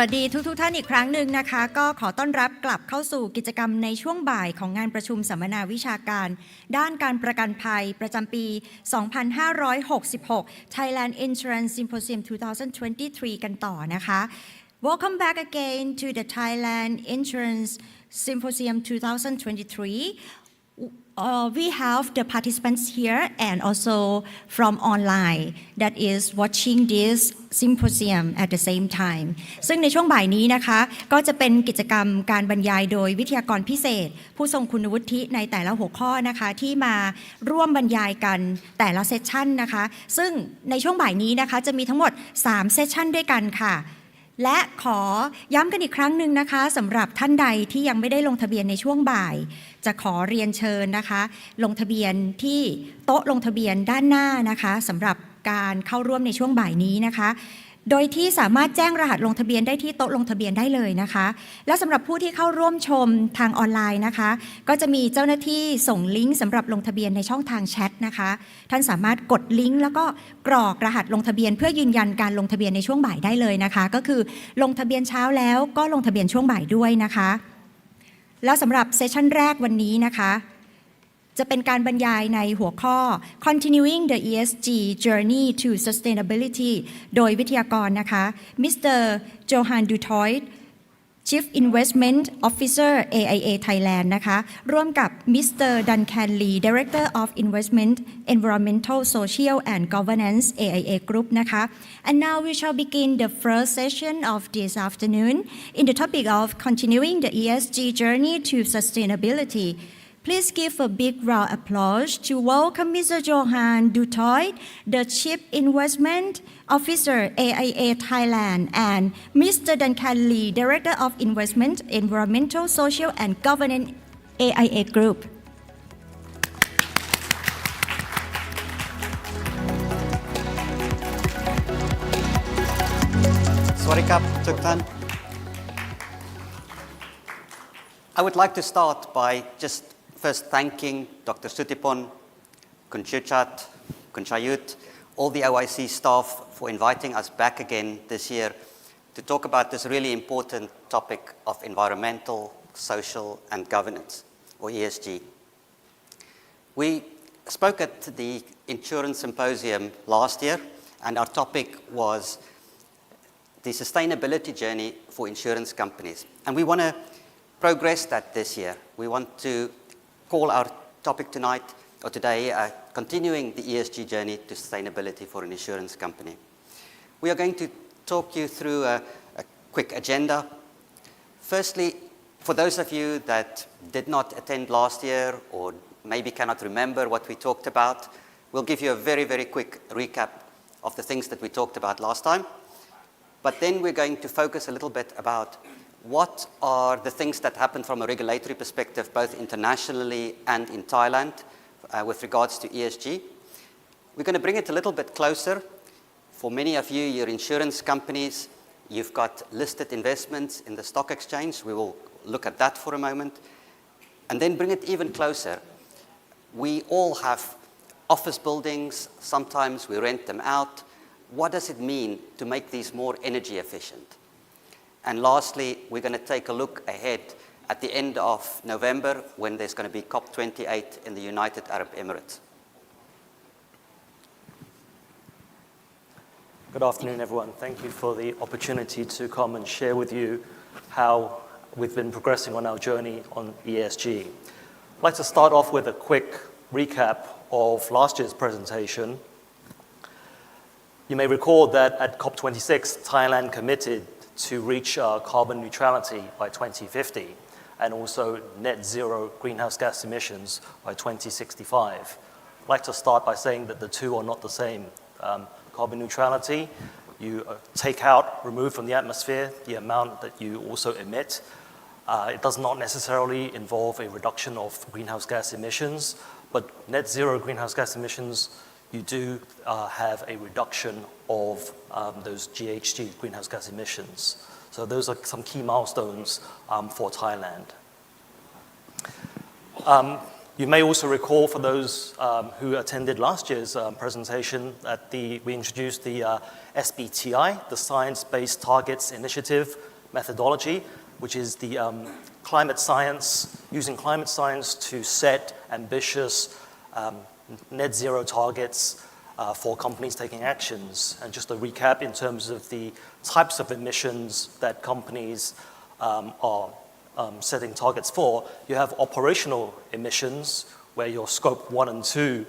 วัสดีทุกท่านอีกครั้งหนึ่งนะคะก็ขอต้อนรับกลับเข้าสู่กิจกรรมในช่วงบ่ายของงานประชุมสัมมนาวิชาการด้านการประกันภัยประจำปี 2566 Thailand Insurance Symposium 2023 กันต่อนะคะ Welcome back again to the Thailand Insurance Symposium 2023.We have the participants here and also from online that is watching this symposium at the same time ซึ่งในช่วงบ่ายนี้นะคะก็จะเป็นกิจกรรมการบรรยายโดยวิทยากรพิเศษผู้ทรงคุณวุฒิในแต่ละหัวข้อนะคะที่มาร่วมบรรยายกันแต่ละเซสชันนะคะซึ่งในช่วงบ่ายนี้นะคะจะมีทั้งหมด3เซสชันด้วยกันค่ะและขอย้ำกันอีกครั้งหนึ่งนะคะสำหรับท่านใดที่ยังไม่ได้ลงทะเบียนในช่วงบ่ายจะขอเรียนเชิญนะคะลงทะเบียนที่โต๊ะลงทะเบียนด้านหน้านะคะสำหรับการเข้าร่วมในช่วงบ่ายนี้นะคะโดยที่สามารถแจ้งรหัสลงทะเบียนได้ที่โต๊ะลงทะเบียนได้เลยนะคะและสำหรับผู้ที่เข้าร่วมชมทางออนไลน์นะคะก็จะมีเจ้าหน้าที่ส่งลิงก์สำหรับลงทะเบียนในช่องทางแชทนะคะท่านสามารถกดลิงก์แล้วก็กรอกรหัสลงทะเบียนเพื่อยืนยันการลงทะเบียนในช่วงบ่ายได้เลยนะคะก็คือลงทะเบียนเช้าแล้วก็ลงทะเบียนช่วงบ่ายด้วยนะคะแล้วสำหรับเซสชั่นแรกวันนี้นะคะจะเป็นการบรรยายในหัวข้อ Continuing the ESG Journey to Sustainability โดยวิทยากรนะคะ Mr. Johann Dutoit Chief Investment Officer AIA Thailand นะคะร่วมกับ Mr. Duncan Director of Investment Environmental Social and Governance AIA Group นะคะ And now we shall begin the first session of this afternoon in the topic of Continuing the ESG Journey to Sustainability.Please give a big round of applause to welcome Mr. Johann Dutoit, the Chief Investment Officer AIA Thailand, and Mr. Duncan Director of Investment, Environmental, Social and Governance AIA Group. สวัสดีครับทุกท่าน I would like to start by just first thanking Dr. Sutipon, Kun Chuchat, Kun Chayut, all the OIC staff for inviting us back again this year to talk about this really important topic of environmental, social and governance, or ESG. We spoke at the Insurance Symposium last year, and our topic was the sustainability journey for insurance companies. And we want to progress that this year. We want to call our topic tonight or today continuing the ESG journey to sustainability for an insurance company. We are going to talk you through a quick agenda. Firstly, for those of you that did not attend last year or maybe cannot remember what we talked about, we'll give you a very, very quick recap of the things that we talked about last time. But then we're going to focus a little bit about what are the things that happen from a regulatory perspective, both internationally and in Thailand, with regards to ESG. We're going to bring it a little bit closer. For many of you, your insurance companies, you've got listed investments in the stock exchange. We will look at that for a moment. And then bring it even closer. We all have office buildings. Sometimes we rent them out. What does it mean to make these more energy efficient?And lastly, we're going to take a look ahead at the end of November when there's going to be COP28 in the United Arab Emirates. Good afternoon, everyone. Thank you for the opportunity to come and share with you how we've been progressing on our journey on ESG. I'd like to start off with a quick recap of last year's presentation. You may recall that at COP26, Thailand committed to reach carbon neutrality by 2050 and also net zero greenhouse gas emissions by 2065. I'd like to start by saying that the two are not the same. Carbon neutrality, you take out, remove from the atmosphere the amount that you also emit. It does not necessarily involve a reduction of greenhouse gas emissions, but net zero greenhouse gas emissions, you do have a reduction of those GHG, greenhouse gas emissions. So those are some key milestones for Thailand. You may also recall, for those who attended last year's presentation, that we introduced the SBTI, the Science-Based Targets Initiative methodology, which is the climate science, using climate science to set ambitious net zero targets for companies taking actions. And just a recap in terms of the types of emissions that companies are setting targets for, you have operational emissions, where your scope 1 and 2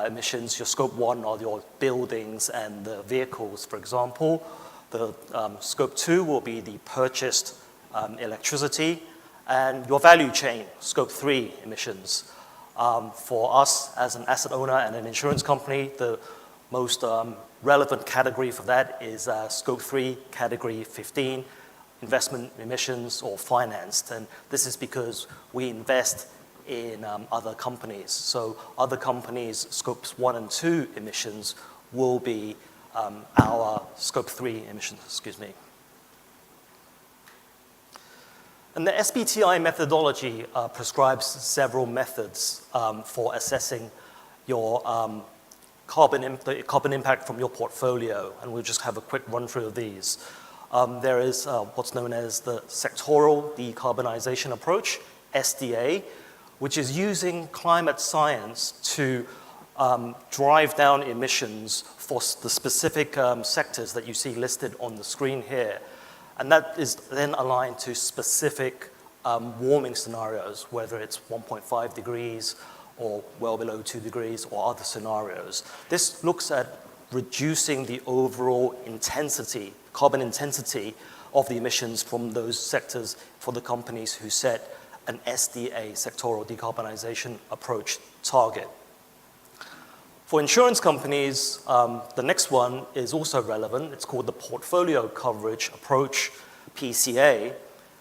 emissions, your scope 1 are your buildings and the vehicles, for example. The scope 2 will be the purchased electricity, and your value chain, scope 3 emissions. For us as an asset owner and an insurance company, the most relevant category for that is scope 3, category 15, investment emissions or financed. And this is because we invest in other companies. So other companies' scopes 1 and 2 emissions will be our scope 3 emissions, excuse me. And the SBTi methodology prescribes several methods for assessing your carbon impact from your portfolio, and we'll just have a quick run through of these. There is what's known as the sectoral decarbonization approach, SDA, which is using climate science to drive down emissions for the specific sectors that you see listed on the screen here. And that is then aligned to specific warming scenarios, whether it's 1.5 degrees or well below 2 degrees or other scenarios. This looks at reducing the overall intensity, carbon intensity of the emissions from those sectors for the companies who set an SDA, sectoral decarbonization approach target. For insurance companies, the next one is also relevant. It's called the portfolio coverage approach, PCA,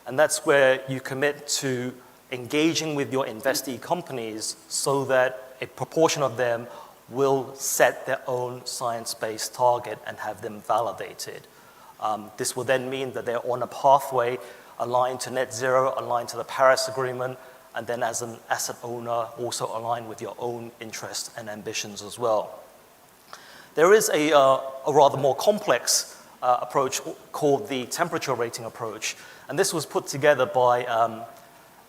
and that's where you commit to engaging with your investee companies so that a proportion of them will set their own science-based target and have them validated. This will then mean that they're on a pathway aligned to net zero, aligned to the Paris Agreement, and then as an asset owner, also align with your own interests and ambitions as well. There is a rather more complex approach called the temperature rating approach, and this was put together by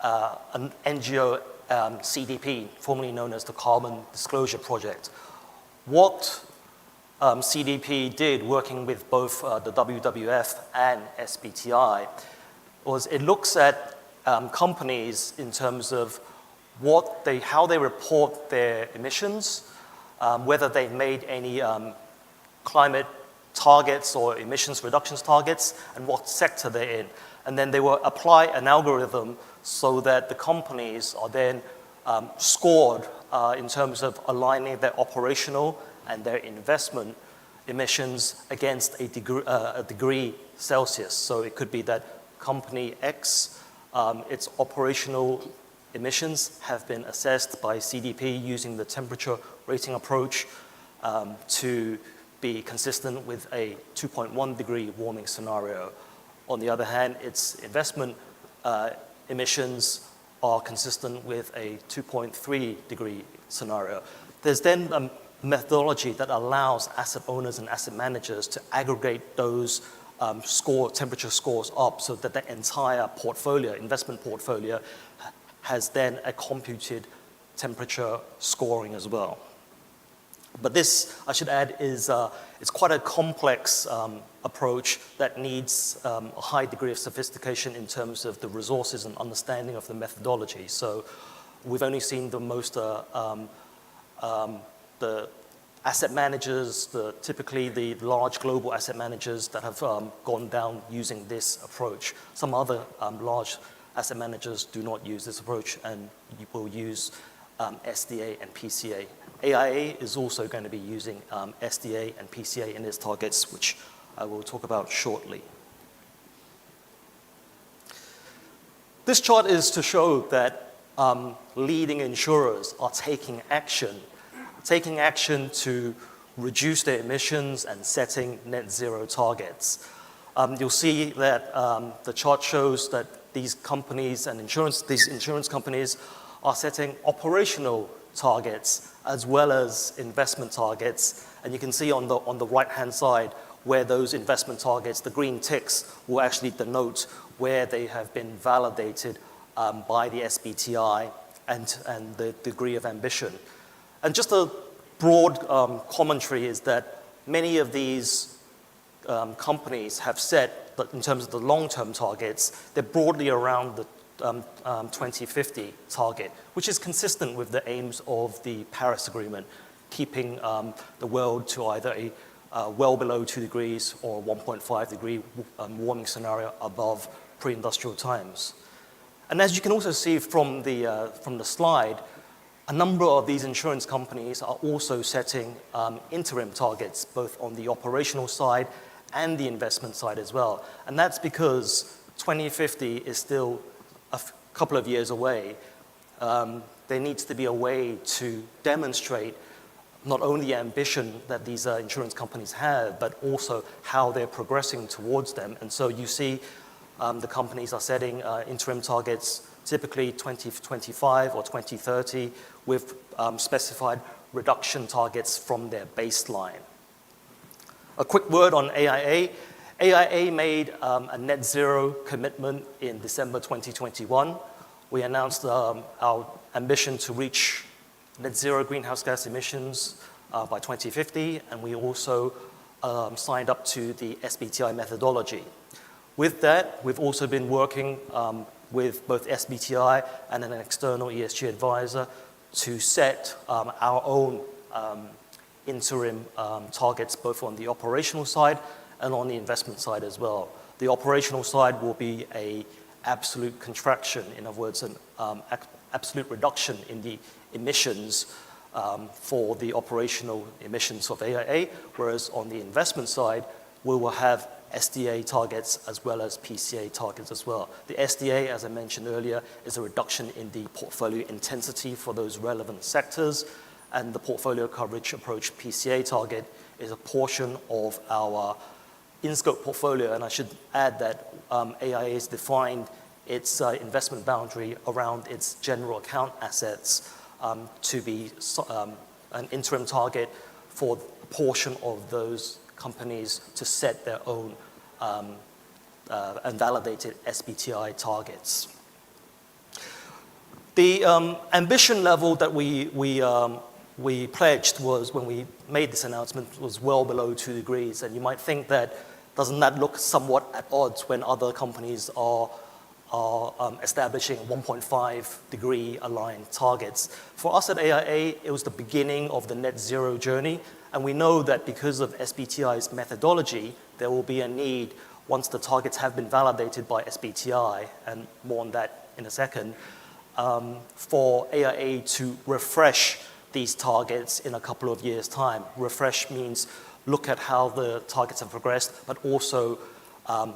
an NGO, CDP, formerly known as the Carbon Disclosure Project. What CDP did, working with both the WWF and SBTi, was it looks at companies in terms of how they report their emissions, whether they've made any climate targets or emissions reductions targets, and what sector they're in. And then they will apply an algorithm so that the companies are then scored in terms of aligning their operational and their investment emissions against a degree Celsius. So it could be that company X, its operational emissions have been assessed by CDP using the temperature rating approach to be consistent with a 2.1 degree warming scenario. On the other hand, its investment emissions are consistent with a 2.3 degree scenario. There's then a methodology that allows asset owners and asset managers to aggregate those temperature scores up so that the entire portfolio, investment portfolio, has then a computed temperature scoring as well. But this, I should add, is it's quite a complex approach that needs a high degree of sophistication in terms of the resources and understanding of the methodology. So we've only seen the most, the asset managers, typically the large global asset managers that have gone down using this approach. Some other large asset managers do not use this approach and will use SDA and PCA. AIA is also going to be using SDA and PCA in its targets, which I will talk about shortly. This chart is to show that leading insurers are taking action to reduce their emissions and setting net zero targets. You'll see that the chart shows that these companies and these insurance companies are setting operational targets as well as investment targets. And you can see on the right-hand side where those investment targets, the green ticks, will actually denote where they have been validated by the SBTi and the degree of ambition. And just a broad commentary is that many of these companies have set that in terms of the long-term targets, they're broadly around the 2050 target, which is consistent with the aims of the Paris Agreement, keeping the world to either a well below 2 degrees or 1.5 degree warming scenario above pre-industrial times. And as you can also see from the slide, a number of these insurance companies are also setting interim targets, both on the operational side and the investment side as well. And that's because 2050 is still a couple of years away. There needs to be a way to demonstrate not only the ambition that these insurance companies have, but also how they're progressing towards them. And so you see the companies are setting interim targets, typically 2025 or 2030, with specified reduction targets from their baseline. A quick word on AIA. AIA made a net zero commitment in December 2021. We announced our ambition to reach net zero greenhouse gas emissions by 2050, and we also signed up to the SBTi methodology. With that, we've also been working with both SBTi and an external ESG advisor to set our own interim targets, both on the operational side and on the investment side as well. The operational side will be an absolute contraction, in other words, an absolute reduction in the emissions for the operational emissions of AIA, whereas on the investment side, we will have SDA targets as well as PCA targets as well. The SDA, as I mentioned earlier, is a reduction in the portfolio intensity for those relevant sectors, and the portfolio coverage approach PCA target is a portion of our in-scope portfolio, and I should add that AIA has defined its investment boundary around its general account assets to be an interim target for a portion of those companies to set their own unvalidated SBTi targets. The ambition level that we pledged was, when we made this announcement, was well below 2 degrees. And you might think that, doesn't that look somewhat at odds when other companies are establishing 1.5 degree aligned targets? For us at AIA, it was the beginning of the net zero journey. And we know that because of SBTi's methodology, there will be a need, once the targets have been validated by SBTi, and more on that in a second, for AIA to refresh these targets in a couple of years' time. Refresh means look at how the targets have progressed, but also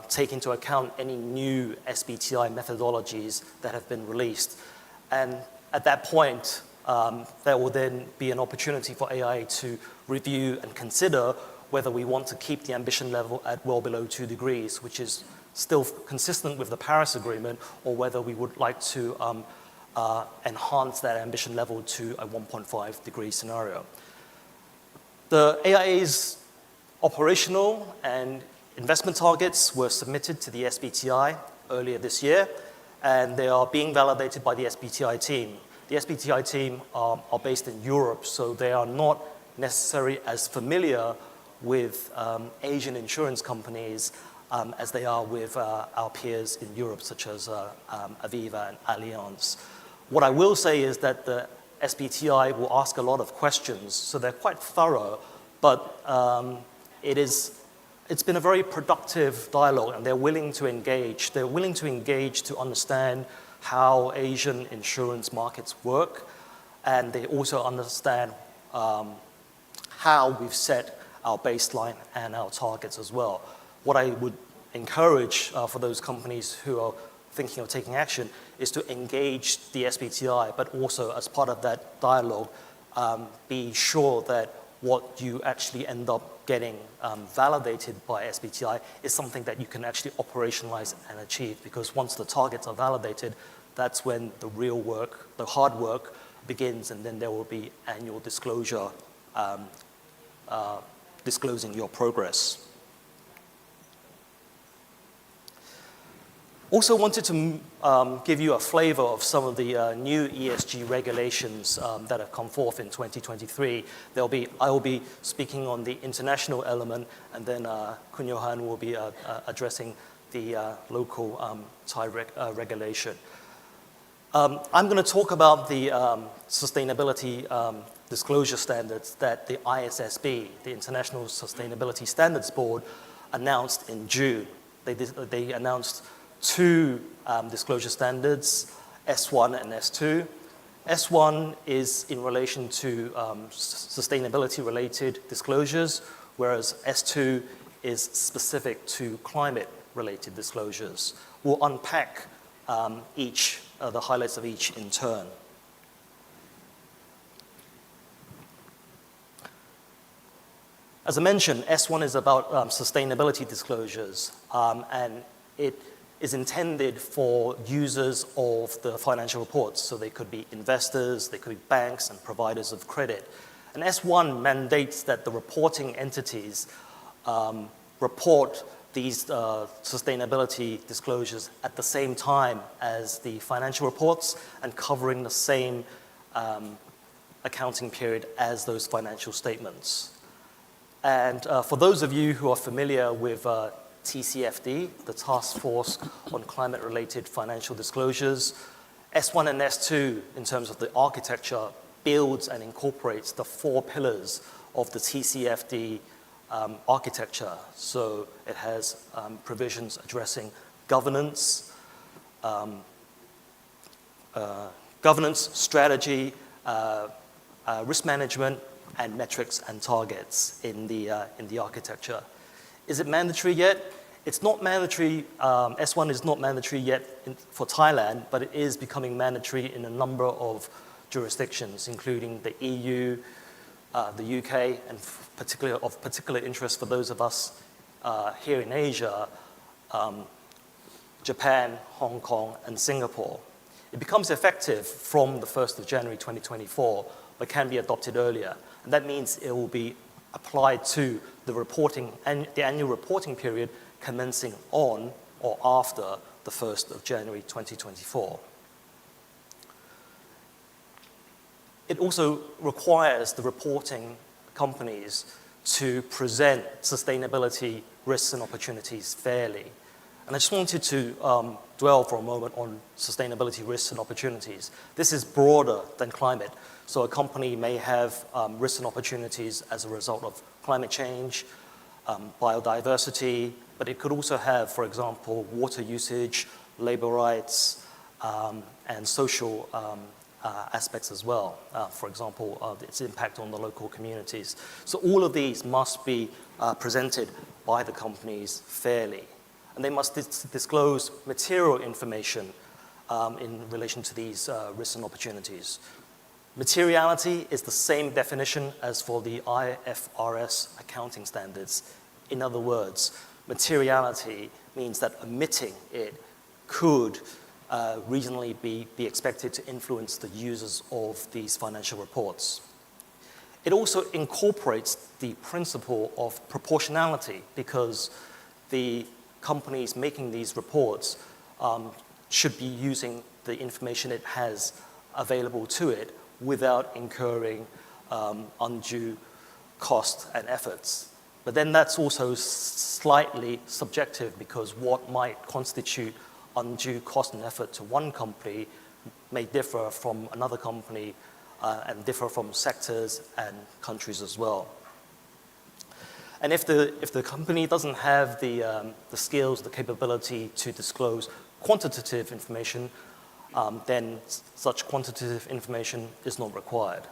take into account any new SBTi methodologies that have been released. And at that point, there will then be an opportunity for AIA to review and consider whether we want to keep the ambition level at well below 2 degrees, which is still consistent with the Paris Agreement, or whether we would like to enhance that ambition level to a 1.5 degree scenario. The AIA's operational and investment targets were submitted to the SBTi earlier this year, and they are being validated by the SBTi team. The SBTi team are based in Europe, so they are not necessarily as familiar with Asian insurance companies as they are with our peers in Europe, such as Aviva and Allianz. What I will say is that the SBTi will ask a lot of questions, so they're quite thorough, but it's been a very productive dialogue, and they're willing to engage. They're willing to engage to understand how Asian insurance markets work, and they also understand how we've set our baseline and our targets as well. What I would encourage for those companies who are thinking of taking action is to engage the SBTi, but also as part of that dialogue, be sure that what you actually end up getting validated by SBTi is something that you can actually operationalize and achieve, because once the targets are validated, that's when the real work, the hard work begins, and then there will be annual disclosure disclosing your progress. Also wanted to give you a flavor of some of the new ESG regulations that have come forth in 2023. I will be speaking on the international element, and then Johann will be addressing the local Thai regulation. I'm going to talk about the sustainability disclosure standards that the ISSB, the International Sustainability Standards Board, announced in June. They announced two disclosure standards, S1 and S2. S1 is in relation to sustainability-related disclosures, whereas S2 is specific to climate-related disclosures. We'll unpack the highlights of each in turn. As I mentioned, S1 is about sustainability disclosures, and it is intended for users of the financial reports. So they could be investors, they could be banks and providers of credit. And S1 mandates that the reporting entities report these sustainability disclosures at the same time as the financial reports and covering the same accounting period as those financial statements. And for those of you who are familiar with TCFD, the Task Force on Climate-Related Financial Disclosures, S1 and S2, in terms of the architecture, builds and incorporates the four pillars of the TCFD architecture. So it has provisions addressing governance, strategy, risk management, and metrics and targets in the architecture. Is it mandatory yet? It's not mandatory. S1 is not mandatory yet for Thailand, but it is becoming mandatory in a number of jurisdictions, including the EU, the UK, and of particular interest for those of us here in Asia, Japan, Hong Kong, and Singapore. It becomes effective from the 1st of January 2024, but can be adopted earlier. And that means it will be applied to the annual reporting period commencing on or after the 1st of January 2024. It also requires the reporting companies to present sustainability risks and opportunities fairly. And I just wanted to dwell for a moment on sustainability risks and opportunities. This is broader than climate. So a company may have risks and opportunities as a result of climate change, biodiversity, but it could also have, for example, water usage, labor rights, and social aspects as well. For example, its impact on the local communities. So all of these must be presented by the companies fairly. And they must disclose material information in relation to these risks and opportunities. Materiality is the same definition as for the IFRS accounting standards. In other words, materiality means that omitting it could reasonably be expected to influence the users of these financial reports. It also incorporates the principle of proportionality because the companies making these reports should be using the information it has available to it without incurring undue cost and efforts. But then that's also slightly subjective because what might constitute undue cost and effort to one company may differ from another company and differ from sectors and countries as well. And if the company doesn't have the skills, the capability to disclose quantitative information, then such quantitative information is not required.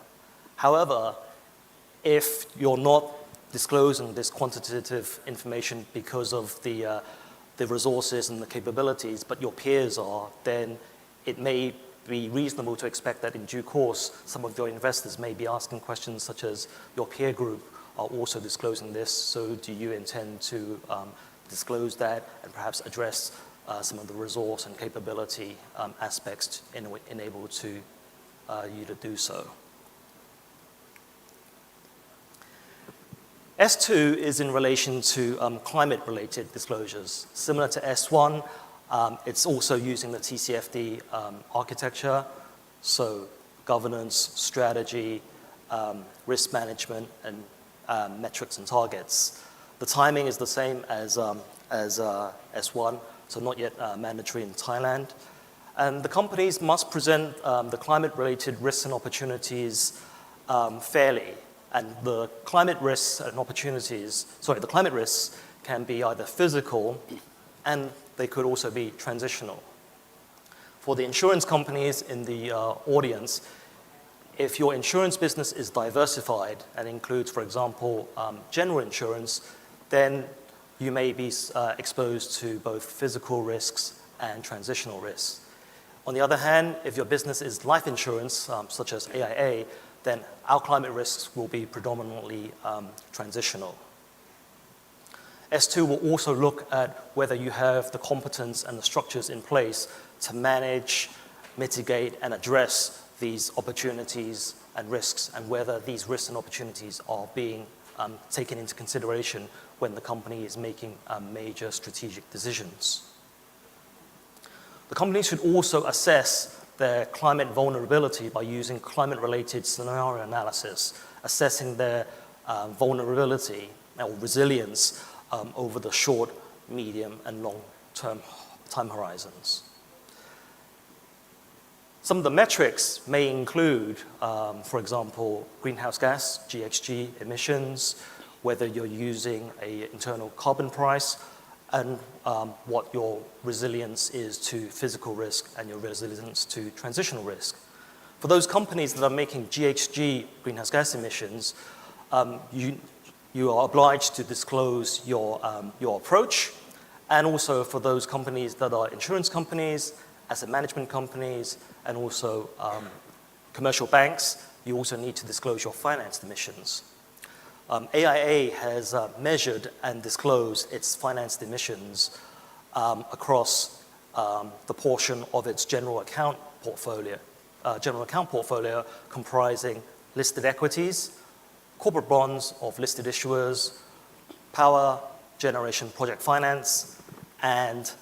However, if you're not disclosing this quantitative information because of the resources and the capabilities, but your peers are, then it may be reasonable to expect that in due course, some of your investors may be asking questions such as, your peer group are also disclosing this, so do you intend to disclose that and perhaps address some of the resource and capability aspects to enable you to do so. S2 is in relation to climate-related disclosures. Similar to S1, It's also using the TCFD architecture, so governance, strategy, risk management, and metrics and targets. The timing is the same as S1, so not yet mandatory in Thailand. And the companies must present the climate-related risks and opportunities fairly. And the climate risks and opportunities, the climate risks can be either physical and they could also be transitional. For the insurance companies in the audience, if your insurance business is diversified and includes, for example, general insurance, then you may be exposed to both physical risks and transitional risks. On the other hand, if your business is life insurance, such as AIA, then our climate risks will be predominantly transitional. S2 will also look at whether you have the competence and the structures in place to manage, mitigate, and address these opportunities and risks, and whether these risks and opportunities are being taken into consideration when the company is making major strategic decisions. The company should also assess their climate vulnerability by using climate-related scenario analysis, assessing their vulnerability or resilience over the short, medium, and long-term time horizons. Some of the metrics may include, for example, greenhouse gas, GHG emissions, whether you're using an internal carbon price, and what your resilience is to physical risk and your resilience to transitional risk. For those companies that are making GHG, greenhouse gas emissions, you are obliged to disclose your approach, and also for those companies that are insurance companies, asset management companies, and also commercial banks, you also need to disclose your financed emissions. AIA has measured and disclosed its financed emissions across the portion of its general account portfolio comprising listed equities, corporate bonds of listed issuers, power generation project finance, and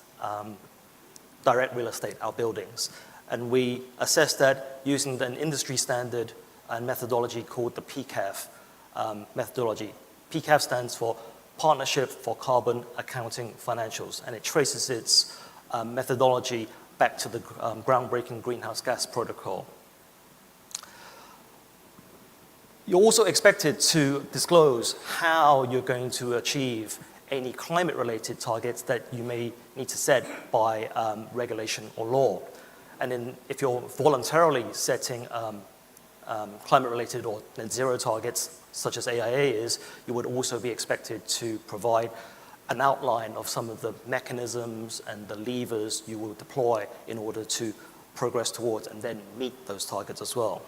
direct real estate, our buildings. And we assess that using an industry standard and methodology called the PCAF methodology. PCAF stands for Partnership for Carbon Accounting Financials, and it traces its methodology back to the groundbreaking greenhouse gas protocol. You're also expected to disclose how you're going to achieve any climate-related targets that you may need to set by regulation or law. And if you're voluntarily setting climate-related or net zero targets, such as AIA is, you would also be expected to provide an outline of some of the mechanisms and the levers you will deploy in order to progress towards and then meet those targets as well.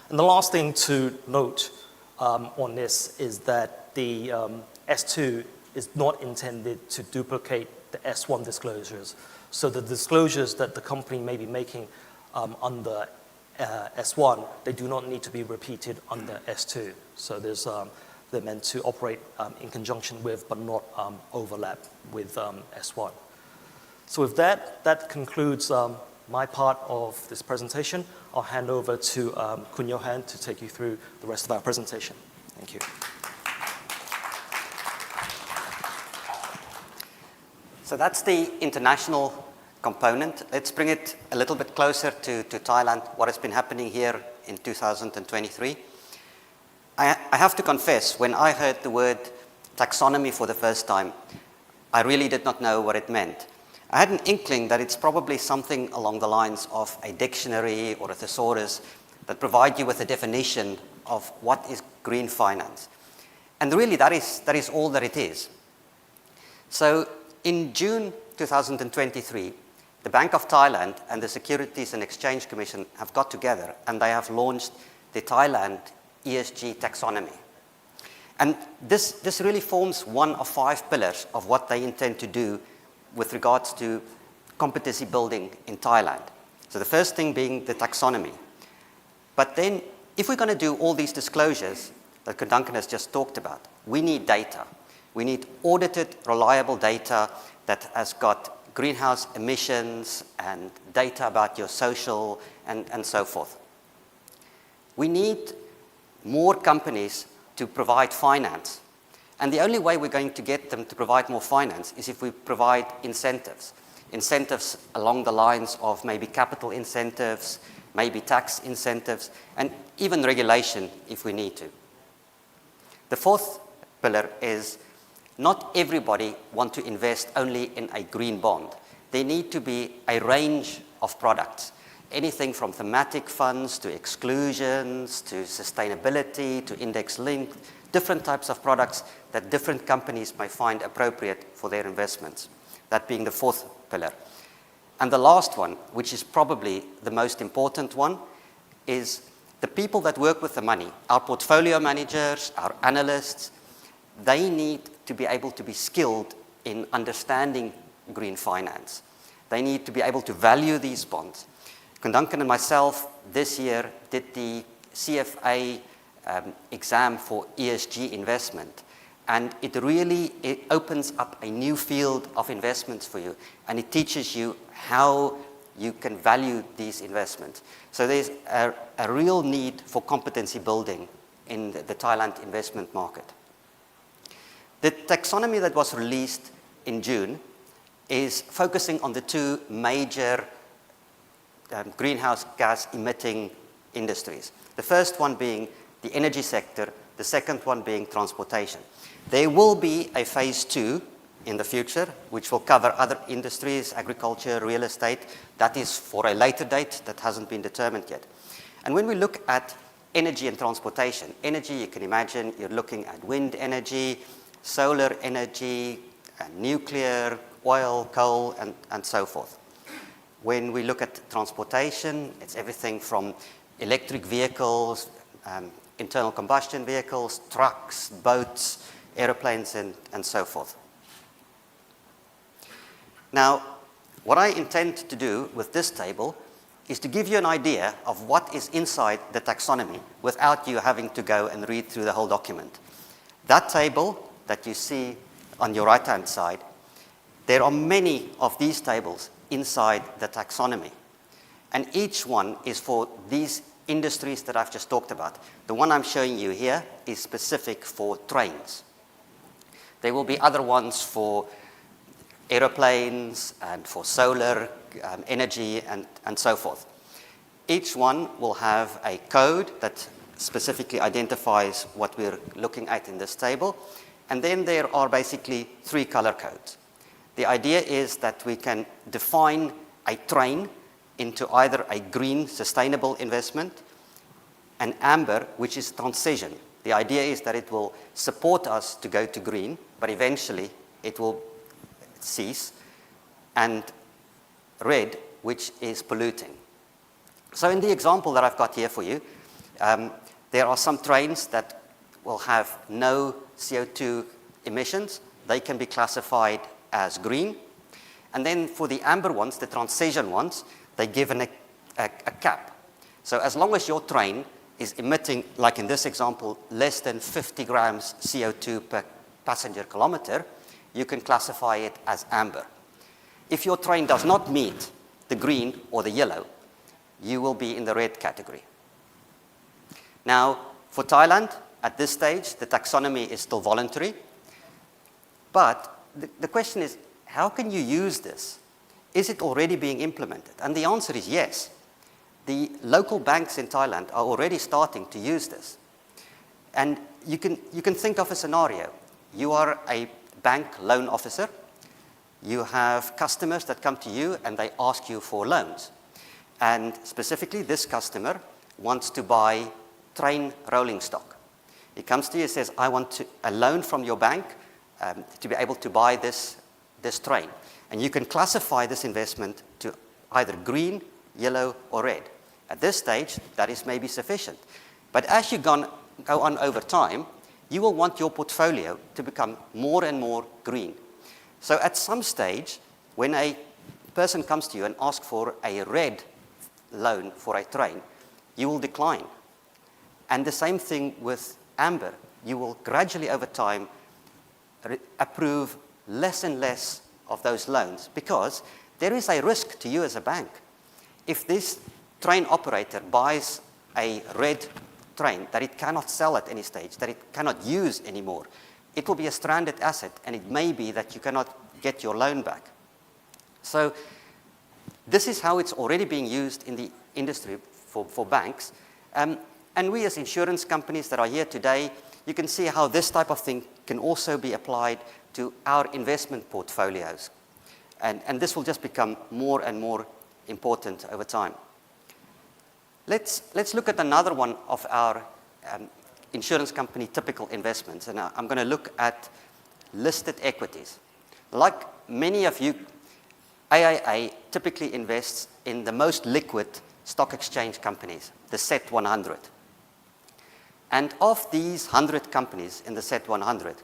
And the last thing to note on this is that the S2 is not intended to duplicate the S1 disclosures. So the disclosures that the company may be making under S1, they do not need to be repeated under S2. So they're meant to operate in conjunction with, but not overlap with S1. So with that concludes my part of this presentation. I'll hand over to Kun Johann to take you through the rest of our presentation. Thank you. So that's the international component. Let's bring it a little bit closer to Thailand, what has been happening here in 2023. I have to confess, when I heard the word taxonomy for the first time, I really did not know what it meant. I had an inkling that it's probably something along the lines of a dictionary or a thesaurus that provide you with a definition of what is green finance. And really that is all that it is. So in June 2023, the Bank of Thailand and the Securities and Exchange Commission have got together and they have launched the Thailand ESG taxonomy. And this really forms one of 5 pillars of what they intend to do with regards to competency building in Thailand. So the first thing being the taxonomy. But then if we're going to do all these disclosures that Duncan has just talked about, we need data. We need audited, reliable data that has got greenhouse emissions and data about your social and so forth. We need more companies to provide finance. And the only way we're going to get them to provide more finance is if we provide incentives. Incentives along the lines of maybe capital incentives, maybe tax incentives, and even regulation if we need to. The fourth pillar is not everybody wants to invest only in a green bond. There need to be a range of products. Anything from thematic funds to exclusions to sustainability to index linked, different types of products that different companies may find appropriate for their investments. That being the fourth pillar. And the last one, which is probably the most important one, is the people that work with the money, our portfolio managers, our analysts, they need to be able to be skilled in understanding green finance. They need to be able to value these bonds. Duncan and myself this year did the CFA exam for ESG investment, and it opens up a new field of investments for you, and it teaches you how you can value these investments. So there's a real need for competency building in the Thailand investment market. The taxonomy that was released in June is focusing on the two major greenhouse gas emitting industries. The first one being the energy sector, the second one being transportation. There will be a phase 2 in the future, which will cover other industries, agriculture, real estate. That is for a later date that hasn't been determined yet. And when we look at energy and transportation, energy, you can imagine you're looking at wind energy, solar energy, nuclear, oil, coal, and so forth. When we look at transportation, it's everything from electric vehicles, internal combustion vehicles, trucks, boats, aeroplanes, and so forth. Now, what I intend to do with this table is to give you an idea of what is inside the taxonomy without you having to go and read through the whole document. That table that you see on your right-hand side, there are many of these tables inside the taxonomy. And each one is for these industries that I've just talked about. The one I'm showing you here is specific for trains. There will be other ones for aeroplanes and for solar energy and so forth. Each one will have a code that specifically identifies what we're looking at in this table. And then there are basically 3 color codes. The idea is that we can define a train into either a green, sustainable investment, an amber, which is transition. The idea is that it will support us to go to green, but eventually it will cease, and red, which is polluting. So in the example that I've got here for you, there are some trains that will have no CO2 emissions. They can be classified as green. And then for the amber ones, the transition ones, they give a cap. So as long as your train is emitting, like in this example, less than 50 grams CO2 per passenger kilometer, you can classify it as amber. If your train does not meet the green or the yellow, you will be in the red category. Now, for Thailand, at this stage, the taxonomy is still voluntary. But the question is, how can you use this? Is it already being implemented? And the answer is yes. The local banks in Thailand are already starting to use this. And you can think of a scenario. You are a bank loan officer. You have customers that come to you and they ask you for loans. And specifically, this customer wants to buy train rolling stock. He comes to you and says, I want a loan from your bank to be able to buy this train. And you can classify this investment to either green, yellow, or red. At this stage, that is maybe sufficient. But as you go on over time, you will want your portfolio to become more and more green. So at some stage, when a person comes to you and asks for a red loan for a train, you will decline. And the same thing with amber. You will gradually over time approve less and less of those loans because there is a risk to you as a bank. If this train operator buys a red train that it cannot sell at any stage, that it cannot use anymore, it will be a stranded asset, and it may be that you cannot get your loan back. So this is how it's already being used in the industry for banks. And we as insurance companies that are here today, you can see how this type of thing can also be applied to our investment portfolios. And this will just become more and more important over time. Let's look at another one of our insurance company typical investments. And I'm going to look at listed equities. Like many of you, AIA typically invests in the most liquid stock exchange companies, the SET 100. And of these 100 companies in the SET 100,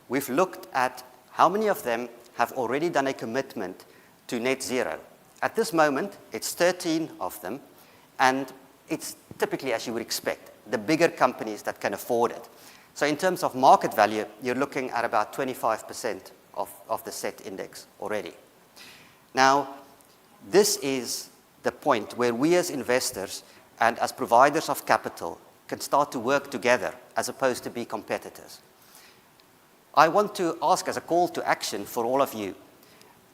we've looked at how many of them have already done a commitment to net zero. At this moment, it's 13 of them, and it's typically, as you would expect, the bigger companies that can afford it. So in terms of market value, you're looking at about 25% of the SET index already. Now, this is the point where we as investors and as providers of capital can start to work together as opposed to be competitors. I want to ask as a call to action for all of you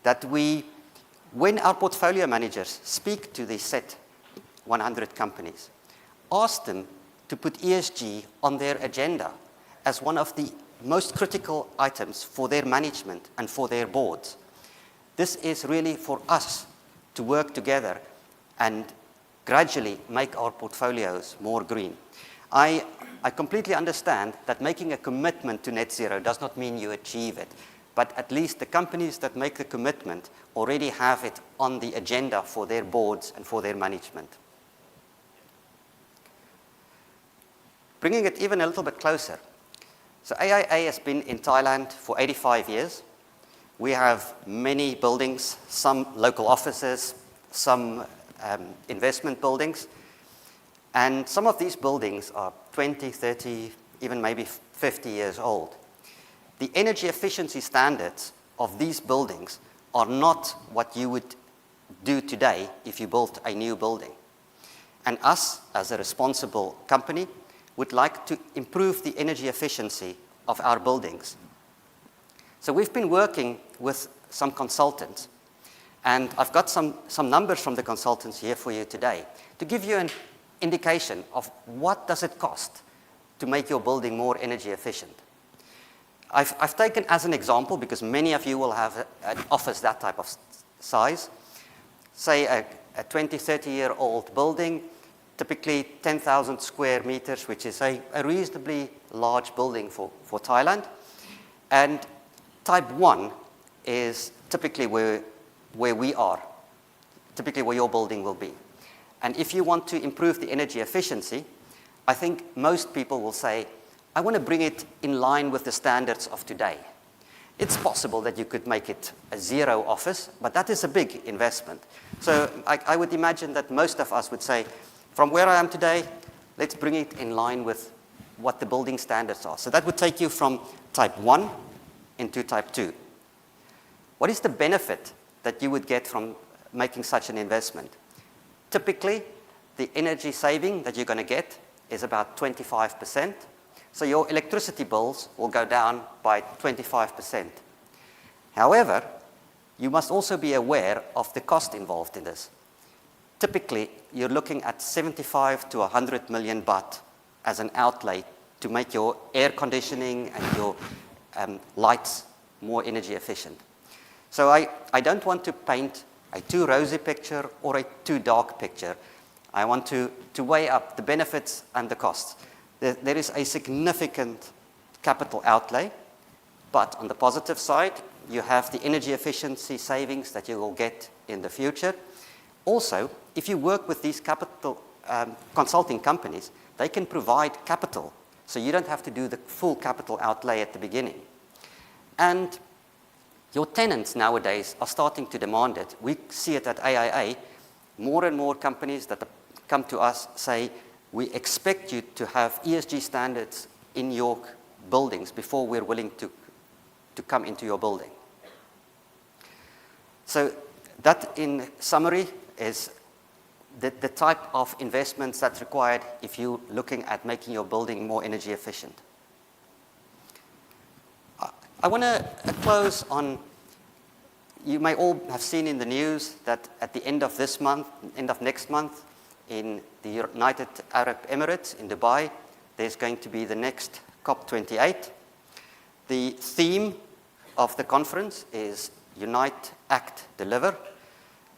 that when our portfolio managers speak to the SET 100 companies, ask them to put ESG on their agenda as one of the most critical items for their management and for their boards. This is really for us to work together and gradually make our portfolios more green. I completely understand that making a commitment to net zero does not mean you achieve it, but at least the companies that make the commitment already have it on the agenda for their boards and for their management. Bringing it even a little bit closer. So AIA has been in Thailand for 85 years. We have many buildings, some local offices, some investment buildings. And some of these buildings are 20, 30, even maybe 50 years old. The energy efficiency standards of these buildings are not what you would do today if you built a new building. And us, as a responsible company, would like to improve the energy efficiency of our buildings. So we've been working with some consultants, and I've got some numbers from the consultants here for you today to give you an indication of what does it cost to make your building more energy efficient. I've taken as an example, because many of you will have an office that type of size, say a 20, 30-year-old building, typically 10,000 square meters, which is a reasonably large building for Thailand. And type 1 is typically where we are, typically where your building will be. And if you want to improve the energy efficiency, I think most people will say, I want to bring it in line with the standards of today. It's possible that you could make it a zero office, but that is a big investment. So I would imagine that most of us would say, from where I am today, let's bring it in line with what the building standards are. So that would take you from type 1 into type 2. What is the benefit that you would get from making such an investment? Typically, the energy saving that you're going to get is about 25%. So your electricity bills will go down by 25%. However, you must also be aware of the cost involved in this. Typically, you're looking at 75 to 100 million baht as an outlay to make your air conditioning and your lights more energy efficient. So I don't want to paint a too rosy picture or a too dark picture. I want to weigh up the benefits and the costs. There is a significant capital outlay, but on the positive side, you have the energy efficiency savings that you will get in the future. Also, if you work with these capital consulting companies, they can provide capital, so you don't have to do the full capital outlay at the beginning. And your tenants nowadays are starting to demand it. We see it at AIA. More and more companies that come to us say, we expect you to have ESG standards in your buildings before we're willing to come into your building. So that, in summary, is the type of investments that's required if you're looking at making your building more energy efficient. I want to close on, you may all have seen in the news that at the end of this month, end of next month, in the United Arab Emirates in Dubai, there's going to be the next COP28. The theme of the conference is Unite, Act, Deliver.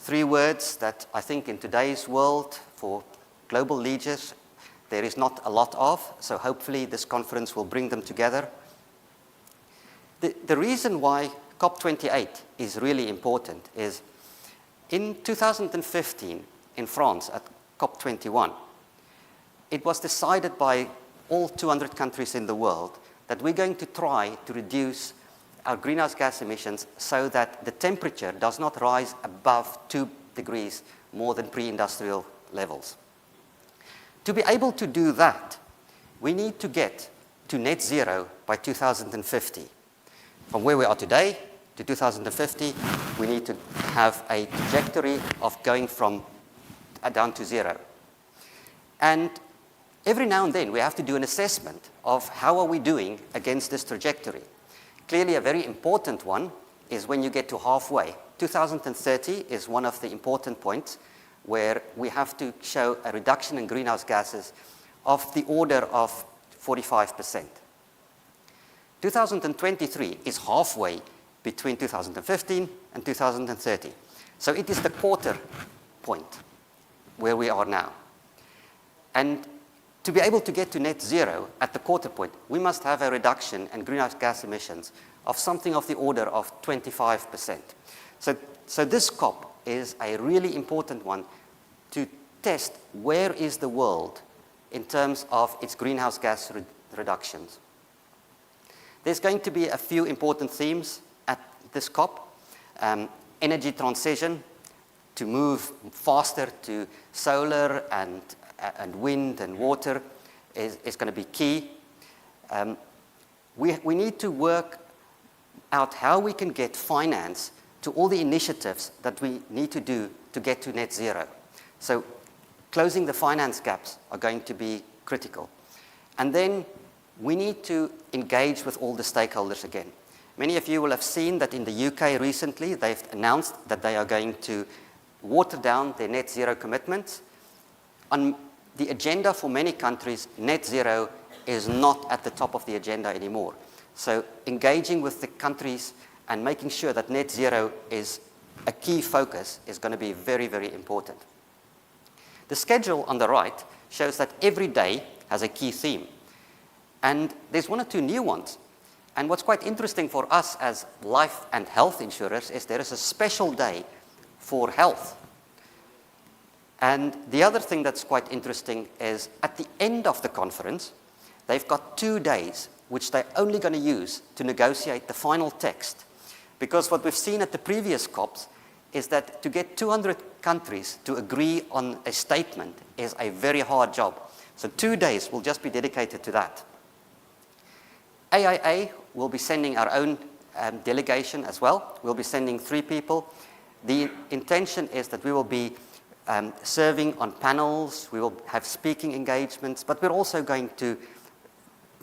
3 words that I think in today's world for global leaders there is not a lot of, so hopefully this conference will bring them together. The reason why COP28 is really important is in 2015 in France at COP21, it was decided by all 200 countries in the world that we're going to try to reduce our greenhouse gas emissions so that the temperature does not rise above 2 degrees more than pre-industrial levels. To be able to do that, we need to get to net zero by 2050. From where we are today to 2050, we need to have a trajectory of going from down to zero. And every now and then we have to do an assessment of how are we doing against this trajectory. Clearly, a very important one is when you get to halfway. 2030 is one of the important points where we have to show a reduction in greenhouse gases of the order of 45%. 2023 is halfway between 2015 and 2030. So it is the quarter point where we are now. And to be able to get to net zero at the quarter point, we must have a reduction in greenhouse gas emissions of something of the order of 25%. So this COP is a really important one to test where is the world in terms of its greenhouse gas reductions. There's going to be a few important themes at this COP. Energy transition, to move faster to solar and wind and water is going to be key. We need to work out how we can get finance to all the initiatives that we need to do to get to net zero. So closing the finance gaps are going to be critical. And then we need to engage with all the stakeholders again. Many of you will have seen that in the UK recently, they've announced that they are going to water down their net zero commitments. On the agenda for many countries, net zero is not at the top of the agenda anymore. So engaging with the countries and making sure that net zero is a key focus is going to be very, very important. The schedule on the right shows that every day has a key theme. And there's 1 or 2 new ones. And what's quite interesting for us as life and health insurers is there is a special day for health. And the other thing that's quite interesting is at the end of the conference, they've got 2 days which they're only going to use to negotiate the final text. Because what we've seen at the previous COPs is that to get 200 countries to agree on a statement is a very hard job. So 2 days will just be dedicated to that. AIA will be sending our own delegation as well. We'll be sending 3 people. The intention is that we will be serving on panels, we will have speaking engagements, but we're also going to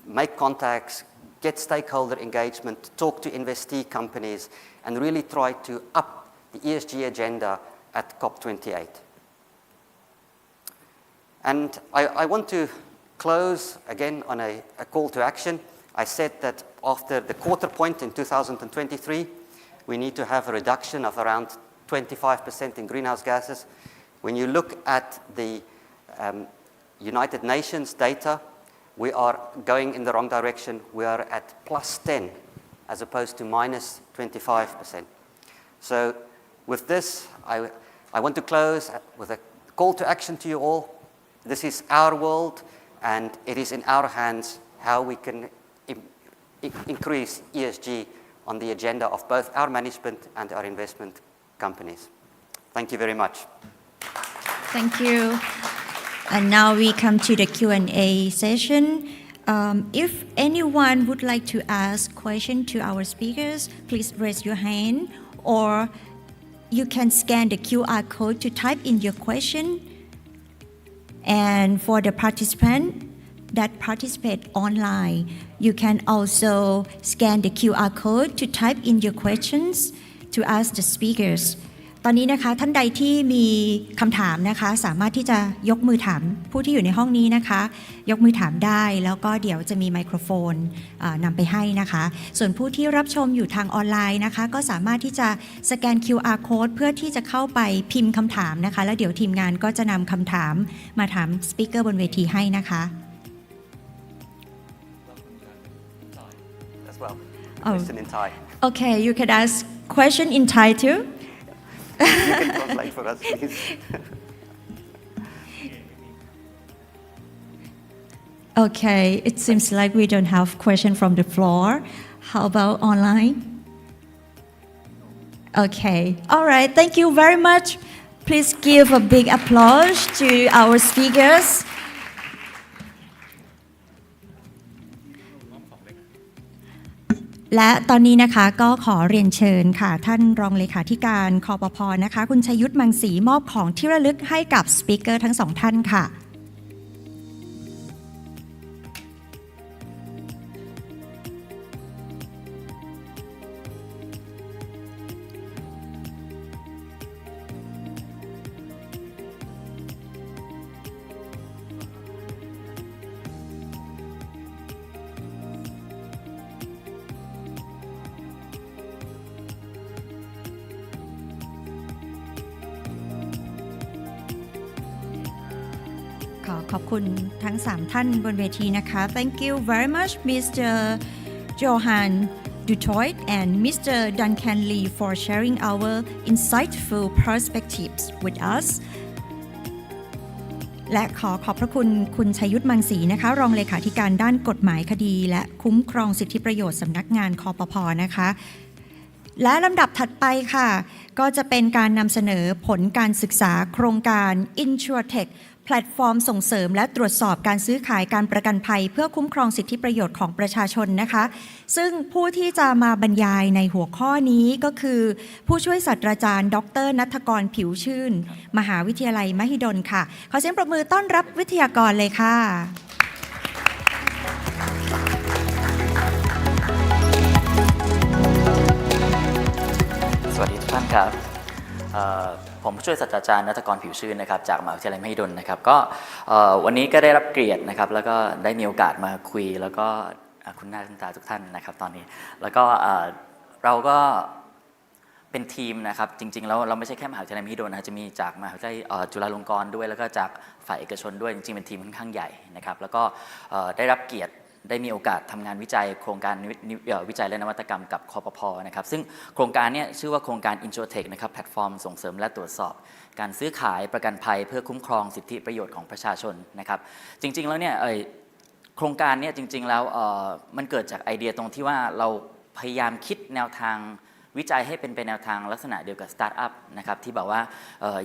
make contacts, get stakeholder engagement, talk to investee companies, and really try to up the ESG agenda at COP28. And I want to close again on a call to action. I said that after the quarter point in 2023, we need to have a reduction of around 25% in greenhouse gases. When you look at the United Nations data, we are going in the wrong direction. We are at +10 as opposed to -25%. So with this, I want to close with a call to action to you all. This is our world, and it is in our hands how we can increase ESG on the agenda of both our management and our investment companies. Thank you very much. Thank you. And now we come to the Q&A session. If anyone would like to ask question to our speakers, please raise your hand or you can scan the QR code to type in your question. And for the participant that participate online, you can also scan the QR code to type in your questions to ask the speakers. ตอนนี้นะคะท่านใดที่มีคำถามนะคะสามารถที่จะยกมือถามผู้ที่อยู่ในห้องนี้นะคะยกมือถามได้แล้วก็เดี๋ยวจะมีไมโครโฟนนำไปให้นะคะส่วนผู้ที่รับชมอยู่ทางออนไลน์นะคะก็สามารถที่จะสแกน QR code เพื่อที่จะเข้าไปพิมพ์คำถามนะคะแล้วเดี๋ยวทีมงานก็จะนำคำถามมาถามสปีกเกอร์บนเวทีให้นะคะ As well. Question in Thai. Okay, you can ask question in Thai too. You can translate for us, please. Okay, it seems like we don't have question from the floor. How about online? Okay, all right, thank you very much. Please give a big applause to our speakers. และตอนนี้นะคะก็ขอเรียนเชิญค่ะท่านรองเลขาธิการคปภ.นะคะคุณชัยยุทธมังสีมอบของที่ระลึกให้กับสปีกเกอร์ทั้งสองท่านค่ะขอบคุณทั้ง3ท่านบนเวทีนะคะ Thank you very much Mr. Johann Dutoit and Mr. Duncan Lee for sharing our insightful perspectives with us และขอบพระคุณคุณชัยยุทธมังสีนะคะรองเลขาธิการด้านกฎหมายคดีและคุ้มครองสิทธิประโยชน์สำนักงานคปภ.นะคะและลำดับถัดไปค่ะก็จะเป็นการนำเสนอผลการศึกษาโครงการ InsurTechแพลตฟอร์มส่งเสริมและตรวจสอบการซื้อขายการประกันภัยเพื่อคุ้มครองสิทธิประโยชน์ของประชาชนนะคะซึ่งผู้ที่จะมาบรรยายในหัวข้อนี้ก็คือผู้ช่วยศาสตราจารย์ดร.ณัฐกรผิวชื่นมหาวิทยาลัยมหิดลค่ะขอเสียงปรบมือต้อนรับวิทยากรเลยค่ะสวัสดีทุกท่านครับผมช่วยศาสตราจารย์ณัฐกรผิวชื่นนะครับจากมหาวิทยาลัยมหิดลนะครับก็วันนี้ก็ได้รับเกียรตินะครับแล้วก็ได้มีโอกาสมาคุยแล้วก็คุณหน้าคุณตาทุกท่านนะครับตอนนี้แล้วก็เราก็เป็นทีมนะครับจริงๆแล้วเราไม่ใช่แค่มหาวิทยาลัยมหิดลนะจะมีจากมหาวิทยาลัยจุฬาลงกรณ์ด้วยแล้วก็จากฝ่ายเอกชนด้วยจริงๆเป็นทีมค่อนข้างใหญ่นะครับแล้วก็ได้รับเกียรติได้มีโอกาสทำงานวิจัยโครงการวิจัยและนวัตกรรมกับคปภ.นะครับซึ่งโครงการนี้ชื่อว่าโครงการ InsurTech นะครับแพลตฟอร์มส่งเสริมและตรวจสอบการซื้อขายประกันภัยเพื่อคุ้มครองสิทธิประโยชน์ของประชาชนนะครับจริงๆแล้วเนี่ยโครงการนี้จริงๆแล้วมันเกิดจากไอเดียตรงที่ว่าเราพยายามคิดแนวทางวิจัยให้เป็นไปแนวทางลักษณะเดียวกับสตาร์ทอัพนะครับที่บอกว่า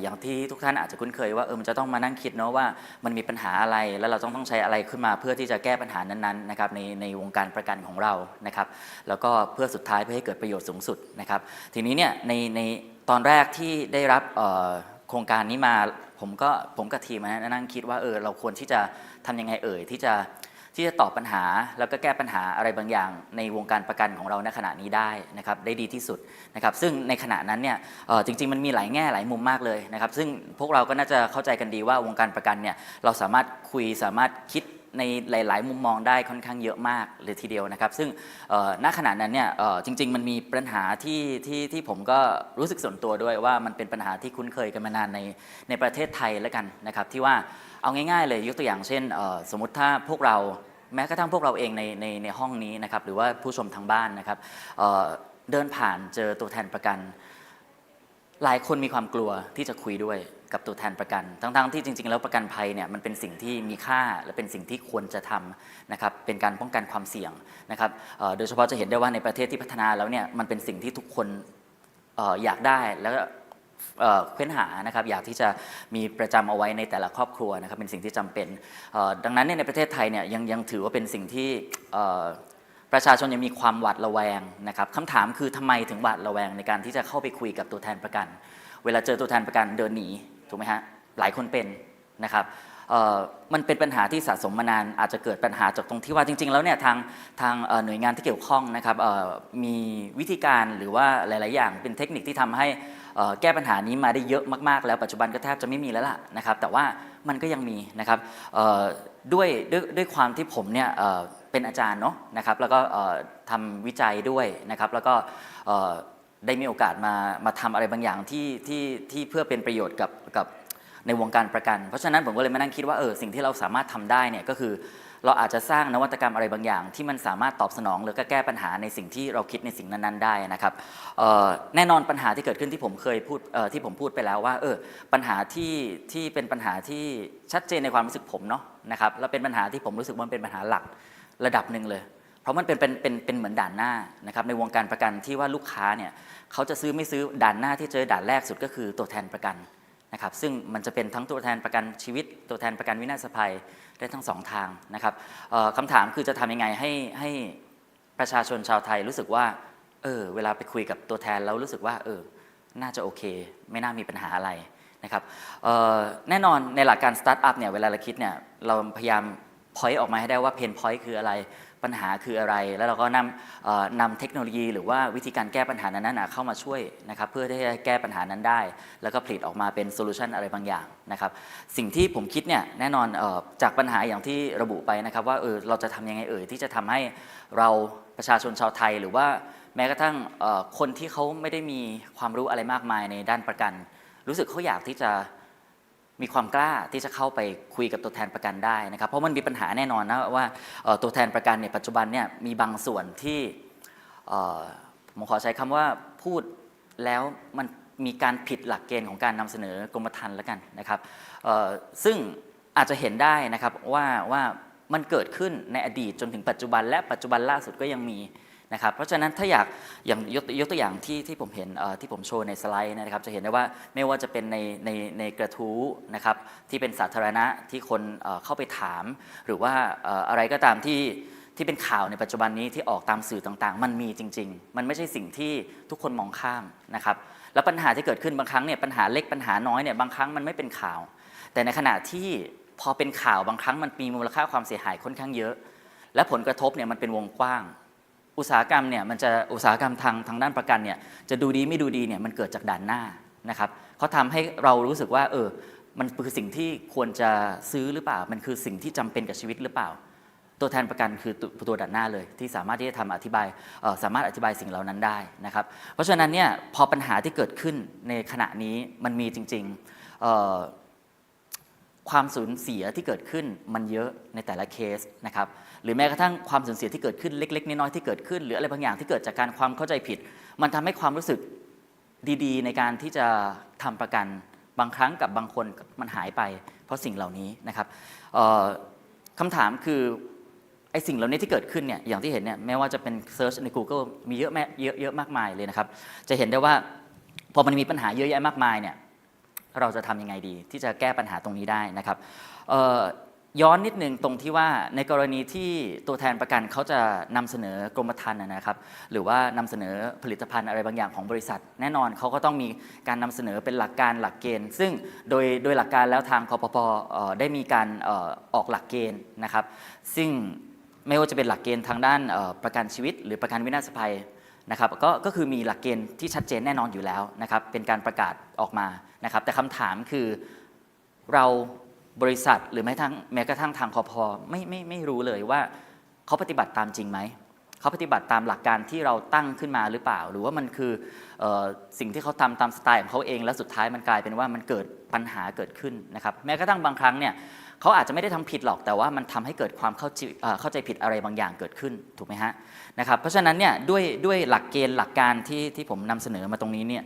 อย่างที่ทุกท่านอาจจะคุ้นเคยว่ามันจะต้องมานั่งคิดเนาะว่ามันมีปัญหาอะไรแล้วเราต้องใช้อะไรขึ้นมาเพื่อที่จะแก้ปัญหานั้นๆนะครับในวงการประกันของเรานะครับแล้วก็เพื่อสุดท้ายเพื่อให้เกิดประโยชน์สูงสุดนะครับทีนี้เนี่ยในตอนแรกที่ได้รับโครงการนี้มาผมกับทีมนั่งคิดว่าเราควรที่จะทำยังไงที่จะตอบปัญหาแล้วก็แก้ปัญหาอะไรบางอย่างในวงการประกันของเราในขณะนี้ได้นะครับได้ดีที่สุดนะครับซึ่งในขณะนั้นเนี่ยจริงๆมันมีหลายแง่หลายมุมมากเลยนะครับซึ่งพวกเราก็น่าจะเข้าใจกันดีว่าวงการประกันเนี่ยเราสามารถคุยสามารถคิดในหลายๆมุมมองได้ค่อนข้างเยอะมากเลยทีเดียวนะครับซึ่งณขณะนั้นเนี่ยจริงๆมันมีปัญหาที่ผมก็รู้สึกส่วนตัวด้วยว่ามันเป็นปัญหาที่คุ้นเคยกันมานานในประเทศไทยแล้วกันนะครับที่ว่าเอาง่ายๆเลยยกตัวอย่างเช่นสมมติถ้าพวกเราแม้กระทั่งพวกเราเองในห้องนี้นะครับหรือว่าผู้ชมทางบ้านนะครับเดินผ่านเจอตัวแทนประกันหลายคนมีความกลัวที่จะคุยด้วยกับตัวแทนประกันทั้งที่จริงๆแล้วประกันภัยเนี่ยมันเป็นสิ่งที่มีค่าและเป็นสิ่งที่ควรจะทำนะครับเป็นการป้องกันความเสี่ยงนะครับโดยเฉพาะจะเห็นได้ว่าในประเทศที่พัฒนาแล้วเนี่ยมันเป็นสิ่งที่ทุกคนอยากได้แล้วค้นหานะครับอยากที่จะมีประจำเอาไว้ในแต่ละครอบครัวนะครับเป็นสิ่งที่จำเป็นดังนั้นในประเทศไทยเนี่ยยังถือว่าเป็นสิ่งที่ประชาชนยังมีความหวาดระแวงนะครับคำถามคือทำไมถึงหวาดระแวงในการที่จะเข้าไปคุยกับตัวแทนประกัน เวลาเจอตัวแทนประกันเดินหนีถูกไหมฮะหลายคนเป็นนะครับมันเป็นปัญหาที่สะสมมานานอาจจะเกิดปัญหาจากตรงที่ว่าจริงๆแล้วเนี่ยทางหน่วยงานที่เกี่ยวข้องนะครับมีวิธีการหรือว่าหลายๆอย่างเป็นเทคนิคที่ทำให้แก้ปัญหานี้มาได้เยอะมากๆแล้วปัจจุบันก็แทบจะไม่มีแล้วล่ะนะครับแต่ว่ามันก็ยังมีนะครับด้วยความที่ผมเนี่ยเป็นอาจารย์เนาะนะครับแล้วก็ทำวิจัยด้วยนะครับแล้วก็ได้มีโอกาสมาทำอะไรบางอย่างที่เพื่อเป็นประโยชน์กับในวงการประกันเพราะฉะนั้นผมก็เลยมานั่งคิดว่าสิ่งที่เราสามารถทำได้เนี่ยก็คือเราอาจจะสร้างนวัตกรรมอะไรบางอย่างที่มันสามารถตอบสนองหรือก็แก้ปัญหาในสิ่งที่เราคิดในสิ่งนั้นๆได้นะครับแน่นอนปัญหาที่เกิดขึ้นที่ผมเคยพูดที่ผมพูดไปแล้วว่าปัญหาที่เป็นปัญหาที่ชัดเจนในความรู้สึกผมเนาะนะครับแล้วเป็นปัญหาที่ผมรู้สึกว่ามันเป็นปัญหาหลักระดับหนึ่งเลยเพราะมันเป็นเหมือนด่านหน้านะครับในวงการประกันที่ว่าลูกค้าเนี่ยเขาจะซื้อไม่ซื้อด่านหน้าที่เจอด่านแรกสุดก็คือตัวแทนประกันนะครับซึ่งมันจะเป็นทั้งตัวแทนประกันชีวิตตัวแทนประกันวินาศภัยได้ทั้งสองทางนะครับคำถามคือจะทำยังไงให้ประชาชนชาวไทยรู้สึกว่าเวลาไปคุยกับตัวแทนแล้วรู้สึกว่าน่าจะโอเคไม่น่ามีปัญหาอะไรนะครับแน่นอนในหลักการสตาร์ทอัพเนี่ยเวลาเราคิดเนี่ยเราพยายามพอยต์ออกมาให้ได้ว่าเพนพอยต์คืออะไรปัญหาคืออะไรแล้วเราก็นำเทคโนโลยีหรือว่าวิธีการแก้ปัญหานั้นเข้ามาช่วยนะครับเพื่อที่จะแก้ปัญหานั้นได้แล้วก็ผลิตออกมาเป็นโซลูชันอะไรบางอย่างนะครับสิ่งที่ผมคิดเนี่ยแน่นอนจากปัญหาอย่างที่ระบุไปนะครับว่าเราจะทำยังไงที่จะทำให้เราประชาชนชาวไทยหรือว่าแม้กระทั่งคนที่เขาไม่ได้มีความรู้อะไรมากมายในด้านประกันรู้สึกเขาอยากที่จะมีความกล้าที่จะเข้าไปคุยกับตัวแทนประกันได้นะครับเพราะมันมีปัญหาแน่นอนนะว่าตัวแทนประกันในปัจจุบันเนี่ยมีบางส่วนที่ผมขอใช้คำว่าพูดแล้วมันมีการผิดหลักเกณฑ์ของการนำเสนอกรมธรรม์แล้วกันนะครับซึ่งอาจจะเห็นได้นะครับว่ามันเกิดขึ้นในอดีตจนถึงปัจจุบันและปัจจุบันล่าสุดก็ยังมีนะครับเพราะฉะนั้นถ้าอย่างยกตัวอย่างที่ผมเห็นที่ผมโชว์ในสไลด์นะครับจะเห็นได้ว่าไม่ว่าจะเป็นในกระทู้นะครับที่เป็นสาธารณะที่คนเข้าไปถามหรือว่าอะไรก็ตามที่เป็นข่าวในปัจจุบันนี้ที่ออกตามสื่อต่างๆมันมีจริงๆมันไม่ใช่สิ่งที่ทุกคนมองข้ามนะครับแล้วปัญหาที่เกิดขึ้นบางครั้งเนี่ยปัญหาเล็กปัญหาน้อยเนี่ยบางครั้งมันไม่เป็นข่าวแต่ในขณะที่พอเป็นข่าวบางครั้งมันมีมูลค่าความเสียหายค่อนข้างเยอะและผลกระทบเนี่ยมันเป็นวงกว้างอุตสาหกรรมเนี่ยมันจะอุตสาหกรรมทางด้านประกันเนี่ยจะดูดีไม่ดูดีเนี่ยมันเกิดจากด่านหน้านะครับเขาทำให้เรารู้สึกว่ามันคือสิ่งที่ควรจะซื้อหรือเปล่ามันคือสิ่งที่จำเป็นกับชีวิตหรือเปล่าตัวแทนประกันคือตัวด่านหน้าเลยที่สามารถที่จะสามารถอธิบายสิ่งเหล่านั้นได้นะครับเพราะฉะนั้นเนี่ยพอปัญหาที่เกิดขึ้นในขณะนี้มันมีจริงๆความสูญเสียที่เกิดขึ้นมันเยอะในแต่ละเคสนะครับหรือแม้กระทั่งความสูญเสียที่เกิดขึ้นเล็กๆน้อยๆที่เกิดขึ้นหรืออะไรบางอย่างที่เกิดจากการความเข้าใจผิดมันทำให้ความรู้สึกดีๆในการที่จะทำประกันบางครั้งกับบางคนมันหายไปเพราะสิ่งเหล่านี้นะครับคำถามคือไอ้สิ่งเหล่านี้ที่เกิดขึ้นเนี่ยอย่างที่เห็นเนี่ยแม้ว่าจะเป็นเซิร์ชใน Google มีเยอะมากมายเลยนะครับจะเห็นได้ว่าพอมันมีปัญหาเยอะแยะมากมายเนี่ยเราจะทำยังไงดีที่จะแก้ปัญหาตรงนี้ได้นะครับย้อนนิดนึงตรงที่ว่าในกรณีที่ตัวแทนประกันเขาจะนำเสนอกรมธรรม์นะครับหรือว่านำเสนอผลิตภัณฑ์อะไรบางอย่างของบริษัทแน่นอนเขาก็ต้องมีการนำเสนอเป็นหลักการหลักเกณฑ์ซึ่งโดยหลักการแล้วทางคปป.ได้มีการออกหลักเกณฑ์นะครับซึ่งไม่ว่าจะเป็นหลักเกณฑ์ทางด้านประกันชีวิตหรือประกันวินาศภัยนะครับก็คือมีหลักเกณฑ์ที่ชัดเจนแน่นอนอยู่แล้วนะครับเป็นการประกาศออกมานะครับแต่คำถามคือเราบริษัทหรือแม้กระทั่งทางคปป.ไม่รู้เลยว่าเขาปฏิบัติตามจริงไหมเขาปฏิบัติตามหลักการที่เราตั้งขึ้นมาหรือเปล่าหรือว่ามันคือสิ่งที่เขาทำตามสไตล์ของเขาเองแล้วสุดท้ายมันกลายเป็นว่ามันเกิดปัญหาเกิดขึ้นนะครับแม้กระทั่งบางครั้งเนี่ยเขาอาจจะไม่ได้ทำผิดหรอกแต่ว่ามันทำให้เกิดความเข้าใจผิดอะไรบางอย่างเกิดขึ้นถูกไหมฮะนะครับเพราะฉะนั้นเนี่ยด้วยหลักเกณฑ์หลักการที่ผมนำเสนอมาตรงนี้เนี่ย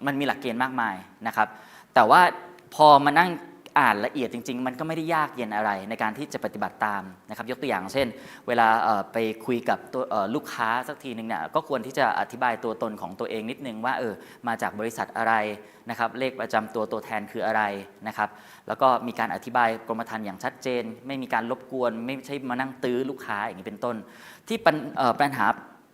มันมีหลักเกณฑ์มากมายนะครับแต่ว่าพอมานั่งอ่านละเอียดจริงๆมันก็ไม่ได้ยากเย็นอะไรในการที่จะปฏิบัติตามนะครับยกตัวอย่างเช่นเวลาไปคุยกับตัวลูกค้าสักทีนึงเนี่ยก็ควรที่จะอธิบายตัวตนของตัวเองนิดนึงว่ามาจากบริษัทอะไรนะครับเลขประจำตัวแทนคืออะไรนะครับแล้วก็มีการอธิบายกรมธรรม์อย่างชัดเจนไม่มีการรบกวนไม่ใช่มานั่งตื้อลูกค้าอย่างนี้เป็นต้นที่ปัญหา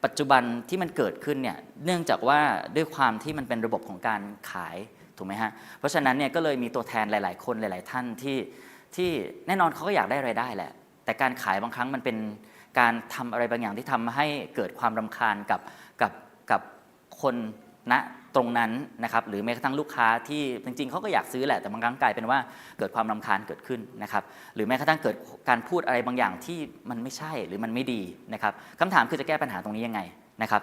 ปัจจุบันที่มันเกิดขึ้นเนี่ยเนื่องจากว่าด้วยความที่มันเป็นระบบของการขายถูกไหมฮะเพราะฉะนั้นเนี่ยก็เลยมีตัวแทนหลายๆคนหลายๆท่านที่แน่นอนเขาก็อยากได้รายได้แหละแต่การขายบางครั้งมันเป็นการทำอะไรบางอย่างที่ทำให้เกิดความรำคาญกับคนณตรงนั้นนะครับหรือแม้กระทั่งลูกค้าที่จริงๆเขาก็อยากซื้อแหละแต่บางครั้งกลายเป็นว่าเกิดความรำคาญเกิดขึ้นนะครับหรือแม้กระทั่งเกิดการพูดอะไรบางอย่างที่มันไม่ใช่หรือมันไม่ดีนะครับคำถามคือจะแก้ปัญหาตรงนี้ยังไงนะครับ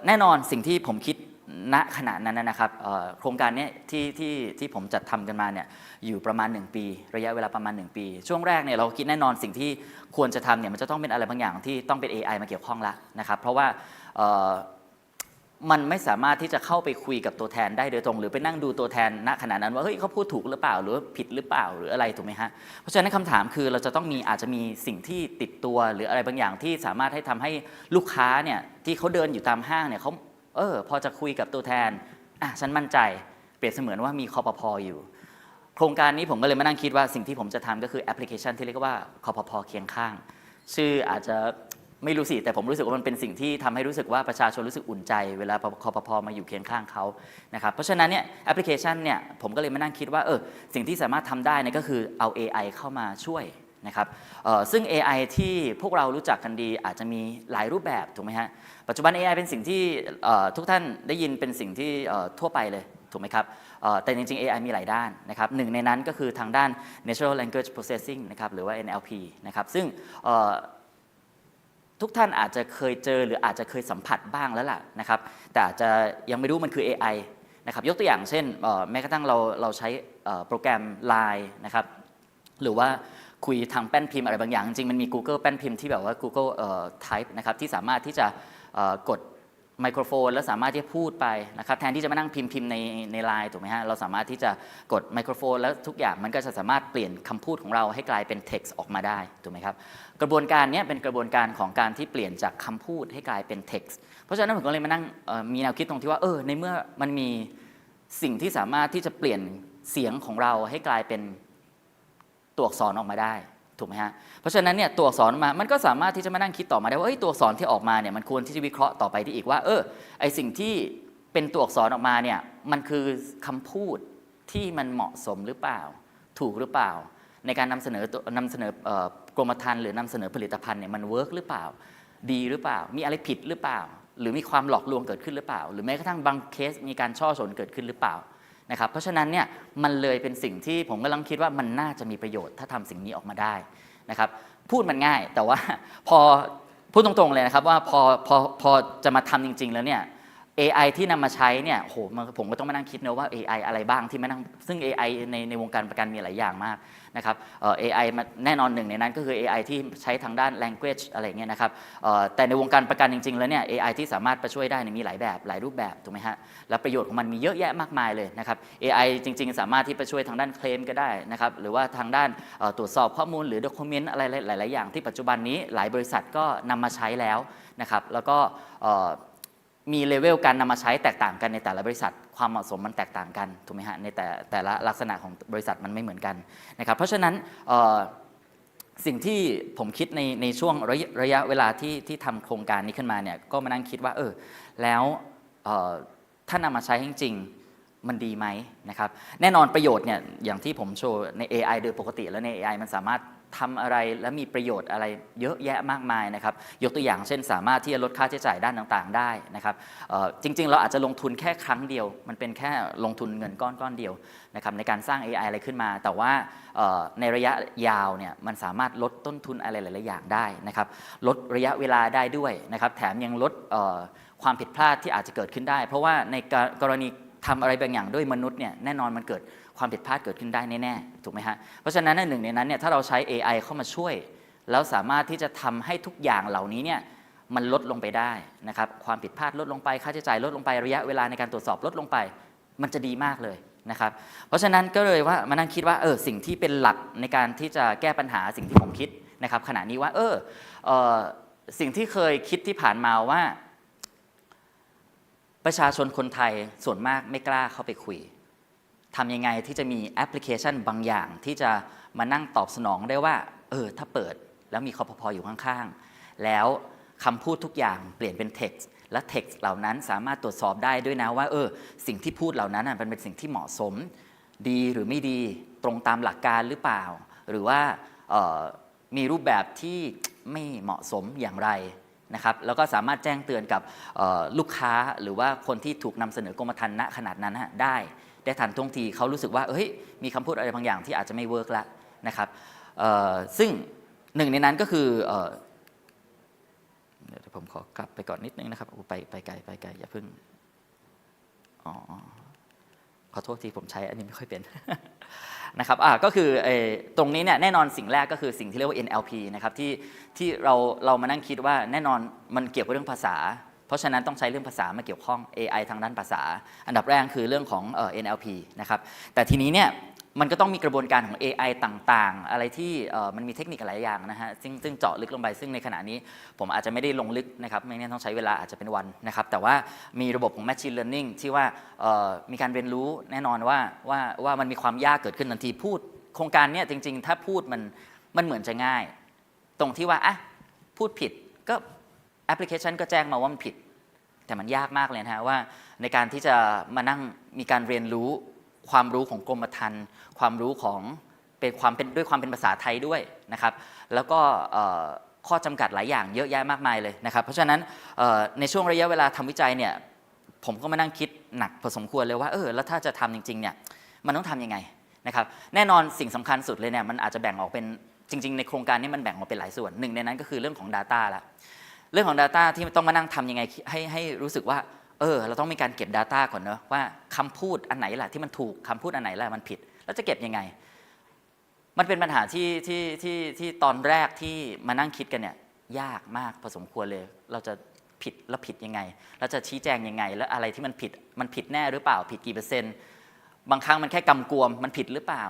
แน่นอนสิ่งที่ผมคิดณขณะนั้นนะครับโครงการนี้ที่ผมจัดทำกันมาเนี่ยอยู่ประมาณ1ปีระยะเวลาประมาณ1ปีช่วงแรกเนี่ยเราคิดแน่นอนสิ่งที่ควรจะทำเนี่ยมันจะต้องเป็นอะไรบางอย่างที่ต้องเป็น AI มาเกี่ยวข้องละนะครับเพราะว่ามันไม่สามารถที่จะเข้าไปคุยกับตัวแทนได้โดยตรงหรือไปนั่งดูตัวแทนณขณะนั้นว่าเฮ้ยเขาพูดถูกหรือเปล่าหรือผิดหรือเปล่าหรืออะไรถูกไหมฮะเพราะฉะนั้นคำถามคือเราจะต้องมีอาจจะมีสิ่งที่ติดตัวหรืออะไรบางอย่างที่สามารถให้ทำให้ลูกค้าเนี่ยที่เขาเดินอยู่ตามห้างเนี่ยเขาพอจะคุยกับตัวแทนฉันมั่นใจเปรียบเสมือนว่ามีคปภ.อยู่โครงการนี้ผมก็เลยมานั่งคิดว่าสิ่งที่ผมจะทำก็คือแอปพลิเคชันที่เรียกว่าคปภ.เคียงข้างชื่ออาจจะไม่รู้สิแต่ผมรู้สึกว่ามันเป็นสิ่งที่ทำให้รู้สึกว่าประชาชนรู้สึกอุ่นใจเวลาคปภ.มาอยู่เคียงข้างเขานะครับเพราะฉะนั้นเนี่ยแอปพลิเคชันเนี่ยผมก็เลยมานั่งคิดว่าสิ่งที่สามารถทำได้เนี่ยก็คือเอา AI เข้ามาช่วยนะครับซึ่ง AI ที่พวกเรารู้จักกันดีอาจจะมีหลายรูปแบบถูกไหมฮะปัจจุบัน AI เป็นสิ่งที่ทุกท่านได้ยินเป็นสิ่งที่ทั่วไปเลยถูกไหมครับแต่จริงๆ AI มีหลายด้านนะครับหนึ่งในนั้นก็คือทางด้าน Natural Language Processing นะครับหรือว่า NLP นะครับซึ่งทุกท่านอาจจะเคยเจอหรืออาจจะเคยสัมผัสบ้างแล้วล่ะนะครับแต่อาจจะยังไม่รู้มันคือ AI นะครับยกตัวอย่างเช่นแม้กระทั่งเราใช้โปรแกรม Line นะครับหรือว่าคุยทางแป้นพิมพ์อะไรบางอย่างจริงๆมันมี Google แป้นพิมพ์ที่แบบว่า Google Type นะครับที่สามารถที่จะกดไมโครโฟนแล้วสามารถที่จะพูดไปนะครับแทนที่จะมานั่งพิมพ์ในไลน์ถูกไหมฮะเราสามารถที่จะกดไมโครโฟนแล้วทุกอย่างมันก็จะสามารถเปลี่ยนคำพูดของเราให้กลายเป็น text ออกมาได้ถูกไหมครับกระบวนการนี้เป็นกระบวนการของการที่เปลี่ยนจากคำพูดให้กลายเป็น text เพราะฉะนั้นผมก็เลยมานั่งมีแนวคิดตรงที่ว่าในเมื่อมันมีสิ่งที่สามารถที่จะเปลี่ยนเสียงของเราให้กลายเป็นตัวอักษรออกมาได้ถูกไหมฮะเพราะฉะนั้นเนี่ยตัวอักษรมามันก็สามารถที่จะมานั่งคิดต่อมาได้ว่าตัวอักษรที่ออกมาเนี่ยมันควรที่จะวิเคราะห์ต่อไปที่อีกว่าไอสิ่งที่เป็นตัวอักษรออกมาเนี่ยมันคือคำพูดที่มันเหมาะสมหรือเปล่าถูกหรือเปล่าในการนำเสนอกรมธรรม์หรือนำเสนอผลิตภัณฑ์เนี่ยมันเวิร์กหรือเปล่าดีหรือเปล่ามีอะไรผิดหรือเปล่าหรือมีความหลอกลวงเกิดขึ้นหรือเปล่าหรือแม้กระทั่งบางเคสมีการช่อฉนเกิดขึ้นหรือเปล่านะครับเพราะฉะนั้นเนี่ยมันเลยเป็นสิ่งที่ผมกำลังคิดว่ามันน่าจะมีประโยชน์ถ้าทำสิ่งนี้ออกมาได้นะครับพูดมันง่ายแต่ว่าพอพูดตรงๆเลยนะครับว่าพอจะมาทำจริงๆแล้วเนี่ย AI ที่นำมาใช้เนี่ยโหผมก็ต้องมานั่งคิดนะว่า AI อะไรบ้างที่มานั่งซึ่ง AI ในวงการประกันมีหลายอย่างมากนะครับAI แน่นอนหนึ่งในนั้นก็คือ AI ที่ใช้ทางด้าน language อะไรเงี้ยนะครับแต่ในวงการประกันจริงๆแล้วเนี่ย AI ที่สามารถไปช่วยได้มีหลายแบบหลายรูปแบบถูกไหมฮะและประโยชน์ของมันมีเยอะแยะมากมายเลยนะครับ AI จริงๆสามารถที่ไปช่วยทางด้านเคลมก็ได้นะครับหรือว่าทางด้านตรวจสอบข้อมูลหรือ document อะไรหลายๆอย่างที่ปัจจุบันนี้หลายบริษัทก็นำมาใช้แล้วนะครับแล้วก็มีเลเวลการนำมาใช้แตกต่างกันในแต่ละบริษัทความเหมาะสมมันแตกต่างกันถูกไหมฮะในแต่ละลักษณะของบริษัทมันไม่เหมือนกันนะครับเพราะฉะนั้นสิ่งที่ผมคิดในช่วงระยะเวลาที่ทำโครงการนี้ขึ้นมาเนี่ยก็มานั่งคิดว่าแล้วถ้านำมาใช้จริงๆมันดีไหมนะครับแน่นอนประโยชน์เนี่ยอย่างที่ผมโชว์ใน AI โดยปกติแล้วใน AI มันสามารถทำอะไรและมีประโยชน์อะไรเยอะแยะมากมายนะครับยกตัวอย่างเช่นสามารถที่จะลดค่าใช้จ่ายด้านต่างๆได้นะครับจริงๆเราอาจจะลงทุนแค่ครั้งเดียวมันเป็นแค่ลงทุนเงินก้อนเดียวนะครับในการสร้าง AI อะไรขึ้นมาแต่ว่าในระยะยาวเนี่ยมันสามารถลดต้นทุนอะไรหลายๆอย่างได้นะครับลดระยะเวลาได้ด้วยนะครับแถมยังลดความผิดพลาดที่อาจจะเกิดขึ้นได้เพราะว่าในกรณีทำอะไรบางอย่างด้วยมนุษย์เนี่ยแน่นอนมันเกิดความผิดพลาดเกิดขึ้นได้แน่ๆถูกไหมฮะเพราะฉะนั้นหนึ่งในนั้นเนี่ยถ้าเราใช้ AI เข้ามาช่วยแล้วสามารถที่จะทำให้ทุกอย่างเหล่านี้เนี่ยมันลดลงไปได้นะครับความผิดพลาดลดลงไปค่าใช้จ่ายลดลงไประยะเวลาในการตรวจสอบลดลงไปมันจะดีมากเลยนะครับเพราะฉะนั้นก็เลยว่ามานั่งคิดว่าสิ่งที่เป็นหลักในการที่จะแก้ปัญหาสิ่งที่ผมคิดนะครับขณะนี้ว่าสิ่งที่เคยคิดที่ผ่านมาว่าประชาชนคนไทยส่วนมากไม่กล้าเข้าไปคุยทำยังไงที่จะมีแอปพลิเคชันบางอย่างที่จะมานั่งตอบสนองได้ว่าถ้าเปิดแล้วมีคปภ.อยู่ข้างๆแล้ว คำพูดทุกอย่างเปลี่ยนเป็น text และ text เหล่านั้นสามารถตรวจสอบได้ด้วยนะว่าสิ่งที่พูดเหล่านั้นมันเป็นสิ่งที่เหมาะสมดีหรือไม่ดีตรงตามหลักการหรือเปล่าหรือว่ามีรูปแบบที่ไม่เหมาะสมอย่างไรนะครับแล้วก็สามารถแจ้งเตือนกับลูกค้าหรือว่าคนที่ถูกนำเสนอกรมธรรม์ณขนาดนั้นได้ทันท่วงทีเขารู้สึกว่ามีคำพูดอะไรบางอย่างที่อาจจะไม่เวิร์กละนะครับซึ่งหนึ่งในนั้นก็คือเดี๋ยวผมขอกลับไปก่อนนิดนึงนะครับไปไกลอย่าเพิ่งขอโทษทีผมใช้อันนี้ไม่ค่อยเป็น นะครับก็คือตรงนี้เนี่ยแน่นอนสิ่งแรกก็คือสิ่งที่เรียกว่า NLP นะครับที่เรามานั่งคิดว่าแน่นอนมันเกี่ยวกับเรื่องภาษาเพราะฉะนั้นต้องใช้เรื่องภาษามาเกี่ยวข้อง AI ทางด้านภาษาอันดับแรกคือเรื่องของNLP นะครับแต่ทีนี้เนี่ยมันก็ต้องมีกระบวนการของ AI ต่างๆอะไรที่มันมีเทคนิคหลายอย่างนะฮะซึ่งเจาะลึกลงไปซึ่งในขณะนี้ผมอาจจะไม่ได้ลงลึกนะครับไม่งั้นต้องใช้เวลาอาจจะเป็นวันนะครับแต่ว่ามีระบบของ Machine Learning ที่ว่ามีการเรียนรู้แน่นอนว่ามันมีความยากเกิดขึ้นทันทีพูดโครงการนี้จริงๆถ้าพูดมันเหมือนจะง่ายตรงที่ว่าพูดผิดก็แอปพลิเคชันก็แจ้งมาว่ามันผิดแต่มันยากมากเลยนะฮะว่าในการที่จะมานั่งมีการเรียนรู้ความรู้ของกรมธรรม์ความรู้ของด้วยความเป็นภาษาไทยด้วยนะครับแล้วก็ข้อจำกัดหลายอย่างเยอะแยะมากมายเลยนะครับเพราะฉะนั้นในช่วงระยะเวลาทำวิจัยเนี่ยผมก็มานั่งคิดหนักพอสมควรเลยว่าแล้วถ้าจะทำจริงๆเนี่ยมันต้องทำยังไงนะครับแน่นอนสิ่งสำคัญสุดเลยเนี่ยมันอาจจะแบ่งออกเป็นจริงๆในโครงการนี้มันแบ่งออกเป็นหลายส่วนหนึ่งในนั้นก็คือเรื่องของ Data ละเรื่องของ Data ที่ต้องมานั่งทำยังไงให้รู้สึกว่าเราต้องมีการเก็บ Data ก่อนเนอะว่าคำพูดอันไหนล่ะที่มันถูกคำพูดอันไหนล่ะมันผิดแล้วจะเก็บยังไงมันเป็นปัญหาที่ตอนแรกที่มานั่งคิดกันเนี่ยยากมากพอสมควรเลยเราจะผิดแล้วผิดยังไงเราจะชี้แจงยังไงแล้วอะไรที่มันผิดแน่หรือเปล่าผิดกี่เปอร์เซ็นต์บางครั้งมันแค่กำกวมมันผิดหรือเปล่า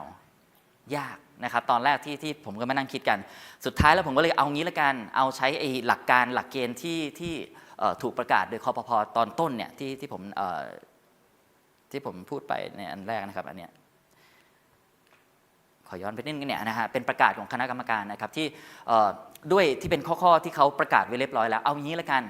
ยากนะครับตอนแรกที่ผมก็มานั่งคิดกันสุดท้ายแล้วผมก็เลยเอางี้ละกันเอาใช้หลักเกณฑ์ที่ถูกประกาศโดยคปภ.ตอนต้นเนี่ยที่ผมพูดไปในอันแรกนะครับอันเนี้ยขอย้อนไปนิดนึงเนี่ยนะฮะเป็นประกาศของคณะกรรมการนะครับที่ด้วยที่เป็นข้อที่เขาประกาศไว้เรียบร้อยแล้วเอางี้ละกัน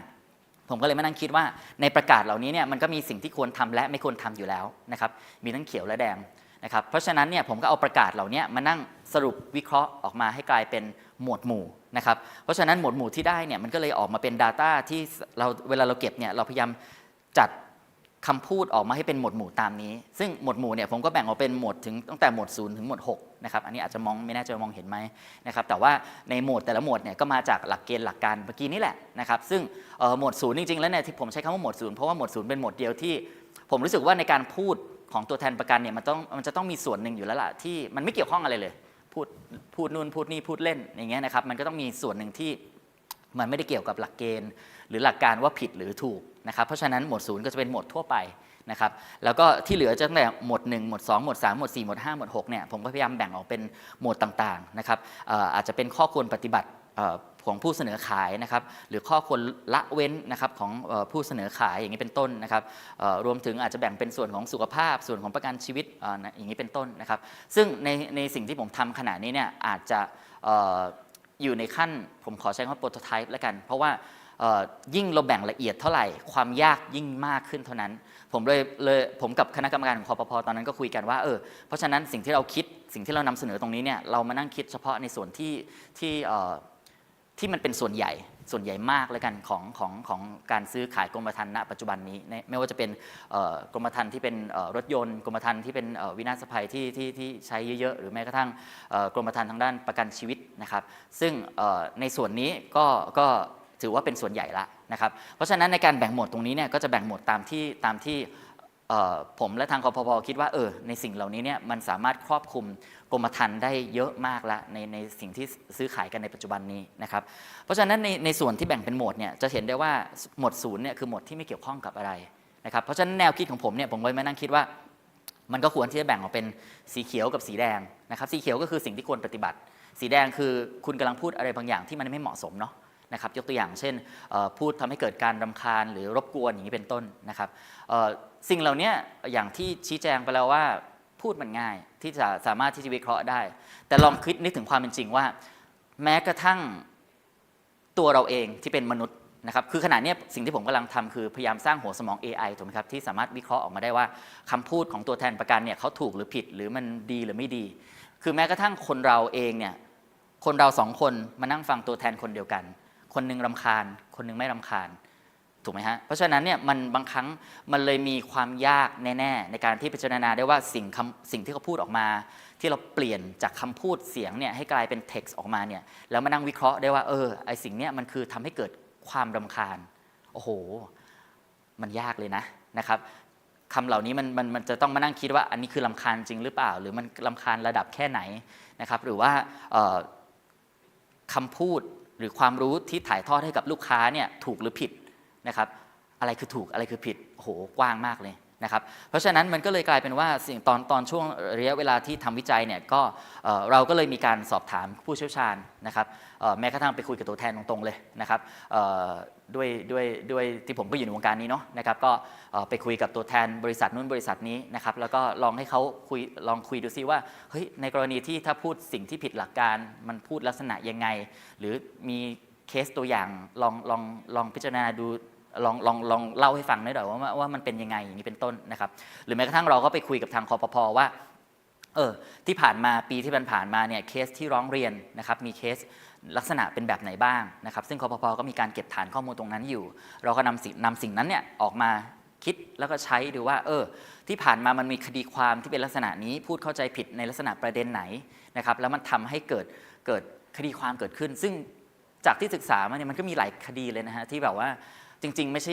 ผมก็เลยมานั่งคิดว่าในประกาศเหล่านี้เนี่ยมันก็มีสิ่งที่ควรทำและไม่ควรทำอยู่แล้วนะครับมีทั้งเขียวและแดงนะครับเพราะฉะนั้นเนี่ยผมก็เอาประกาศเหล่านี้มานั่งสรุปวิเคราะห์ออกมาให้กลายเป็นหมวดหมู่นะครับเพราะฉะนั้นหมวดหมู่ที่ได้เนี่ยมันก็เลยออกมาเป็น Data ที่เวลาเราเก็บเนี่ยเราพยายามจัดคำพูดออกมาให้เป็นหมวดหมู่ตามนี้ซึ่งหมวดหมู่เนี่ยผมก็แบ่งออกเป็นหมวดถึงตั้งแต่หมวด0ถึงหมวด6นะครับอันนี้อาจจะไม่แน่ใจมองเห็นไหมนะครับแต่ว่าในหมวดแต่ละหมวดเนี่ยก็มาจากหลักเกณฑ์หลักการเมื่อกี้นี่แหละนะครับซึ่งหมวด0จริงๆแล้วเนี่ยที่ผมใช้คำว่าหมวด0เพราะว่าหมวด0เป็นหมวดเดียวที่ผมรู้สึกว่าในการพูดของตัวแทนประกันเนี่ยมันจะต้องมีส่วนหนึ่งอยู่แล้วล่ะที่มันไม่เกี่ยวข้องอะไรเลยพูดนู่นพูดนี่พูดเล่นอย่างเงี้ยนะครับมันก็ต้องมีส่วนหนึ่งที่มันไม่ได้เกี่ยวกับหลักเกณฑ์หรือหลักการว่าผิดหรือถูกนะครับเพราะฉะนั้นหมวด0ก็จะเป็นหมวดทั่วไปนะครับแล้วก็ที่เหลือตั้งแต่หมวด1หมวด2หมวด3หมวด4หมวด5หมวด6เนี่ยผมก็พยายามแบ่งออกเป็นหมวดต่างๆนะครับอาจจะเป็นข้อควรปฏิบัติของผู้เสนอขายนะครับหรือข้อควรละเว้นนะครับของผู้เสนอขายอย่างนี้เป็นต้นนะครับรวมถึงอาจจะแบ่งเป็นส่วนของสุขภาพส่วนของประกันชีวิตอย่างนี้เป็นต้นนะครับซึ่งในสิ่งที่ผมทำขณะนี้เนี่ยอาจจะอยู่ในขั้นผมขอใช้คำว่าโปรโตไทป์แล้วกันเพราะว่ายิ่งเราแบ่งละเอียดเท่าไหร่ความยากยิ่งมากขึ้นเท่านั้นผมกับคณะกรรมการของคปภ.ตอนนั้นก็คุยกันว่าเพราะฉะนั้นสิ่งที่เราคิดสิ่งที่เรานำเสนอตรงนี้เนี่ยเรามานั่งคิดเฉพาะในส่วนที่มันเป็นส่วนใหญ่มากแล้วกันของการซื้อขายกรมธรรม์ณปัจจุบันนี้ไม่ว่าจะเป็นกรมธรรม์ที่เป็นรถยนต์กรมธรรม์ที่เป็นวินาศภัยที่ใช้เยอะๆหรือแม้กระทั่งกรมธรรม์ทางด้านประกันชีวิตนะครับซึ่งในส่วนนี้ก็ถือว่าเป็นส่วนใหญ่ละนะครับเพราะฉะนั้นในการแบ่งหมวดตรงนี้เนี่ยก็จะแบ่งหมวดตามที่ผมและทางคปภ.คิดว่าในสิ่งเหล่านี้เนี่ยมันสามารถครอบคลุมกรมธรรม์ได้เยอะมากละในสิ่งที่ซื้อขายกันในปัจจุบันนี้นะครับเพราะฉะนั้นในส่วนที่แบ่งเป็นหมวดเนี่ยจะเห็นได้ว่าหมวด0เนี่ยคือหมวดที่ไม่เกี่ยวข้องกับอะไรนะครับเพราะฉะนั้นแนวคิดของผมเนี่ยผมเลยมานั่งคิดว่ามันก็ควรที่จะแบ่งออกเป็นสีเขียวกับสีแดงนะครับสีเขียวก็คือสิ่งที่ควรปฏิบัติสีแดงคือคุณกำลังพูดอะไรบางอย่างที่มันไม่เหมาะสมเนาะนะครับยกตัวอย่างเช่นพูดทำให้เกิดการรำคาญหรือรบกวนอย่างนี้เป็นต้นนะครับสิ่งเหล่านี้อย่างที่ชี้แจงไปแล้วว่าพูดมันง่ายที่จะสามารถที่จะวิเคราะห์ได้แต่ลองคิดนึกถึงความเป็นจริงว่าแม้กระทั่งตัวเราเองที่เป็นมนุษย์ นะครับคือขณะนี้สิ่งที่ผมกำลังทำคือพยายามสร้างหัวสมอง AI ถูกไหมครับที่สามารถวิเคราะห์ออกมาได้ว่าคำพูดของตัวแทนประกันเนี่ยเขาถูกหรือผิดหรือมันดีหรือไม่ดีคือแม้กระทั่งคนเราเองเนี่ยคนเราสองคนมานั่งฟังตัวแทนคนเดียวกันคนนึงรำคาญคนนึงไม่รำคาญถูกไหมฮะเพราะฉะนั้นเนี่ยมันบางครั้งมันเลยมีความยากแน่ๆในการที่พิจารณาได้ว่าสิ่งที่เขาพูดออกมาที่เราเปลี่ยนจากคำพูดเสียงเนี่ยให้กลายเป็น text ออกมาเนี่ยแล้วมานั่งวิเคราะห์ได้ว่าไอสิ่งเนี้ยมันคือทำให้เกิดความรำคาญโอ้โหมันยากเลยนะครับคำเหล่านี้มันจะต้องมานั่งคิดว่าอันนี้คือรำคาญจริงหรือเปล่าหรือมันรำคาญระดับแค่ไหนนะครับหรือว่าคำพูดหรือความรู้ที่ถ่ายทอดให้กับลูกค้าเนี่ยถูกหรือผิดนะครับอะไรคือถูกอะไรคือผิดโอ้โหกว้างมากเลยนะครับเพราะฉะนั้นมันก็เลยกลายเป็นว่าสิ่งตอนช่วงระยะเวลาที่ทำวิจัยเนี่ยก็เราก็เลยมีการสอบถามผู้เชี่ยวชาญนะครับแม้กระทั่งไปคุยกับตัวแทนตรงๆเลยนะครับด้วยที่ผมก็อยู่ในวงการนี้เนาะนะครับก็ไปคุยกับตัวแทนบริษัทนู้นบริษัทนี้นะครับแล้วก็ลองให้เขาคุยดูซิว่าเฮ้ยในกรณีที่ถ้าพูดสิ่งที่ผิดหลักการมันพูดลักษณะยังไงหรือมีเคสตัวอย่างลองพิจารณาดูลองเล่าให้ฟังหน่อยว่ามันเป็นยังไงอย่างนี้เป็นต้นนะครับหรือแม้กระทั่งเราก็ไปคุยกับทางคปภ.ว่าที่ผ่านมาปีที่ผ่านมาเนี่ยเคสที่ร้องเรียนนะครับมีเคสลักษณะเป็นแบบไหนบ้างนะครับซึ่งคปภ.ก็มีการเก็บฐานข้อมูลตรงนั้นอยู่เราก็นำสิ่งนั้นเนี่ยออกมาคิดแล้วก็ใช้ดูว่าที่ผ่านมามันมีคดีความที่เป็นลักษณะนี้พูดเข้าใจผิดในลักษณะประเด็นไหนนะครับแล้วมันทำให้เกิดคดีความเกิดขึ้นซึ่งจากที่ศึกษามาเนี่ยมันก็มีหลายคดีเลยนะฮะที่แบบว่าจริงๆไม่ใ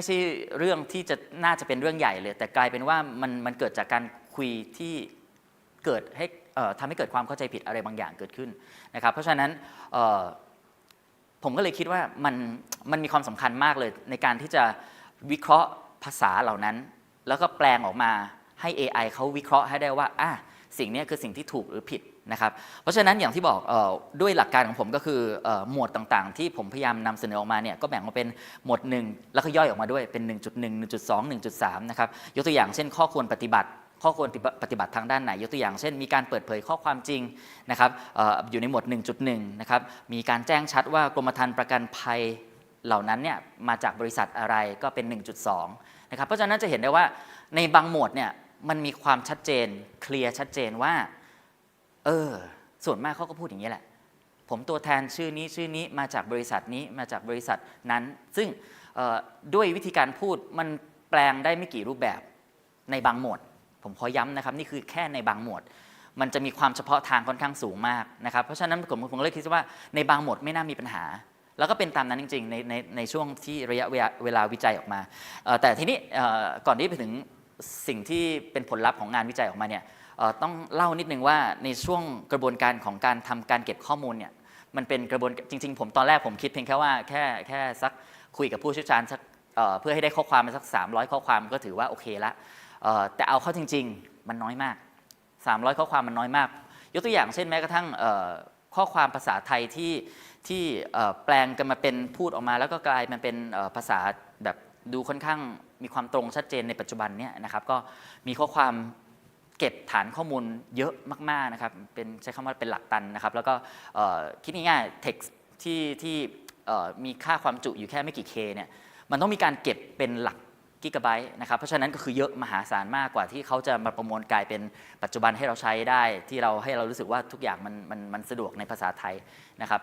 ช่เรื่องที่จะน่าจะเป็นเรื่องใหญ่เลยแต่กลายเป็นว่ามันเกิดจากการคุยที่เกิดให้ทำให้เกิดความเข้าใจผิดอะไรบางอย่างเกิดขึ้นนะครับเพราะฉะนั้นผมก็เลยคิดว่ามันมีความสำคัญมากเลยในการที่จะวิเคราะห์ภาษาเหล่านั้นแล้วก็แปลงออกมาให้ AI เขาวิเคราะห์ให้ได้ว่าสิ่งนี้คือสิ่งที่ถูกหรือผิดนะครับเพราะฉะนั้นอย่างที่บอกด้วยหลักการของผมก็คือหมวดต่างๆที่ผมพยายามนำเสนอออกมาเนี่ยก็แบ่งมาเป็นหมวด1แล้วก็ย่อยออกมาด้วยเป็น 1.1 1.2 1.3 นะครับยกตัวอย่างเช่นข้อควรปฏิบัติทางด้านไหนยกตัวอย่างเช่นมีการเปิดเผยข้อความจริงนะครับอยู่ในหมวด 1.1 นะครับมีการแจ้งชัดว่ากรมธรรม์ประกันภัยเหล่านั้นเนี่ยมาจากบริษัทอะไรก็เป็น 1.2 นะครับเพราะฉะนั้นจะเห็นได้ว่าในบางหมวดเนี่ยมันมีความชัดเจนเคลียร์ชัดเจนว่าส่วนมากเขาก็พูดอย่างนี้แหละผมตัวแทนชื่อนี้มาจากบริษัทนี้มาจากบริษัทนั้นซึ่งด้วยวิธีการพูดมันแปลงได้ไม่กี่รูปแบบในบางหมวดผมขอย้ำนะครับนี่คือแค่ในบางหมวดมันจะมีความเฉพาะทางค่อนข้างสูงมากนะครับเพราะฉะนั้นผมเลยคิดว่าในบางหมวดไม่น่ามีปัญหาแล้วก็เป็นตามนั้นจริงๆในช่วงที่ระยะเวลาวิจัยออกมาแต่ทีนี้ก่อนที่ไปถึงสิ่งที่เป็นผลลัพธ์ของงานวิจัยออกมาเนี่ยต้องเล่านิดนึงว่าในช่วงกระบวนการของการทำการเก็บข้อมูลเนี่ยมันเป็นกระบวนจริงๆผมตอนแรกผมคิดเพียงแค่ว่าแค่สักคุยกับผู้เชี่ยวชาญสักเพื่อให้ได้ข้อความมาสัก300ข้อความก็ถือว่าโอเคละแต่เอาเข้าจริงๆมันน้อยมาก300ข้อความมันน้อยมากยกตัวอย่างเช่นแม้กระทั่งข้อความภาษาไทยที่แปลงกันมาเป็นพูดออกมาแล้วก็กลายมันเป็นภาษาแบบดูค่อนข้างมีความตรงชัดเจนในปัจจุบันเนี่ยนะครับก็มีข้อความเก็บฐานข้อมูลเยอะมากๆนะครับเป็นใช้คำว่าเป็นหลักตันนะครับแล้วก็คิดง่ายๆ text ที่มีค่าความจุอยู่แค่ไม่กี่ K เนี่ยมันต้องมีการเก็บเป็นหลักกิกะไบต์นะครับเพราะฉะนั้นก็คือเยอะมหาศาลมากกว่าที่เขาจะมาประมวลกลายเป็นปัจจุบันให้เราใช้ได้ที่ให้เรารู้สึกว่าทุกอย่างมันสะดวกในภาษาไทยนะครับ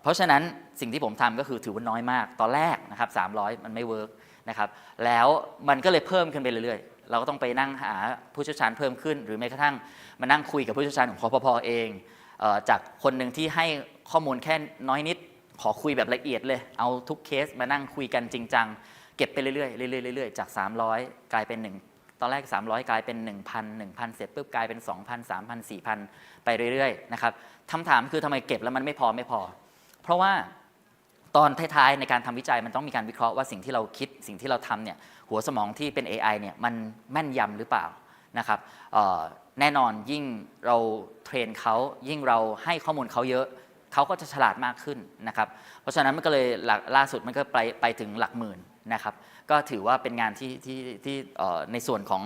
เพราะฉะนั้นสิ่งที่ผมทำก็คือถือว่าน้อยมากตอนแรกนะครับ300มันไม่เวิร์กนะครับแล้วมันก็เลยเพิ่มขึ้นไปเรื่อยๆเราก็ต้องไปนั่งหาผู้เชี่ยวชาญเพิ่มขึ้นหรือแม้กระทั่งมานั่งคุยกับผู้เชี่ยวชาญของคปภ.เองจากคนหนึ่งที่ให้ข้อมูลแค่น้อยนิดขอคุยแบบละเอียดเลยเอาทุกเคสมานั่งคุยกันจริงจังเก็บไปเรื่อยๆจาก300กลายเป็น1ตอนแรก300กลายเป็น 1,000 เสร็จปุ๊บกลายเป็น 2,000 3,000 4,000 ไปเรื่อยๆนะครับคำถามคือทำไมเก็บแล้วมันไม่พอเพราะว่าตอนท้ายๆในการทำวิจัยมันต้องมีการวิเคราะห์ว่าสิ่งที่เราคิดสิ่งที่เราทำเนี่ยหัวสมองที่เป็น AI เนี่ยมันแม่นยำหรือเปล่านะครับแน่นอนยิ่งเราเทรนเขายิ่งเราให้ข้อมูลเขาเยอะเขาก็จะฉลาดมากขึ้นนะครับเพราะฉะนั้นมันก็เลยล่าสุดมันก็ไปถึงหลักหมื่นนะครับก็ถือว่าเป็นงานที่ในส่วนของ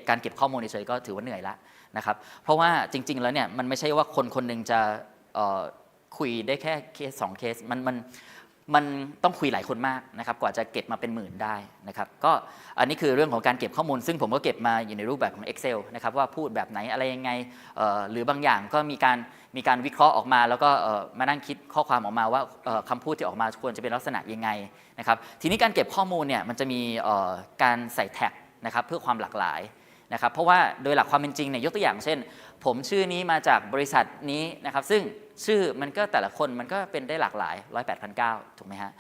การเก็บข้อมูลเฉยๆก็ถือว่าเหนื่อยแล้วนะครับเพราะว่าจริงๆแล้วเนี่ยมันไม่ใช่ว่าคนหนึ่งจะคุยได้แค่เคส2เคสมัน มันต้องคุยหลายคนมากนะครับกว่าจะเก็บมาเป็นหมื่นได้นะครับก็อันนี้คือเรื่องของการเก็บข้อมูลซึ่งผมก็เก็บมาอยู่ในรูปแบบของ Excel นะครับว่าพูดแบบไหนอะไรยังไงหรือบางอย่างก็มีการวิเคราะห์ออกมาแล้วก็มานั่งคิดข้อความออกมาว่าคำพูดที่ออกมาควรจะเป็นลักษณะยังไงนะครับทีนี้การเก็บข้อมูลเนี่ยมันจะมีการใส่แท็กนะครับเพื่อความหลากหลายนะครับเพราะว่าโดยหลักความเป็นจริงเนี่ยยกตัวอย่างเช่นผมชื่อนี้มาจากบริษัทนี้นะครับซึ่งชื่อมันก็แต่ละคนมันก็เป็นได้หลากหลาย108,900ถูกไหมฮะ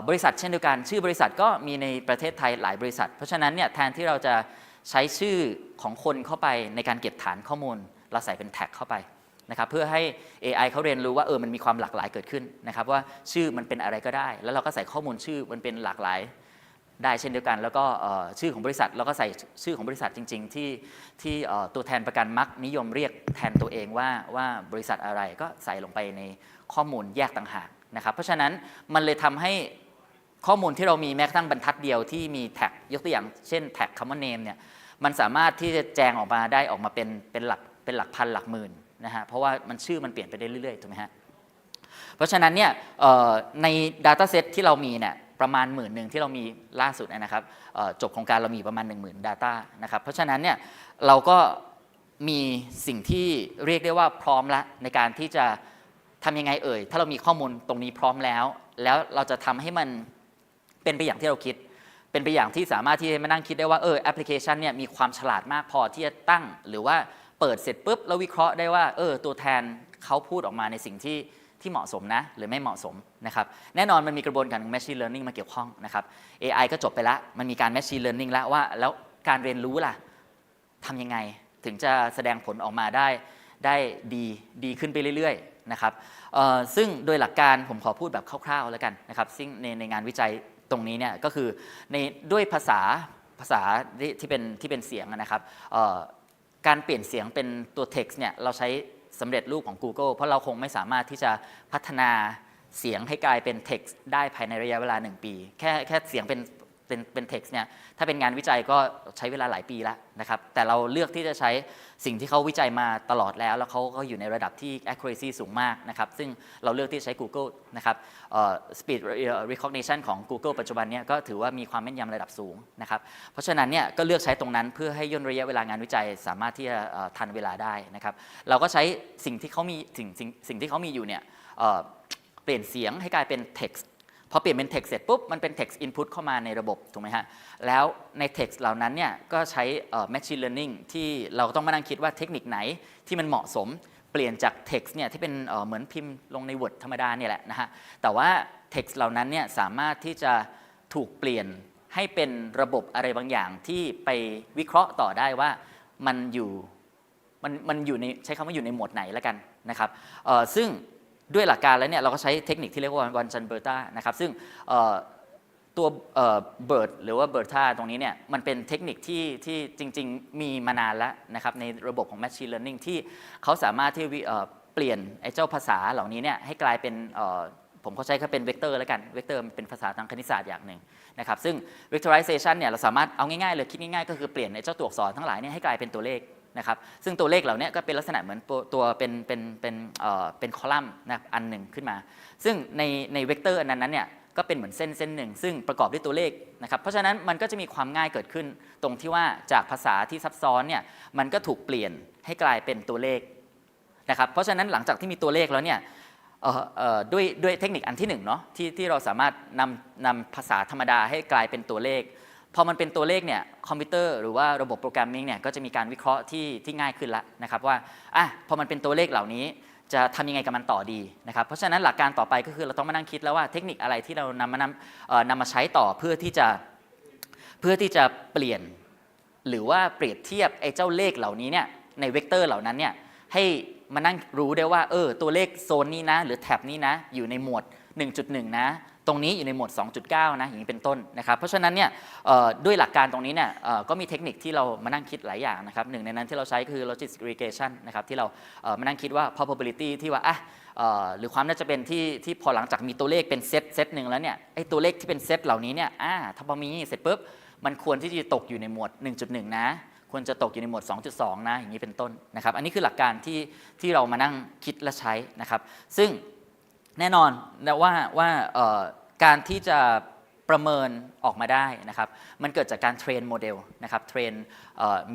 บริษัทเช่นเดียวกันชื่อบริษัทก็มีในประเทศไทยหลายบริษัทเพราะฉะนั้นเนี่ยแทนที่เราจะใช้ชื่อของคนเข้าไปในการเก็บฐานข้อมูลเราใส่เป็นแท็กเข้าไปนะครับเพื่อให้ AI เขาเรียนรู้ว่ามันมีความหลากหลายเกิดขึ้นนะครับว่าชื่อมันเป็นอะไรก็ได้แล้วเราก็ใส่ข้อมูลชื่อมันเป็นหลากหลายได้เช่นเดียวกันแล้วก็ชื่อของบริษัทเราก็ใส่ชื่อของบริษัทจริงๆที่ตัวแทนประกันมักนิยมเรียกแทนตัวเองว่าบริษัทอะไรก็ใส่ลงไปในข้อมูลแยกต่างหากนะครับเพราะฉะนั้นมันเลยทำให้ข้อมูลที่เรามีแม้กระทั่งบรรทัดเดียวที่มีแท็กยกตัวอย่างเช่นแท็กคำว่า name เนี่ยมันสามารถที่จะแจงออกมาได้ออกมาเป็นหลักพันหลักหมื่นนะฮะเพราะว่ามันชื่อมันเปลี่ยนไปได้เรื่อยๆถูกไหมฮะเพราะฉะนั้นเนี่ยใน Dataset ที่เรามีเนี่ยประมาณ10,000ที่เรามีล่าสุดนะครับจบโครงการเรามีประมาณ 10,000 Data นะครับเพราะฉะนั้นเนี่ยเราก็มีสิ่งที่เรียกได้ว่าพร้อมแล้วในการที่จะทำยังไงถ้าเรามีข้อมูลตรงนี้พร้อมแล้วเราจะทำให้มันเป็นไปอย่างที่เราคิดเป็นไปอย่างที่สามารถที่จะมานั่งคิดได้ว่าแอปพลิเคชันเนี่ยมีความฉลาดมากพอที่จะตั้งหรือว่าเปิดเสร็จปุ๊บแล้ววิเคราะห์ได้ว่าตัวแทนเขาพูดออกมาในสิ่งที่เหมาะสมนะหรือไม่เหมาะสมนะครับแน่นอนมันมีกระบวนการของ Machine Learning มาเกี่ยวข้องนะครับ AI ก็จบไปแล้วมันมีการ Machine Learning แล้วว่าแล้วการเรียนรู้ล่ะทำยังไงถึงจะแสดงผลออกมาได้ดีขึ้นไปเรื่อยๆนะครับซึ่งโดยหลักการผมขอพูดแบบคร่าวๆแล้วกันนะครับซึ่งในงานวิจัยตรงนี้เนี่ยก็คือด้วยภาษาที่เป็นเสียงนะครับการเปลี่ยนเสียงเป็นตัว text เนี่ยเราใช้สำเร็จรูปของ Google เพราะเราคงไม่สามารถที่จะพัฒนาเสียงให้กลายเป็น text ได้ภายในระยะเวลา1 ปีแค่เสียงเป็น text เนี่ยถ้าเป็นงานวิจัยก็ใช้เวลาหลายปีแล้วนะครับแต่เราเลือกที่จะใช้สิ่งที่เขาวิจัยมาตลอดแล้วเขาก็อยู่ในระดับที่ accuracy สูงมากนะครับซึ่งเราเลือกที่จะใช้ Google นะครับspeed recognition ของ Google ปัจจุบันเนี่ยก็ถือว่ามีความแม่นยำระดับสูงนะครับเพราะฉะนั้นเนี่ยก็เลือกใช้ตรงนั้นเพื่อให้ย่นระยะเวลางานวิจัยสามารถที่จะทันเวลาได้นะครับเราก็ใช้สิ่งที่เขามีอยู่เนี่ยเปลี่ยนเสียงให้กลายเป็น textพอเปลี่ยนเป็น text เสร็จปุ๊บมันเป็น text input เข้ามาในระบบถูกไหมฮะแล้วใน text เหล่านั้นเนี่ยก็ใช้machine learning ที่เราต้องมานั่งคิดว่าเทคนิคไหนที่มันเหมาะสมเปลี่ยนจาก text เนี่ยที่เป็นเหมือนพิมพ์ลงใน Word ธรรมดาเนี่ยแหละนะฮะแต่ว่า text เหล่านั้นเนี่ยสามารถที่จะถูกเปลี่ยนให้เป็นระบบอะไรบางอย่างที่ไปวิเคราะห์ต่อได้ว่ามันอยู่ในใช้คำว่าอยู่ในหมวดไหนแล้วกันนะครับซึ่งด้วยหลักการแล้วเนี่ยเราก็ใช้เทคนิคที่เรียกว่าวันจันเบอร์ตานะครับซึ่งตัวเบิร์ดหรือว่าเบอร์ตาตรงนี้เนี่ยมันเป็นเทคนิคที่จริงๆมีมานานแล้วนะครับในระบบของ Machine Learning ที่เขาสามารถที่เปลี่ยนไอ้เจ้าภาษาเหล่านี้เนี่ยให้กลายเป็นผมก็ใช้แค่เป็นเวกเตอร์แล้วกันเวกเตอร์เป็นภาษาทางคณิตศาสตร์อย่างหนึ่งนะครับซึ่ง vectorization เนี่ยเราสามารถเอาง่ายๆเลยคิดง่ายๆก็คือเปลี่ยนไอ้เจ้าตัวอักษรทั้งหลายเนี่ยให้กลายเป็นตัวเลขนะครับซึ่งตัวเลขเหล่านี้ก็เป็นลักษณะเหมือนตัวเป็นคอลัมน์นะอันหนึ่งขึ้นมาซึ่งในเวกเตอร์อันนั้นเนี่ยก็เป็นเหมือนเส้นหนึ่งซึ่งประกอบด้วยตัวเลขนะครับเพราะฉะนั้นมันก็จะมีความง่ายเกิดขึ้นตรงที่ว่าจากภาษาที่ซับซ้อนเนี่ยมันก็ถูกเปลี่ยนให้กลายเป็นตัวเลขนะครับเพราะฉะนั้นหลังจากที่มีตัวเลขแล้วเนี่ยด้วยเทคนิคอันที่1เนาะที่เราสามารถนำภาษาธรรมดาให้กลายเป็นตัวเลขพอมันเป็นตัวเลขเนี่ยคอมพิวเตอร์หรือว่าระบบโปรแกรมมิ่งเนี่ยก็จะมีการวิเคราะห์ที่ง่ายขึ้นแล้วนะครับว่าพอมันเป็นตัวเลขเหล่านี้จะทำยังไงกับมันต่อดีนะครับเพราะฉะนั้นหลักการต่อไปก็คือเราต้องมานั่งคิดแล้วว่าเทคนิคอะไรที่เรานำมาใช้ต่อเพื่อที่จะเปลี่ยนหรือว่าเปรียบเทียบไอ้เจ้าเลขเหล่านี้เนี่ยในเวกเตอร์เหล่านั้นเนี่ยให้มานั่งรู้ได้ว่าตัวเลขโซนนี้นะหรือแท็บนี้นะอยู่ในหมวด 1.1 นะตรงนี้อยู่ในหมวด 2.9 นะอย่างนี้เป็นต้นนะครับเพราะฉะนั้นเนี่ยด้วยหลักการตรงนี้เนี่ยก็มีเทคนิคที่เรามานั่งคิดหลายอย่างนะครับหนึ่งในนั้นที่เราใช้คือ logistic regression นะครับที่เรามานั่งคิดว่า probability ที่ว่าหรือความน่าจะเป็นที่พอหลังจากมีตัวเลขเป็นเซตหนึ่งแล้วเนี่ยไอ้ตัวเลขที่เป็นเซตเหล่านี้เนี่ยถ้าพอมีเสร็จปุ๊บมันควรที่จะตกอยู่ในหมวด 1.1 นะควรจะตกอยู่ในหมวด 2.2 นะอย่างนี้เป็นต้นนะครับอันนี้คือหลักการที่เรามานั่งคิดและใช้นะครับซึ่งแน่นอนนะว่า การที่จะประเมินออกมาได้นะครับมันเกิดจากการเทรนโมเดลนะครับเทรน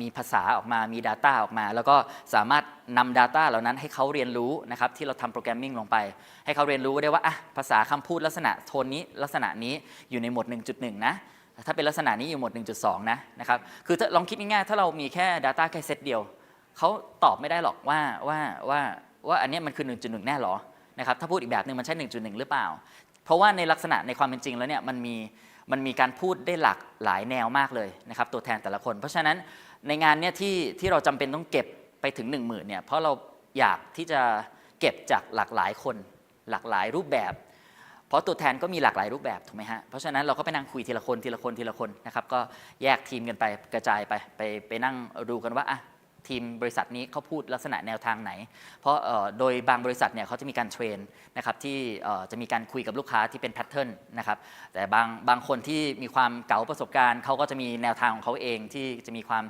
มีภาษาออกมามี Data ออกมาแล้วก็สามารถนำ Data เหล่านั้นให้เขาเรียนรู้นะครับที่เราทำโปรแกรมมิ่งลงไปให้เขาเรียนรู้ได้ว่าภาษาคำพูดลักษณะโทนนี้ลักษณะนี้อยู่ในหมวด 1.1 นะถ้าเป็นลักษณะนี้อยู่หมวด 1.2 นะครับคือลองคิดง่ายๆถ้าเรามีแค่ Data แค่เซตเดียวเขาตอบไม่ได้หรอกว่าอันนี้มันคือ 1.1 แน่หรอนะครับถ้าพูดอีกแบบนึงมันใช่ 1.1 หรือเปล่าเพราะว่าในลักษณะในความเป็นจริงแล้วเนี่ยมันมีการพูดได้หลากหลายแนวมากเลยนะครับตัวแทนแต่ละคนเพราะฉะนั้นในงานเนี่ยที่เราจำเป็นต้องเก็บไปถึง 10,000 เนี่ยเพราะเราอยากที่จะเก็บจากหลากหลายคนหลากหลายรูปแบบเพราะตัวแทนก็มีหลากหลายรูปแบบถูกไหมฮะเพราะฉะนั้นเราก็ไปนั่งคุยทีละคนนะครับก็แยกทีมกันไปกระจายไปนั่งดูกันว่าทีมบริษัทนี้เขาพูดลักษณะแนวทางไหนเพราะโดยบางบริษัทเนี่ยเขาจะมีการเทรนนะครับที่จะมีการคุยกับลูกค้าที่เป็นแพทเทิร์นนะครับแต่บางคนที่มีความเก๋าประสบการณ์เขาก็จะมีแนวทางของเขาเองที่จะมีความ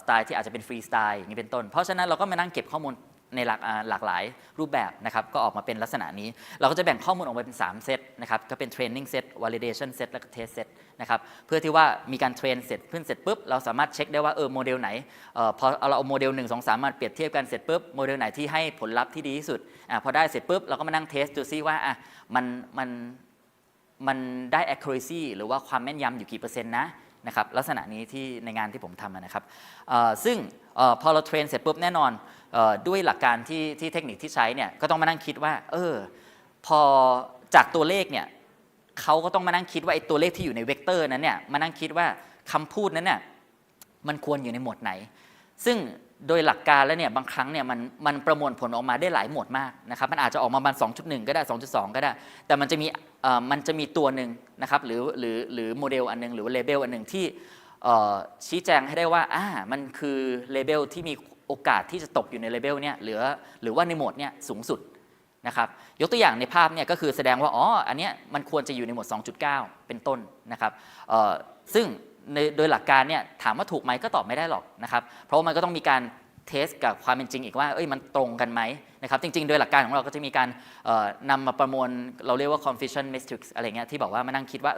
สไตล์ที่อาจจะเป็นฟรีสไตล์อย่างนี้เป็นต้นเพราะฉะนั้นเราก็มานั่งเก็บข้อมูลในหลากหลายรูปแบบนะครับก็ออกมาเป็นลักษณะนี้เราก็จะแบ่งข้อมูลออกมาเป็น3เซตนะครับก็เป็น training set validation set และก็ test set นะครับเพื่อที่ว่ามีการเทรนเสร็จปุ๊บเราสามารถเช็คได้ว่าโมเดลไหนพอเราเอาโมเดล1 2 3มาเปรียบเทียบกันเสร็จปุ๊บโมเดลไหนที่ให้ผลลัพธ์ที่ดีที่สุดพอได้เสร็จปุ๊บเราก็มานั่งเทสดูซิว่ามันได้ accuracy หรือว่าความแม่นยำอยู่กี่เปอร์เซ็นต์นะครับลักษณะนี้ที่ในงานที่ผมทำนะครับซึ่งพอเราเทรนเสร็จปุ๊บแน่นอนด้วยหลักการที่เทคนิคที่ใช้เนี่ยก็ต้องมานั่งคิดว่าพอจากตัวเลขเนี่ยเขาก็ต้องมานั่งคิดว่าไอ้ตัวเลขที่อยู่ในเวกเตอร์นั้นเนี่ยมานั่งคิดว่าคำพูดนั้นเนี่ยมันควรอยู่ในหมวดไหนซึ่งโดยหลักการแล้วเนี่ยบางครั้งเนี่ยมันประมวลผลออกมาได้หลายหมวดมากนะครับมันอาจจะออกมาประมาณ 2.1 ก็ได้ 2.2 ก็ได้แต่มันจะมีตัวหนึ่งนะครับหรือโมเดลอันนึงหรือเลเบลอันนึงที่ชี้แจงให้ได้ว่ามันคือเลเบลที่มีโอกาสที่จะตกอยู่ในเลเบลเนี่ยหรือว่าในโหมดเนี่ยสูงสุดนะครับยกตัวอย่างในภาพเนี่ยก็คือแสดงว่าอันเนี้ยมันควรจะอยู่ในโหมด 2.9 เป็นต้นนะครับซึ่งโดยหลักการเนี่ยถามว่าถูกไหมก็ตอบไม่ได้หรอกนะครับเพราะมันก็ต้องมีการเทสกับความเป็นจริงอีกว่ามันตรงกันไหมนะครับจริงๆโดยหลักการของเราก็จะมีการนำมาประมวลเราเรียกว่า confusion matrix อะไรเงี้ยที่บอกว่ามานั่งคิดว่า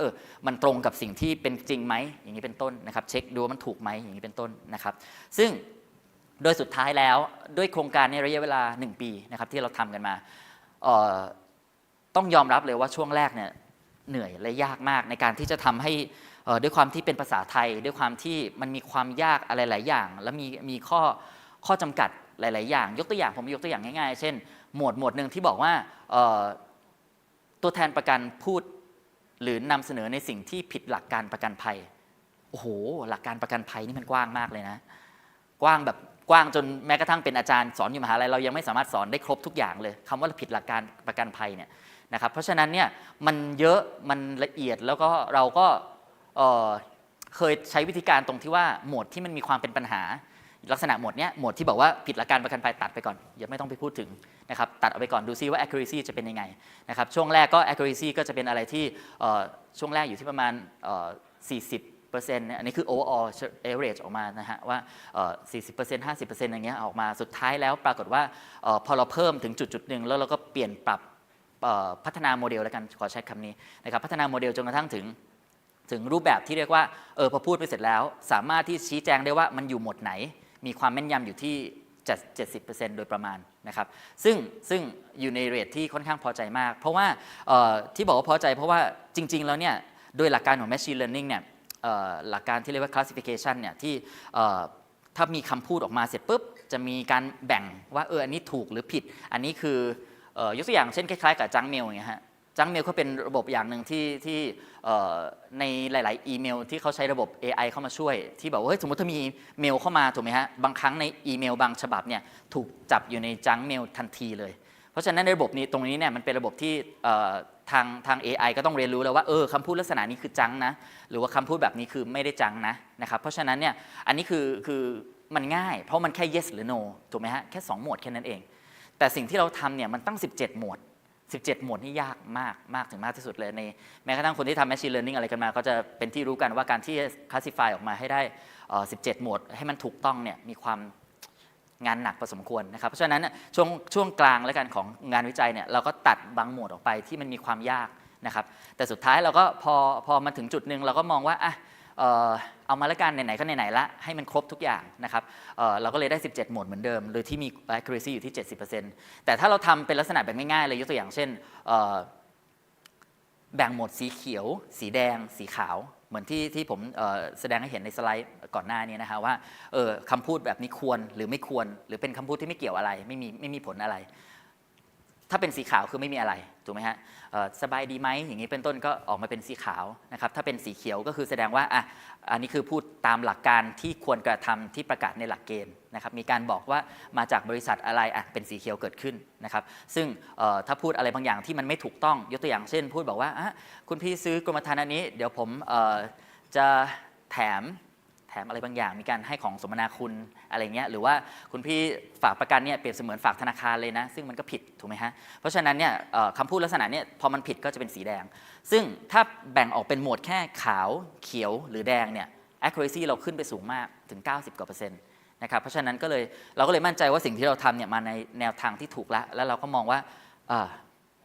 มันตรงกับสิ่งที่เป็นจริงไหมอย่างนี้เป็นต้นนะครับเช็คดูว่ามันถูกไหมอย่างนี้เป็นต้นนะครับซึ่งโดยสุดท้ายแล้วด้วยโครงการในระยะเวลา1 ปีนะครับที่เราทำกันมาต้องยอมรับเลยว่าช่วงแรกเนี่ยเหนื่อยและยากมากในการที่จะทำให้ด้วยความที่เป็นภาษาไทยด้วยความที่มันมีความยากอะไรหลายอย่างและมีข้อจำกัดหลายๆอย่างผมยกตัวอย่างง่ายๆเช่นหมวดหนึ่งที่บอกว่าตัวแทนประกันพูดหรือนำเสนอในสิ่งที่ผิดหลักการประกันภัยโอ้โหหลักการประกันภัยนี่มันกว้างมากเลยนะกว้างจนแม้กระทั่งเป็นอาจารย์สอนอยู่มหาลัยเรายังไม่สามารถสอนได้ครบทุกอย่างเลยคำว่าผิดหลักการประกันภัยเนี่ยนะครับเพราะฉะนั้นเนี่ยมันเยอะมันละเอียดแล้วก็เราก็เคยใช้วิธีการตรงที่ว่าหมวดที่มันมีความเป็นปัญหาลักษณะหมวดที่บอกว่าผิดหลักการประกันภัยตัดไปก่อนอย่าไม่ต้องไปพูดถึงนะครับตัดเอาไปก่อนดูซิว่า accuracy จะเป็นยังไงนะครับช่วงแรกก็ accuracy ก็จะเป็นอะไรที่ช่วงแรกอยู่ที่ประมาณ40%อันนี้คือ overall average ออกมานะฮะว่า40% 50% อย่างเงี้ยออกมาสุดท้ายแล้วปรากฏว่าพอเราเพิ่มถึงจุดหนึ่งแล้วเราก็เปลี่ยนปรับพัฒนาโมเดลแล้วกันขอใช้คำนี้นะครับพัฒนาโมเดลจนกระทั่งถึงรูปแบบที่เรียกว่าพอพูดไปเสร็จแล้วสามารถที่ชี้แจงได้ว่ามันอยู่หมวดไหนมีความแม่นยำอยู่ที่ 70% โดยประมาณนะครับซึ่งอยู่ในเรทที่ค่อนข้างพอใจมากเพราะว่าที่บอกว่าพอใจเพราะว่าจริงๆแล้วเนี่ยโดยหลักการของ machine learning เนี่ยหลักการที่เรียกว่า classification เนี่ยที่ถ้ามีคำพูดออกมาเสร็จปุ๊บจะมีการแบ่งว่าอันนี้ถูกหรือผิดอันนี้คือยกตัวอย่างเช่นคล้ายๆกับจังเมลอย่างเงี้ยฮะจังเมลก็เป็นระบบอย่างหนึ่งที่ในหลายๆอีเมลที่เขาใช้ระบบ AI เข้ามาช่วยที่บอกว่าสมมติถ้ามีเมลเข้ามาถูกไหมฮะบางครั้งในอีเมลบางฉบับเนี่ยถูกจับอยู่ในจังเมลทันทีเลยเพราะฉะนั้นในระบบนี้ตรงนี้เนี่ยมันเป็นระบบที่ทาง AI ก็ต้องเรียนรู้แล้วว่าคำพูดลักษณะนี้คือจังนะหรือว่าคำพูดแบบนี้คือไม่ได้จังนะครับเพราะฉะนั้นเนี่ยอันนี้คือมันง่ายเพราะมันแค่ yes หรือ no ถูกไหมฮะแค่2หมวดแค่นั้นเองแต่สิ่งที่เราทำเนี่ยมันตั้ง17หมวดนี่ยากมากถึงมากที่สุดเลยในแม้กระทั่งคนที่ทำ machine learning อะไรกันมาก็จะเป็นที่รู้กันว่าการที่ classify ออกมาให้ได้17หมวดให้มันถูกต้องเนี่ยมีความงานหนักพอสมควรนะครับเพราะฉะนั้นช่วงกลางแล้วกันของงานวิจัยเนี่ยเราก็ตัดบางหมวดออกไปที่มันมีความยาก นะครับแต่สุดท้ายเราก็พอมาถึงจุดหนึ่งเราก็มองว่าเอามาละกันไหนๆก็ไหนๆละให้มันครบทุกอย่างนะครับเราก็เลยได้17 โหมดเหมือนเดิมโดยที่มี accuracy อยู่ที่ 70% แต่ถ้าเราทำเป็นลักษณะแบบง่ายๆเลยยกตัวอย่างเช่นแบ่งโหมดสีเขียวสีแดงสีขาวเหมือนที่ผมแสดงให้เห็นในสไลด์ก่อนหน้านี้นะฮะว่าคำพูดแบบนี้ควรหรือไม่ควรหรือเป็นคำพูดที่ไม่เกี่ยวอะไรไม่มีผลอะไรถ้าเป็นสีขาวคือไม่มีอะไรถูกไหมฮะสบายดีไหมอย่างนี้เป็นต้นก็ออกมาเป็นสีขาวนะครับถ้าเป็นสีเขียวก็คือแสดงว่าอันนี้คือพูดตามหลักการที่ควรกระทำที่ประกาศในหลักเกณฑ์นะครับมีการบอกว่ามาจากบริษัทอะไรเป็นสีเขียวเกิดขึ้นนะครับซึ่งถ้าพูดอะไรบางอย่างที่มันไม่ถูกต้องยกตัวอย่างเช่นพูดบอกว่าคุณพี่ซื้อกรมธรรม์อันนี้เดี๋ยวผมจะแถมอะไรบางอย่างมีการให้ของสมนาคุณอะไรเงี้ยหรือว่าคุณพี่ฝากประกันเนี่ยเปรียบเสมือนฝากธนาคารเลยนะซึ่งมันก็ผิดถูกไหมฮะเพราะฉะนั้นเนี่ยคำพูดลักษณะนี้พอมันผิดก็จะเป็นสีแดงซึ่งถ้าแบ่งออกเป็นโหมดแค่ขาวเขียวหรือแดงเนี่ย accuracy เราขึ้นไปสูงมากถึง90%กว่านะครับเพราะฉะนั้นเราก็เลยมั่นใจว่าสิ่งที่เราทำเนี่ยมาในแนวทางที่ถูกแล้วเราก็มองว่า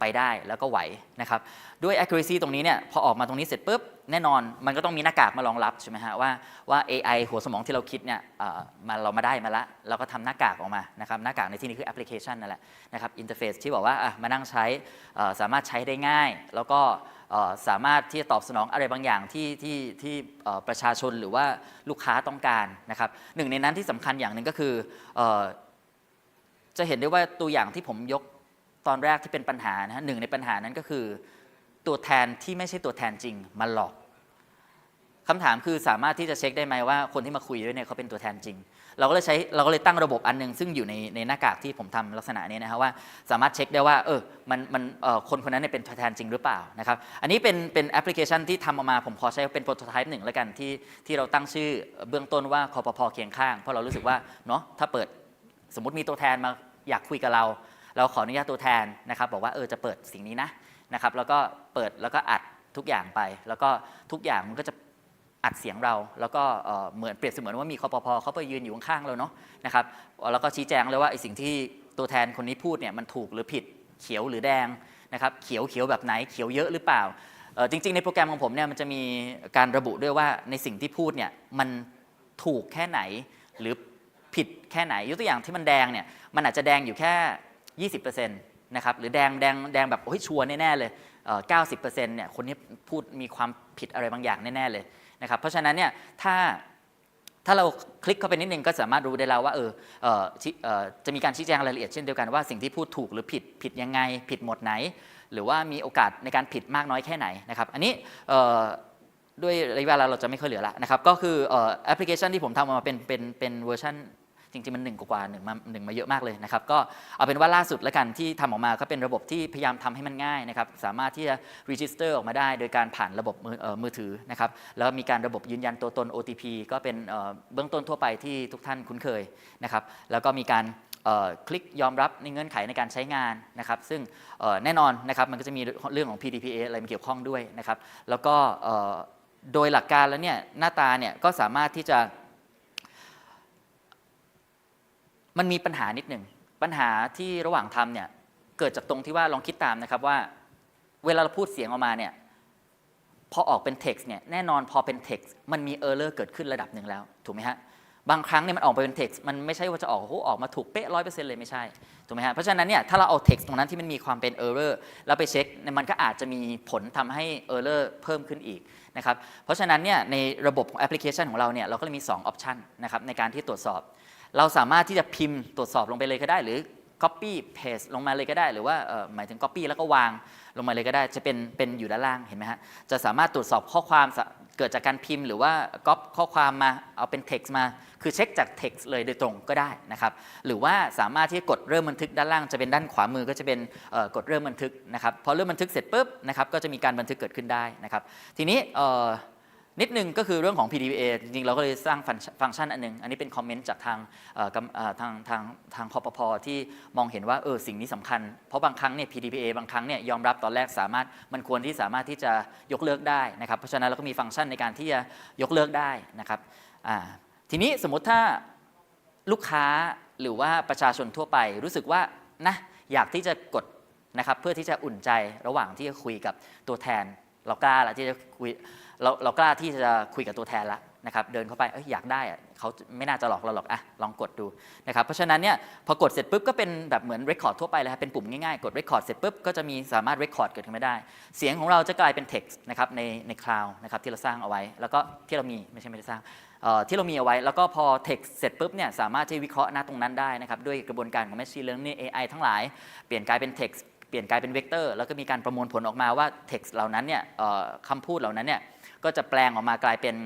ไปได้แล้วก็ไหวนะครับด้วย accuracy ตรงนี้เนี่ยพอออกมาตรงนี้เสร็จปุ๊บแน่นอนมันก็ต้องมีหน้ากากมารองรับใช่ไหมฮะว่า AI หัวสมองที่เราคิดเนี่ยเรามาได้มาละเราก็ทำหน้ากากออกมานะครับหน้ากากในที่นี้คือแอปพลิเคชันนั่นแหละนะครับอินเทอร์เฟซที่บอกว่ามานั่งใช้สามารถใช้ได้ง่ายแล้วก็สามารถที่จะตอบสนองอะไรบางอย่างที่ประชาชนหรือว่าลูกค้าต้องการนะครับหนึ่งในนั้นที่สำคัญอย่างหนึ่งก็คือจะเห็นได้ว่าตัวอย่างที่ผมยกตอนแรกที่เป็นปัญหานะฮะหนึ่งในปัญหานั้นก็คือตัวแทนที่ไม่ใช่ตัวแทนจริงมาหลอกคำถามคือสามารถที่จะเช็คได้ไหมว่าคนที่มาคุยด้วยเนี่ยเขาเป็นตัวแทนจริงเราก็เลยตั้งระบบอันนึงซึ่งอยู่ในหน้ากากที่ผมทำลักษณะนี้นะครับว่าสามารถเช็คได้ว่าคนคนนั้นเป็นตัวแทนจริงหรือเปล่านะครับอันนี้เป็นแอปพลิเคชันที่ทำออกมาผมขอใช้เป็นโปรโตไทป์หนึ่งแล้วกันที่เราตั้งชื่อเบื้องต้นว่าคปภ.เคียงข้างเพราะเรารู้สึกว่าเนาะถ้าเปิดสมมติมีตัวแทนมาอยากคุยกับเราขออนุญาตตัวแทนนะครับบอกว่าจะเปิดสิ่งนี้นะครับแล้วก็เปิดแล้วก็อัดทุกอย่างไปแล้วก็ทุกอย่างมันก็จะอัดเสียงเราแล้วก็เหมือนเปรียบเสมือนว่ามีคปภ.เขาไปยืนอยู่ข้างๆเราเนาะนะครับแล้วก็ชี้แจงเลยว่าไอ้สิ่งที่ตัวแทนคนนี้พูดเนี่ยมันถูกหรือผิดเขียวหรือแดงนะครับเขียวแบบไหนเขียวเยอะหรือเปล่าจริงๆในโปรแกรมของผมเนี่ยมันจะมีการระบุด้วยว่าในสิ่งที่พูดเนี่ยมันถูกแค่ไหนหรือผิดแค่ไหนยกตัวอย่างที่มันแดงเนี่ยมันอาจจะแดงอยู่แค่20%นะครับหรือแดงแบบโอ้ยชัวร์แน่ๆเลย90%เนี่ยคนนี้พูดมีความผิดอะไรบางอย่างแน่ๆเลยนะครับเพราะฉะนั้นเนี่ยถ้าเราคลิกเข้าไปนิดนึงก็สามารถรู้ได้แล้วว่าจะมีการชี้แจงรายละเอียดเช่นเดียวกันว่าสิ่งที่พูดถูกหรือผิดยังไงผิดหมดไหนหรือว่ามีโอกาสในการผิดมากน้อยแค่ไหนนะครับอันนี้ด้วยระยะเวลาเราจะไม่ค่อยเหลือละนะครับก็คือแอปพลิเคชันที่ผมทำออกมาเป็นเวอร์ชันจริงๆมัน1กว่า1มาเยอะมากเลยนะครับก็เอาเป็นว่าล่าสุดแล้วกันที่ทำออกมาก็เป็นระบบที่พยายามทำให้มันง่ายนะครับสามารถที่จะ register ออกมาได้โดยการผ่านระบบมือถือนะครับแล้วมีการระบบยืนยันตัวตน OTP ก็เป็นเบื้องต้นทั่วไปที่ทุกท่านคุ้นเคยนะครับแล้วก็มีการคลิกยอมรับในเงื่อนไขในการใช้งานนะครับซึ่งแน่นอนนะครับมันก็จะมีเรื่องของ PDPA อะไรมาเกี่ยวข้องด้วยนะครับแล้วก็โดยหลักการแล้วเนี่ยหน้าตาเนี่ยก็สามารถที่จะมันมีปัญหานิดหนึ่งปัญหาที่ระหว่างทำเนี่ยเกิดจากตรงที่ว่าลองคิดตามนะครับว่าเวลาเราพูดเสียงออกมาเนี่ยพอออกเป็น text เนี่ยแน่นอนพอเป็น text มันมี error เกิดขึ้นระดับหนึ่งแล้วถูกไหมฮะบางครั้งเนี่ยมันออกไปเป็น text มันไม่ใช่ว่าจะออกมาถูกเป๊ะ 100% เลยไม่ใช่ถูกไหมฮะเพราะฉะนั้นเนี่ยถ้าเราเอา text ตรงนั้นที่มันมีความเป็น error แล้วไปเช็คมันก็อาจจะมีผลทำให้ error เพิ่มขึ้นอีกนะครับเพราะฉะนั้นเนี่ยในระบบของแอปพลิเคชันของเราเนี่ยเราก็เลยมี2 option นะครับในการที่ตรวจสอบเราสามารถที่จะพิมพ์ตรวจสอบลงไปเลยก็ได้หรือ copy paste ลงมาเลยก็ได้หรือว่าหมายถึง copy แล้วก็วางลงมาเลยก็ได้จะเป็นอยู่ด้านล่างเห็นไหมฮะจะสามารถตรวจสอบข้อความเกิดจากการพิมพ์หรือว่า copy ข้อความมาเอาเป็น text มาคือเช็คจาก text เลยโดยตรงก็ได้นะครับหรือว่าสามารถที่จะกดเริ่มบันทึกด้านล่างจะเป็นด้านขวามือก็จะเป็นกดเริ่มบันทึกนะครับพอเริ่มบันทึกเสร็จปุ๊บนะครับก็จะมีการบันทึกเกิดขึ้นได้นะครับทีนี้นิดนึงก็คือเรื่องของ PDPA จริงๆเราก็เลยสร้างฟังก์ชันอันนึงอันนี้เป็นคอมเมนต์จากทางคปภ.ที่มองเห็นว่าสิ่งนี้สำคัญเพราะบางครั้งเนี่ย PDPA บางครั้งเนี่ยยอมรับตอนแรกมันควรที่สามารถที่จะยกเลิกได้นะครับเพราะฉะนั้นเราก็มีฟังก์ชันในการที่จะยกเลิกได้นะครับทีนี้สมมติถ้าลูกค้าหรือว่าประชาชนทั่วไปรู้สึกว่านะอยากที่จะกด นะครับเพื่อที่จะอุ่นใจระหว่างที่จะคุยกับตัวแทนเรากล้าละที่จะคุยเรากล้าที่จะคุยกับตัวแทนละนะครับเดินเข้าไปอยากได้เขาไม่น่าจะหลอกเราหรอกลองกดดูนะครับเพราะฉะนั้นเนี่ยพอกดเสร็จปุ๊บก็เป็นแบบเหมือน record ทั่วไปเลยครับเป็นปุ่มง่ายๆกด record เสร็จปุ๊บก็จะมีสามารถ record เกิดขึ้นมาได้เสียงของเราจะกลายเป็น text นะครับใน cloud นะครับที่เราสร้างเอาไว้แล้วก็ที่เรามีไม่ได้สร้างที่เรามีเอาไว้แล้วก็พอ text เสร็จปุ๊บเนี่ยสามารถที่วิเคราะห์หน้าตรงนั้นได้นะครับด้วยกระบวนการของ machine learning AI ทั้งหลายเปลี่ยนกลายเป็น text เปลี่ยนกลายเป็นเวกเตอร์แล้วก็มีการประมวลผลออกมาว่า text เหล่านั้นเนี่ยคำพูดเหล่านั้นเนี่ยก็จะแปลงออกมากลายเป็น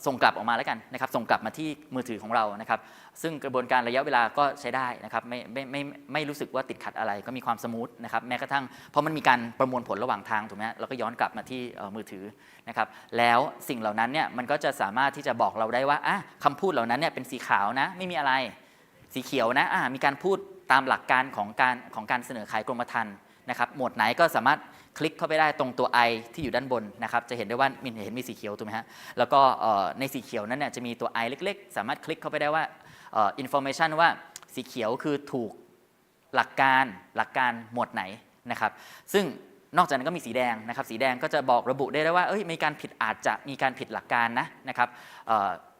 ส่งกลับออกมาแล้วกันนะครับส่งกลับมาที่มือถือของเรานะครับซึ่งกระบวนการระยะเวลาก็ใช้ได้นะครับไม่รู้สึกว่าติดขัดอะไรก็มีความสมูทนะครับแม้กระทั่งเพราะมันมีการประมวลผลระหว่างทางถูกไหมแล้วก็ย้อนกลับมาที่มือถือนะครับแล้วสิ่งเหล่านั้นเนี่ยมันก็จะสามารถที่จะบอกเราได้ว่าคำพูดเหล่านั้นเนี่ยเป็นสีขาวนะไม่มีอะไรสีเขียวนะมีการพูดตามหลักการของการเสนอขายกรมธรรม์นะครับหมวดไหนก็สามารถคลิกเข้าไปได้ตรงตัว I ที่อยู่ด้านบนนะครับจะเห็นได้ว่ามีสีเขียวถูกไหมฮะแล้วก็ในสีเขียวนั้นเนี่ยจะมีตัว I เล็กๆสามารถคลิกเข้าไปได้ว่าinformation ว่าสีเขียวคือถูกหลักการหมวดไหนนะครับซึ่งนอกจากนั้นก็มีสีแดงนะครับสีแดงก็จะบอกระบุได้ว่ามีการผิดอาจจะมีการผิดหลักการนะครับ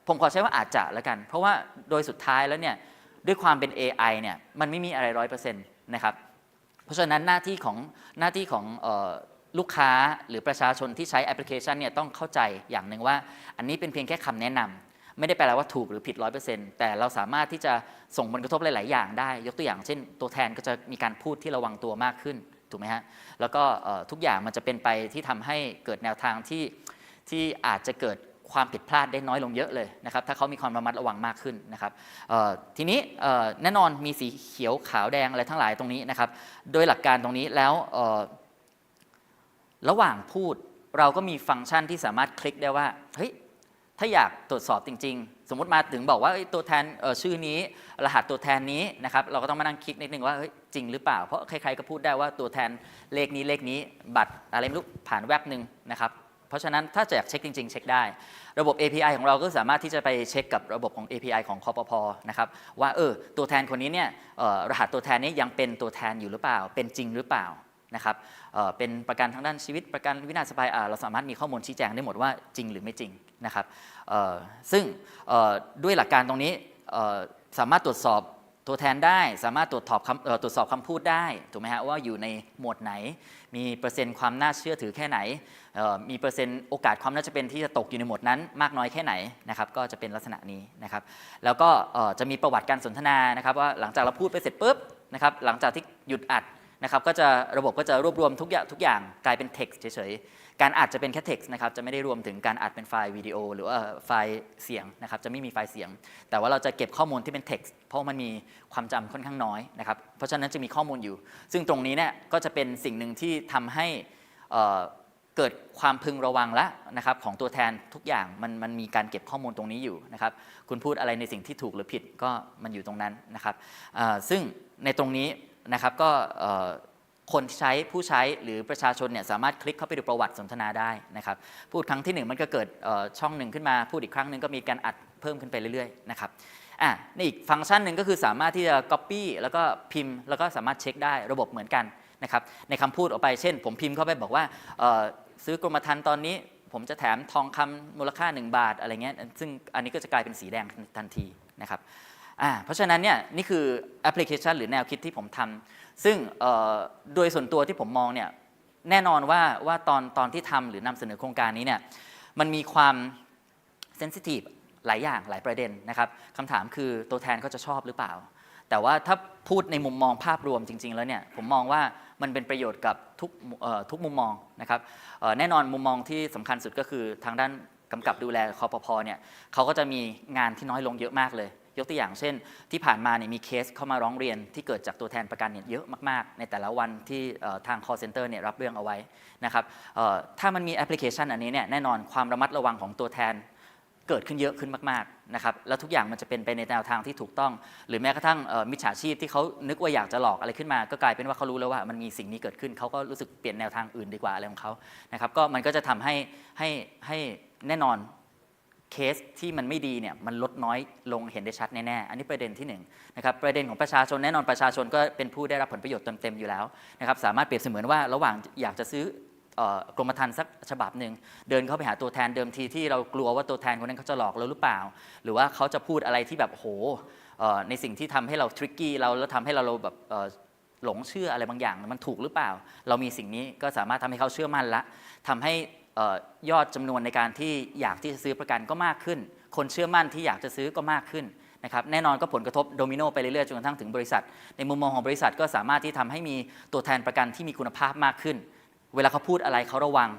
ผมขอใช้ว่าอาจจะแล้วกันเพราะว่าโดยสุดท้ายแล้วเนี่ยด้วยความเป็น AI เนี่ยมันไม่มีอะไร 100% นะครับเพราะฉะนั้นหน้าที่ของลูกค้าหรือประชาชนที่ใช้แอปพลิเคชันเนี่ยต้องเข้าใจอย่างหนึ่งว่าอันนี้เป็นเพียงแค่คำแนะนำไม่ได้แปลว่าถูกหรือผิด 100% แต่เราสามารถที่จะส่งผลกระทบหลายๆอย่างได้ยกตัวอย่างเช่นตัวแทนก็จะมีการพูดที่ระวังตัวมากขึ้นถูกไหมฮะแล้วก็ทุกอย่างมันจะเป็นไปที่ทำให้เกิดแนวทางที่อาจจะเกิดความผิดพลาดได้น้อยลงเยอะเลยนะครับถ้าเขามีความระมัดระวังมากขึ้นนะครับทีนี้แน่นอนมีสีเขียวขาวแดงอะไรทั้งหลายตรงนี้นะครับโดยหลักการตรงนี้แล้วระหว่างพูดเราก็มีฟังก์ชันที่สามารถคลิกได้ว่าเฮ้ยถ้าอยากตรวจสอบจริงๆสมมติมาถึงบอกว่าตัวแทนชื่อนี้รหัสตัวแทนนี้นะครับเราก็ต้องมานั่งคลิกนิดนึงว่าจริงหรือเปล่าเพราะใครๆก็พูดได้ว่าตัวแทนเลขนี้บัตรอะไรไม่รู้ผ่านแว็บนึงนะครับเพราะฉะนั้นถ้าจะอยากเช็คจริงๆเช็คได้ระบบ API ของเราก็สามารถที่จะไปเช็คกับระบบของ API ของคปภ.นะครับว่าตัวแทนคนนี้เนี่ยรหัสตัวแทนนี้ยังเป็นตัวแทนอยู่หรือเปล่าเป็นจริงหรือเปล่านะครับเป็นประกันทางด้านชีวิตประกันวินาศภัยเราสามารถมีข้อมูลชี้แจงได้หมดว่าจริงหรือไม่จริงนะครับซึ่งด้วยหลักการตรงนี้สามารถตรวจสอบตัวแทนได้สามารถตรวจสอบคำพูดได้ถูกไหมฮะว่าอยู่ในหมวดไหนมีเปอร์เซ็นต์ความน่าเชื่อถือแค่ไหนมีเปอร์เซ็นต์โอกาสความน่าจะเป็นที่จะตกอยู่ในหมวดนั้นมากน้อยแค่ไหนนะครับก็จะเป็นลักษณะนี้นะครับแล้วก็จะมีประวัติการสนทนานะครับว่าหลังจากเราพูดไปเสร็จปุ๊บนะครับหลังจากที่หยุดอัดนะครับก็จะระบบก็จะรวบรวมทุกอย่างกลายเป็น text เฉยๆการอัดจะเป็นแค่ text นะครับจะไม่ได้รวมถึงการอัดเป็นไฟล์วิดีโอหรือว่าไฟล์เสียงนะครับจะไม่มีไฟล์เสียงแต่ว่าเราจะเก็บข้อมูลที่เป็น text เพราะมันมีความจำค่อนข้างน้อยนะครับเพราะฉะนั้นจะมีข้อมูลอยู่ซึ่งตรงนี้เนี่ยก็จะเป็นสิ่งหนึ่งที่ทำให้เกิดความพึงระวังละนะครับของตัวแทนทุกอย่างมันมีการเก็บข้อมูลตรงนี้อยู่นะครับคุณพูดอะไรในสิ่งที่ถูกหรือผิดก็มันอยู่ตรงนั้นนะครับซึ่งในตรงนี้นะครับก็คนผู้ใช้หรือประชาชนเนี่ยสามารถคลิกเข้าไปดูประวัติสนทนาได้นะครับพูดครั้งที่1มันก็เกิดช่องหนึ่งขึ้นมาพูดอีกครั้งหนึ่งก็มีการอัดเพิ่มขึ้นไปเรื่อยๆนะครับในอีกฟังก์ชันหนึ่งก็คือสามารถที่จะ copy แล้วก็พิมพ์แล้วก็สามารถเช็คได้ระบบเหมือนกันนะครับในคำพูดออกไปเช่นผมพิมพ์เข้าไปบอกว่าซื้อกรมธรรม์ตอนนี้ผมจะแถมทองคำมูลค่า1 บาทอะไรเงี้ยซึ่งอันนี้ก็จะกลายเป็นสีแดงทันทีนะครับเพราะฉะนั้นเนี่ยนี่คือแอปพลิเคชันหรือแนวคิดที่ผมทำซึ่งโดยส่วนตัวที่ผมมองเนี่ยแน่นอนว่าตอนที่ทำหรือนำเสนอโครงการนี้เนี่ยมันมีความเซนซิทีฟหลายอย่างหลายประเด็นนะครับคำถามคือตัวแทนเขาจะชอบหรือเปล่าแต่ว่าถ้าพูดในมุมมองภาพรวมจริงๆแล้วเนี่ยผมมองว่ามันเป็นประโยชน์กับทุกมุมมองนะครับแน่นอนมุมมองที่สำคัญสุดก็คือทางด้านกำกับดูแลคปภ.เนี่ยเขาก็จะมีงานที่น้อยลงเยอะมากเลยยกตัวอย่างเช่นที่ผ่านมาเนี่ยมีเคสเข้ามาร้องเรียนที่เกิดจากตัวแทนประกันเนี่ยเยอะมากๆในแต่ละวันที่ทาง call center เนี่ยรับเรื่องเอาไว้นะครับถ้ามันมีแอปพลิเคชันอันนี้เนี่ยแน่นอนความระมัดระวังของตัวแทนเกิดขึ้นเยอะขึ้นมากๆนะครับแล้วทุกอย่างมันจะเป็นไปในแนวทางที่ถูกต้องหรือแม้กระทั่งมิจฉาชีพที่เขานึกว่าอยากจะหลอกอะไรขึ้นมาก็กลายเป็นว่าเขารู้แล้วว่ามันมีสิ่งนี้เกิดขึ้นเขาก็รู้สึกเปลี่ยนแนวทางอื่นดีกว่าอะไรของเขานะครับก็มันก็จะทำให้แน่นอน เคสที่มันไม่ดีเนี่ยมันลดน้อยลงเห็นได้ชัดแน่ๆอันนี้ประเด็นที่1นะครับประเด็นของประชาชนแน่นอนประชาชนก็เป็นผู้ได้รับผลประโยชน์เต็มๆอยู่แล้วนะครับสามารถเปรียบเสมือนว่าระหว่างอยากจะซื้อกรมธรรม์สักฉบับหนึ่งเดินเข้าไปหาตัวแทนเดิมทีที่เรากลัวว่าตัวแทนคนนั้นเขาจะหลอกเราหรือเปล่าหรือว่าเขาจะพูดอะไรที่แบบโหในสิ่งที่ทำให้เราทริกกี้เราแล้วทำให้เราแบบหลงเชื่ออะไรบางอย่างมันถูกหรือเปล่าเรามีสิ่งนี้ก็สามารถทำให้เขาเชื่อมั่นละทำให้ยอดจำนวนในการที่อยากที่จะซื้อประกันก็มากขึ้นคนเชื่อมั่นที่อยากจะซื้อก็มากขึ้นนะครับแน่นอนก็ผลกระทบโดมิโนไปเรื่อยๆจนกระทั่งถึงบริษัทในมุมมองของบริษัทก็สามารถที่ทำให้มีตัวแทนประกันที่มีคุณภาพมากขึ้นเวลาเขาพูดอะไรเขาระวัง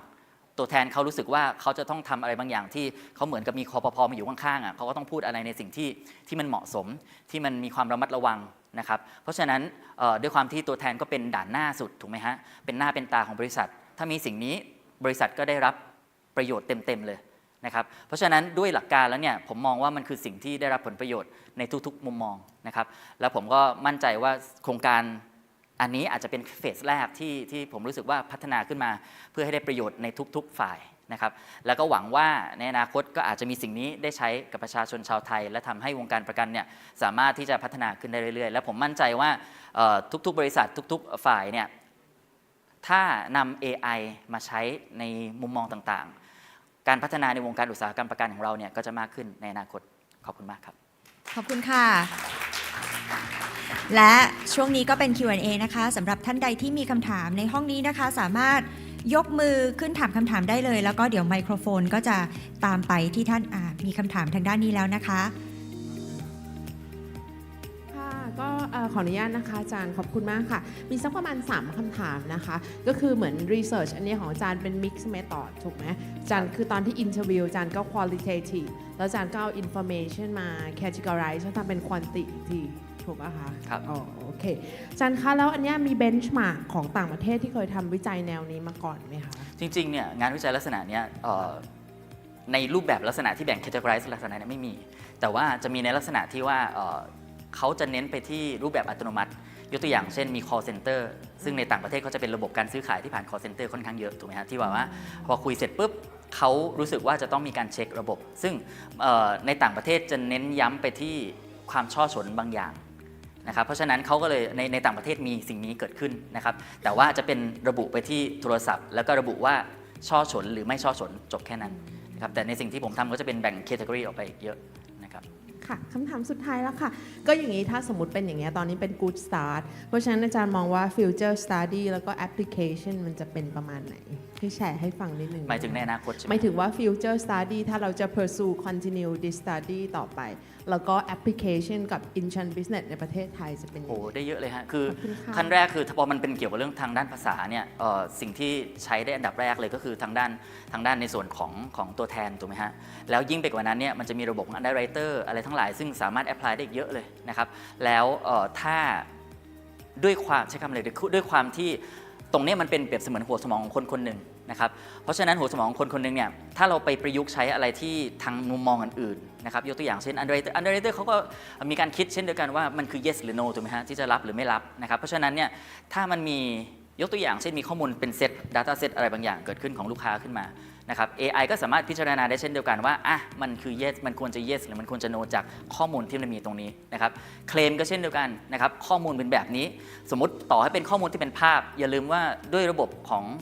ตัวแทนเขารู้สึกว่าเขาจะต้องทำอะไรบางอย่างที่เขาเหมือนกับมีคปภ.มาอยู่ข้างๆเขาก็ต้องพูดอะไรในสิ่งที่มันเหมาะสมที่มันมีความระมัดระวังนะครับเพราะฉะนั้นด้วยความที่ตัวแทนก็เป็นด่านหน้าสุดถูกไหมฮะเป็นหน้าเป็นตาของบริษัทถ้ามีสิ่งนี้บริษัทก็ได้รับประโยชน์เต็มๆเลยนะครับเพราะฉะนั้นด้วยหลักการแล้วเนี่ยผมมองว่ามันคือสิ่งที่ได้รับผลประโยชน์ในทุกๆมุมมองนะครับแล้วผมก็มั่นใจว่าโครงการอันนี้อาจจะเป็นเฟสแรกที่ผมรู้สึกว่าพัฒนาขึ้นมาเพื่อให้ได้ประโยชน์ในทุกๆฝ่ายนะครับแล้วก็หวังว่าในอนาคตก็อาจจะมีสิ่งนี้ได้ใช้กับประชาชนชาวไทยและทำให้วงการประกันเนี่ยสามารถที่จะพัฒนาขึ้นได้เรื่อยๆและผมมั่นใจว่าทุกๆบริษัททุกๆฝ่ายเนี่ยถ้านำ AI มาใช้ในมุมมองต่างๆการพัฒนาในวงการอุตสาหกรรมประกันของเราเนี่ยก็จะมากขึ้นในอนาคตขอบคุณมากครับขอบคุณค่ะและช่วงนี้ก็เป็น Q&A นะคะสำหรับท่านใดที่มีคำถามในห้องนี้นะคะสามารถยกมือขึ้นถามคำถามได้เลยแล้วก็เดี๋ยวไมโครโฟนก็จะตามไปที่ท่านมีคำถามทางด้านนี้แล้วนะคะค่ะก็ขออนุญาตนะคะอาจารย์ขอบคุณมากค่ะมีสักประมาณ3คำถามนะคะก็คือเหมือน research อันนี้ของอาจารย์เป็น mix method ถูกไหมอาจารย์คือตอนที่ interview อาจารย์ก็ qualitative แล้วอาจารย์ก็เอา information มา categorize แล้วทำเป็น quantitativeถูกป่ะคะครับโอเคอาจารย์คะแล้วอันนี้มี benchmark ของต่างประเทศที่เคยทำวิจัยแนวนี้มาก่อนไหมคะจริงๆเนี่ยงานวิจัยลักษณะนี้ในรูปแบบลักษณะที่แบ่ง categorize ลักษณะนี้ไม่มีแต่ว่าจะมีในลักษณะที่ว่าเขาจะเน้นไปที่รูปแบบอัตโนมัติยกตัวอย่างเช่นมี call center ซึ่งในต่างประเทศเขาจะเป็นระบบการซื้อขายที่ผ่าน call center ค่อนข้างเยอะถูกไหมฮะที่ว่าพอคุยเสร็จปุ๊บเขารู้สึกว่าจะต้องมีการเช็คระบบซึ่งในต่างประเทศจะเน้นย้ำไปที่ความช่อฉนบางอย่างนะครับเพราะฉะนั้นเขาก็เลยในต่างประเทศมีสิ่งนี้เกิดขึ้นนะครับแต่ว่าจะเป็นระบุไปที่โทรศัพท์แล้วก็ระบุว่าช่อฉนหรือไม่ช่อฉนจบแค่นั้นนะครับแต่ในสิ่งที่ผมทำก็จะเป็นแบ่ง category ออกไปเยอะนะครับค่ะคำถามสุดท้ายแล้วค่ะก็อย่างนี้ถ้าสมมติเป็นอย่างนี้ตอนนี้เป็น good start เพราะฉะนั้นอาจารย์มองว่า future study แล้วก็ application มันจะเป็นประมาณไหนที่แชร์ให้ฟังนิดนึงหมายถึงในอนาคตใช่ไหมหมายถึงว่า future study ถ้าเราจะ pursue continue this study ต่อไปแล้วก็ application กับ insurance business ในประเทศไทยจะเป็นยังไงโอ้ได้เยอะเลยฮะคือขั้นแรกคือพอมันเป็นเกี่ยวกับเรื่องทางด้านภาษาเนี่ยสิ่งที่ใช้ได้อันดับแรกเลยก็คือทางด้านในส่วนของตัวแทนถูกไหมฮะแล้วยิ่งไปกว่านั้นเนี่ยมันจะมีระบบของ underwriter อะไรทั้งหลายซึ่งสามารถ apply ได้เยอะเลยนะครับแล้วถ้าด้วยความใช้คำเลยด้วยความที่ตรงนี้มันเป็นเปรียบเสมือนหัวสมองของคนคนหนึ่งนะครับเพราะฉะนั้นหัวสมองของคนคนหนึ่งเนี่ยถ้าเราไปประยุกต์ใช้อะไรที่ทางมุมมองอื่นๆนะครับยกตัวอย่างเช่น underwriter เขาก็มีการคิดเช่นเดียวกันว่ามันคือ yes หรือ no ถูกไหมฮะที่จะรับหรือไม่รับนะครับเพราะฉะนั้นเนี่ยถ้ามันมียกตัวอย่างเช่นมีข้อมูลเป็นเซต data set อะไรบางอย่างเกิดขึ้นของลูกค้าขึ้นมานะครับ AI ก็สามารถพิจารณาได้เช่นเดียวกันว่ามันคือ yes มันควรจะ yes หรือมันควรจะ no จากข้อมูลที่มันมีตรงนี้นะครับเคลมก็เช่นเดียวกันนะครับข้อมูลเป็นแบบนี้สมมติต่อให้เป็นข้อมูลที่เป็นภาพอย่าลืมว่าด้วยระบบ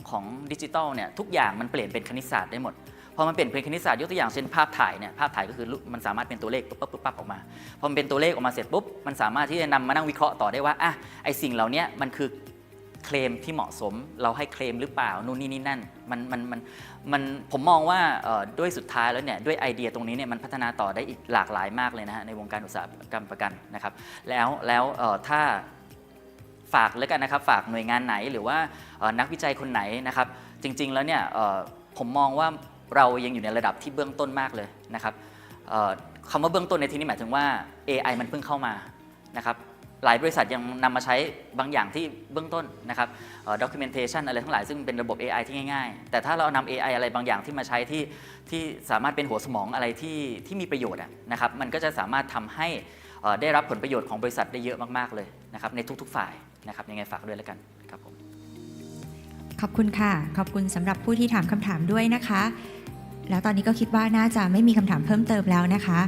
ของดิจิทัลเนี่ยทุกอย่างมันเปลี่ยนเป็นคณิตศาสตร์ได้หมดพอมันเปลี่ยนเป็นคณิตศาสตร์ยกตัวอย่างเช่นภาพถ่ายเนี่ยภาพถ่ายก็คือมันสามารถเป็นตัวเลขปั๊บออกมาพอมันเป็นตัวเลขออกมาเสร็จปุ๊บมันสามารถที่จะนำมานั่งวิเคราะห์ต่อได้ว่าไอสิ่งเหล่านี้มันคือเคลมที่เหมาะสมเราให้เคลมหรือเปล่านู่นนี่นั่นมันผมมองว่าด้วยสุดท้ายแล้วเนี่ยด้วยไอเดียตรงนี้เนี่ยมันพัฒนาต่อได้อีกหลากหลายมากเลยนะฮะในวงการอุตสาหกรรมประกันนะครับแล้วถ้าฝากแล้วกันนะครับฝากหน่วยงานไหนหรือว่านักวิจัยคนไหนนะครับจริงๆแล้วเนี่ยผมมองว่าเรายังอยู่ในระดับที่เบื้องต้นมากเลยนะครับคำว่าเบื้องต้นในที่นี้หมายถึงว่า AI มันเพิ่งเข้ามานะครับหลายบริษัทยังนำมาใช้บางอย่างที่เบื้องต้นนะครับdocumentation อะไรทั้งหลายซึ่งเป็นระบบ AI ที่ง่ายๆแต่ถ้าเรานำ AI อะไรบางอย่างที่มาใช้ที่สามารถเป็นหัวสมองอะไรที่มีประโยชน์นะครับมันก็จะสามารถทำให้ได้รับผลประโยชน์ของบริษัทได้เยอะมากๆเลยนะครับในทุกๆฝ่ายนะครับยังไงฝากด้วยแล้วกันครับผมขอบคุณค่ะขอบคุณสำหรับผู้ที่ถามคำถามด้วยนะคะ แล้วตอนนี้ก็คิดว่าน่าจะไม่มีคำถามเพิ่มเติมแล้วนะคะ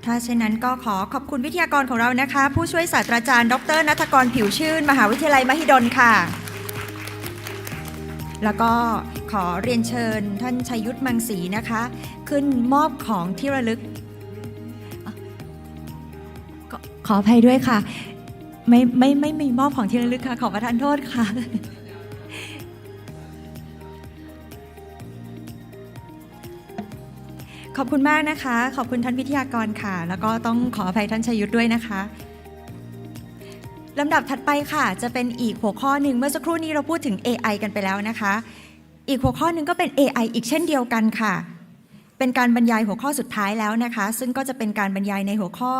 ถ้าเช่นนั้นก็ขอบคุณวิทยากรของเรานะคะผู้ช่วยศาสตราจารย์ดร.ณัฐกรผิวชื่นมหาวิทยาลัยมหิดลค่ะแล้วก็ขอเรียนเชิญท่านชัยยุทธมังสีนะคะขึ้นมอบของที่ระลึกขออภัยด้วยค่ะไม่มีมอบของที่ระลึกค่ะขอประทานโทษค่ะขอบคุณมากนะคะขอบคุณท่านวิทยากรค่ะแล้วก็ต้องขออภัยท่านชัยยุทธด้วยนะคะลำดับถัดไปค่ะจะเป็นอีกหัวข้อหนึ่งเมื่อสักครู่นี้เราพูดถึง AI กันไปแล้วนะคะอีกหัวข้อหนึ่งก็เป็น AI อีกเช่นเดียวกันค่ะเป็นการบรรยายหัวข้อสุดท้ายแล้วนะคะซึ่งก็จะเป็นการบรรยายในหัวข้อ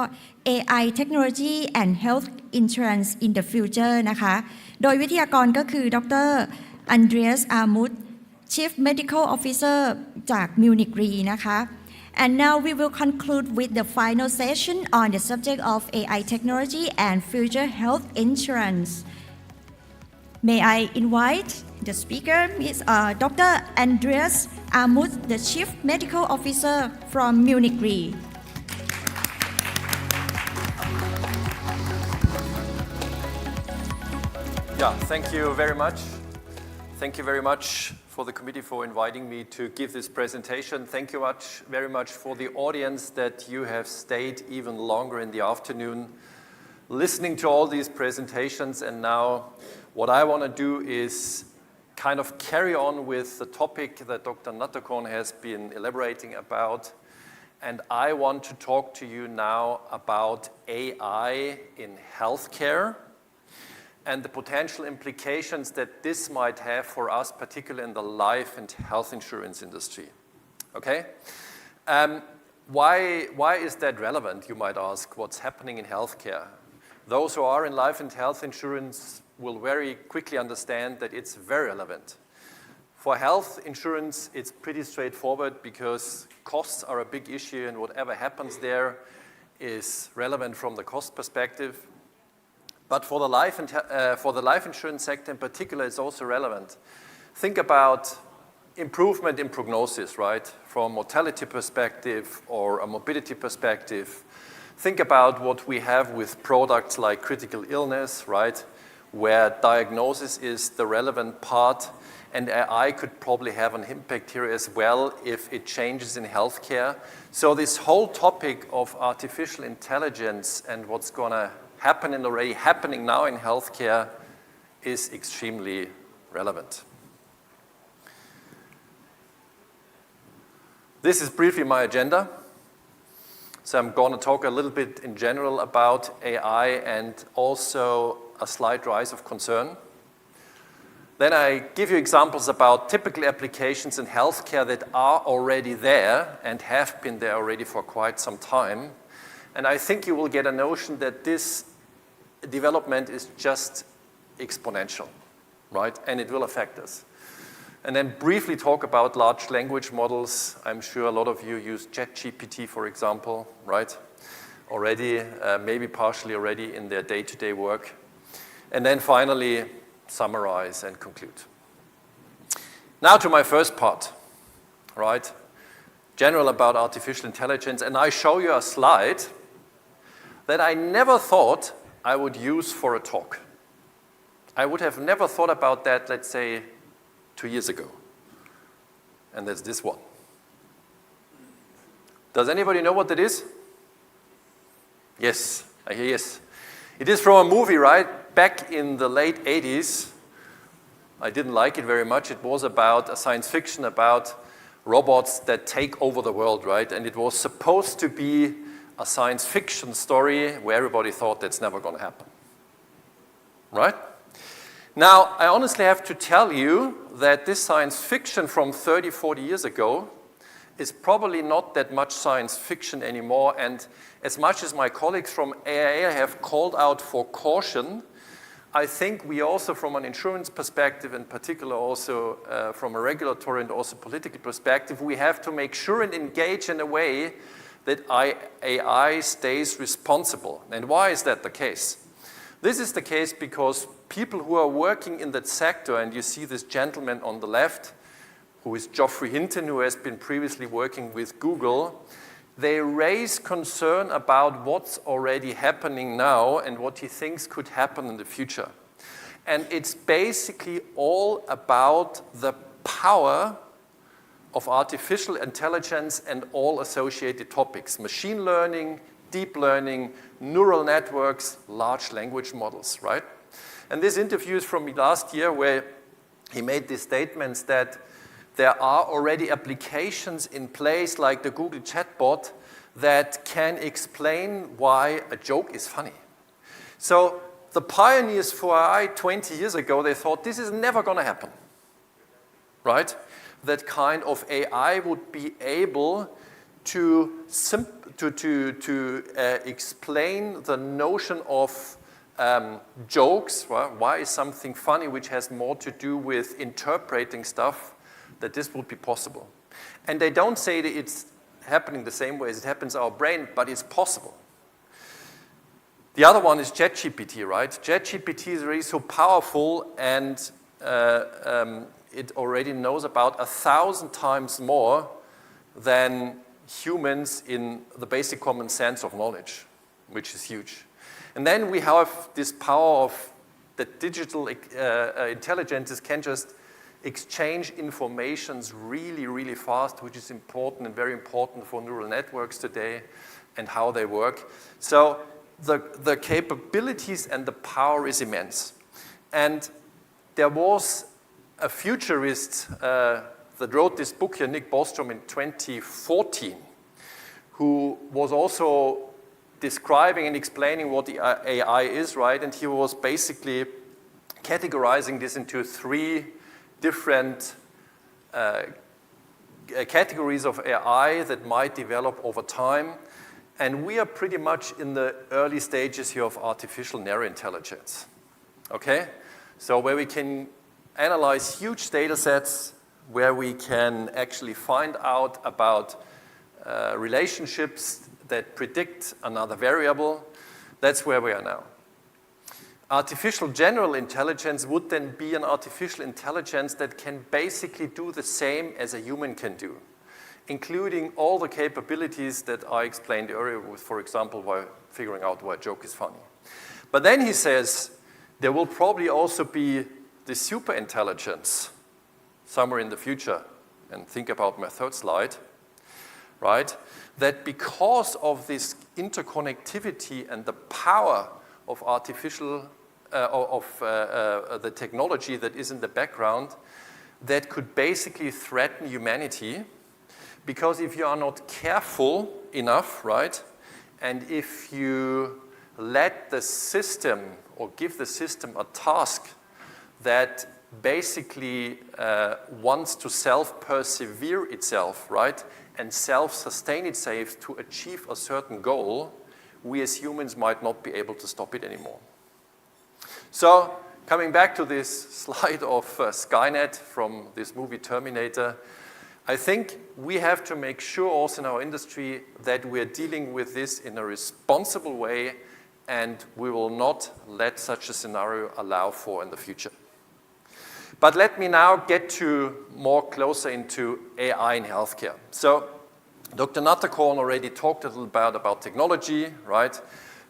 AI Technology and Health Insurance in the Future นะคะโดยวิทยากรก็คือดร. อันเดรียส อาร์มุด Chief Medical Officer จาก Munich Re นะคะ And now we will conclude with the final session on the subject of AI technology and future health insurance. May I invite the speaker, Dr. Andreas Armuth, the Chief Medical Officer from Munich Re. Yeah, thank you very much. Thank you very much for the committee for inviting me to give this presentation. Thank you very much for the audience that you have stayed even longer in the afternoon listening to all these presentations. And now what I want to do is kind of carry on with the topic that Dr. Nattakon has been elaborating about. And I want to talk to you now about AI in healthcare and the potential implications that this might have for us, particularly in the life and health insurance industry. Okay? Why is that relevant, you might ask, what's happening in healthcare? Those who are in life and health insurance will very quickly understand that it's very relevant. For health insurance, it's pretty straightforward because costs are a big issue and whatever happens there is relevant from the cost perspective. But for the life insurance sector in particular, it's also relevant. Think about improvement in prognosis, right? From a mortality perspective or a morbidity perspective. Think about what we have with products like critical illness, right? Where diagnosis is the relevant part, and AI could probably have an impact here as well if it changes in healthcare. So this whole topic of artificial intelligence and what's going to happen and already happening now in healthcare is extremely relevant. This is briefly my agenda. So I'm going to talk a little bit in general about AI and also a slight rise of concern. Then I give you examples about typical applications in healthcare that are already there and have been there already for quite some time. And I think you will get a notion that this development is just exponential, right? And it will affect us. And then briefly talk about large language models. I'm sure a lot of you use ChatGPT, for example, right? Already, maybe partially already in their day-to-day work. And then finally, summarize and conclude. Now to my first part, right? General about artificial intelligence. And I show you a slide that I never thought I would use for a talk. I would have never thought about that, let's say, 2 years ago. And there's this one. Does anybody know what that is? Yes, I hear yes. It is from a movie, right? Back in the late 80s. I didn't like it very much. It was about a science fiction about robots that take over the world, right? And it was supposed to be a science fiction story where everybody thought that's never going to happen, right? Now, I honestly have to tell you that this science fiction from 30, 40 years ago is probably not that much science fiction anymore. And as much as my colleagues from AIA have called out for caution, I think we also, from an insurance perspective, in particular also from a regulatory and also political perspective, we have to make sure and engage in a way that AI stays responsible. And why is that the case? This is the case because people who are working in that sector, and you see this gentleman on the left, who is Geoffrey Hinton, who has been previously working with Google, they raise concern about what's already happening now and what he thinks could happen in the future. And it's basically all about the power of artificial intelligence and all associated topics: machine learning, deep learning, neural networks, large language models, right? And this interview is from last year where he made these statements that there are already applications in place like the Google chatbot that can explain why a joke is funny. So the pioneers for AI 20 years ago, they thought this is never going to happen, right? That kind of AI would be able to explain the notion of jokes, right? Why is something funny, which has more to do with interpreting stuff, that this would be possible. And they don't say that it's happening the same way as it happens in our brain, but it's possible. The other one is ChatGPT, right? ChatGPT is really so powerful, and it already knows about 1,000 times more than humans in the basic common sense of knowledge, which is huge. And then we have this power of that digital intelligences can just exchange informations really, really fast, which is important and very important for neural networks today and how they work. So the capabilities and the power is immense. And there was a futurist that wrote this book here, Nick Bostrom, in 2014, who was also describing and explaining what the AI is, right? And he was basically categorizing this into three different categories of AI that might develop over time. And we are pretty much in the early stages here of artificial narrow intelligence, okay? So where we can analyze huge data sets, where we can actually find out about relationships that predict another variable. That's where we are now. Artificial general intelligence would then be an artificial intelligence that can basically do the same as a human can do, including all the capabilities that I explained earlier with, for example, why figuring out why a joke is funny. But then he says there will probably also be the super intelligence somewhere in the future, and think about my third slide, right? That because of this interconnectivity and the power of the technology that is in the background, that could basically threaten humanity. Because if you are not careful enough, right, and if you let the system or give the system a task that basically wants to self-persevere itself, right, and self-sustain itself to achieve a certain goal, we as humans might not be able to stop it anymore. So, coming back to this slide of Skynet from this movie Terminator, I think we have to make sure also in our industry that we're dealing with this in a responsible way, and we will not let such a scenario allow for in the future. But let me now get to more closer into AI in healthcare. So Dr. Nathakorn already talked a little bit about technology, right?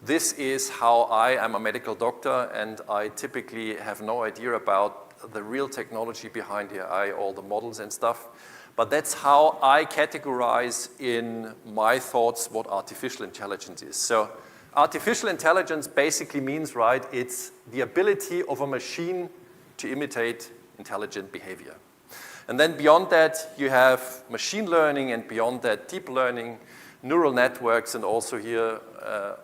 This is how I am a medical doctor, and I typically have no idea about the real technology behind the AI, all the models and stuff. But that's how I categorize in my thoughts what artificial intelligence is. So artificial intelligence basically means, right, it's the ability of a machine to imitate intelligent behavior. And then beyond that, you have machine learning, and beyond that, deep learning, neural networks, and also here,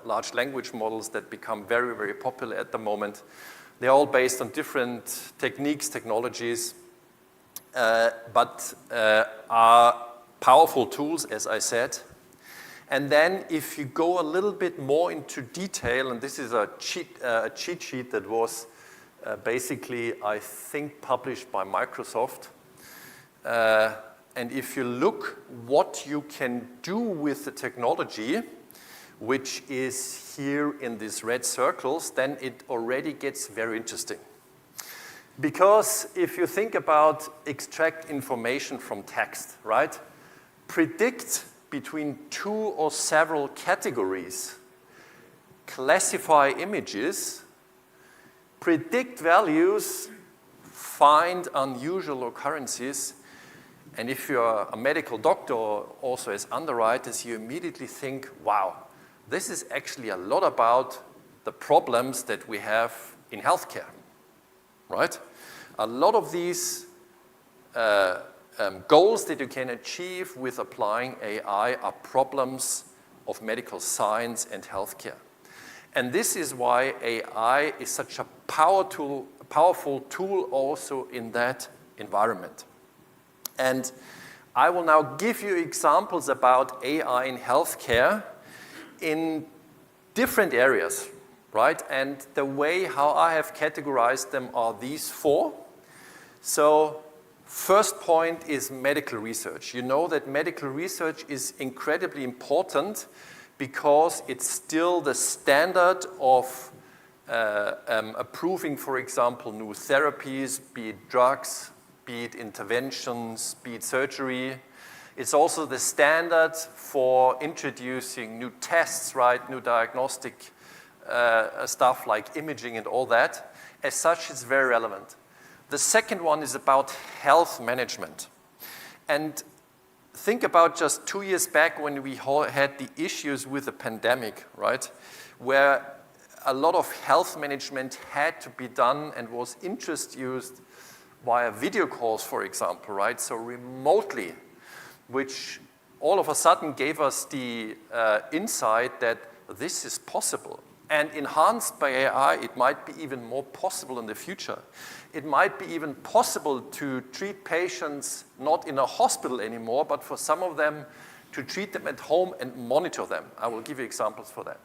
large language models that become very, very popular at the moment. They're all based on different techniques, technologies, but are powerful tools, as I said. And then if you go a little bit more into detail, and this is a cheat sheet that was basically, I think, published by Microsoft. And if you look what you can do with the technology, which is here in these red circles, then it already gets very interesting. Because if you think about extract information from text, right? Predict between two or several categories, classify images, predict values, find unusual occurrences, and if you're a medical doctor or also as underwriters, you immediately think, wow, this is actually a lot about the problems that we have in healthcare, right? A lot of these goals that you can achieve with applying AI are problems of medical science and healthcare. And this is why AI is such a powerful tool also in that environment. And I will now give you examples about AI in healthcare in different areas, right? And the way how I have categorized them are these four. So first point is medical research. You know that medical research is incredibly important because it's still the standard of approving, for example, new therapies, be it drugs, be it interventions, be it surgery. It's also the standard for introducing new tests, right? New diagnostic stuff like imaging and all that. As such, it's very relevant. The second one is about health management. And think about just 2 years back when we had the issues with the pandemic, right? Where a lot of health management had to be done and was introduced via video calls, for example, right? So remotely, which all of a sudden gave us the insight that this is possible. And enhanced by AI, it might be even more possible in the future. It might be even possible to treat patients not in a hospital anymore, but for some of them to treat them at home and monitor them. I will give you examples for that.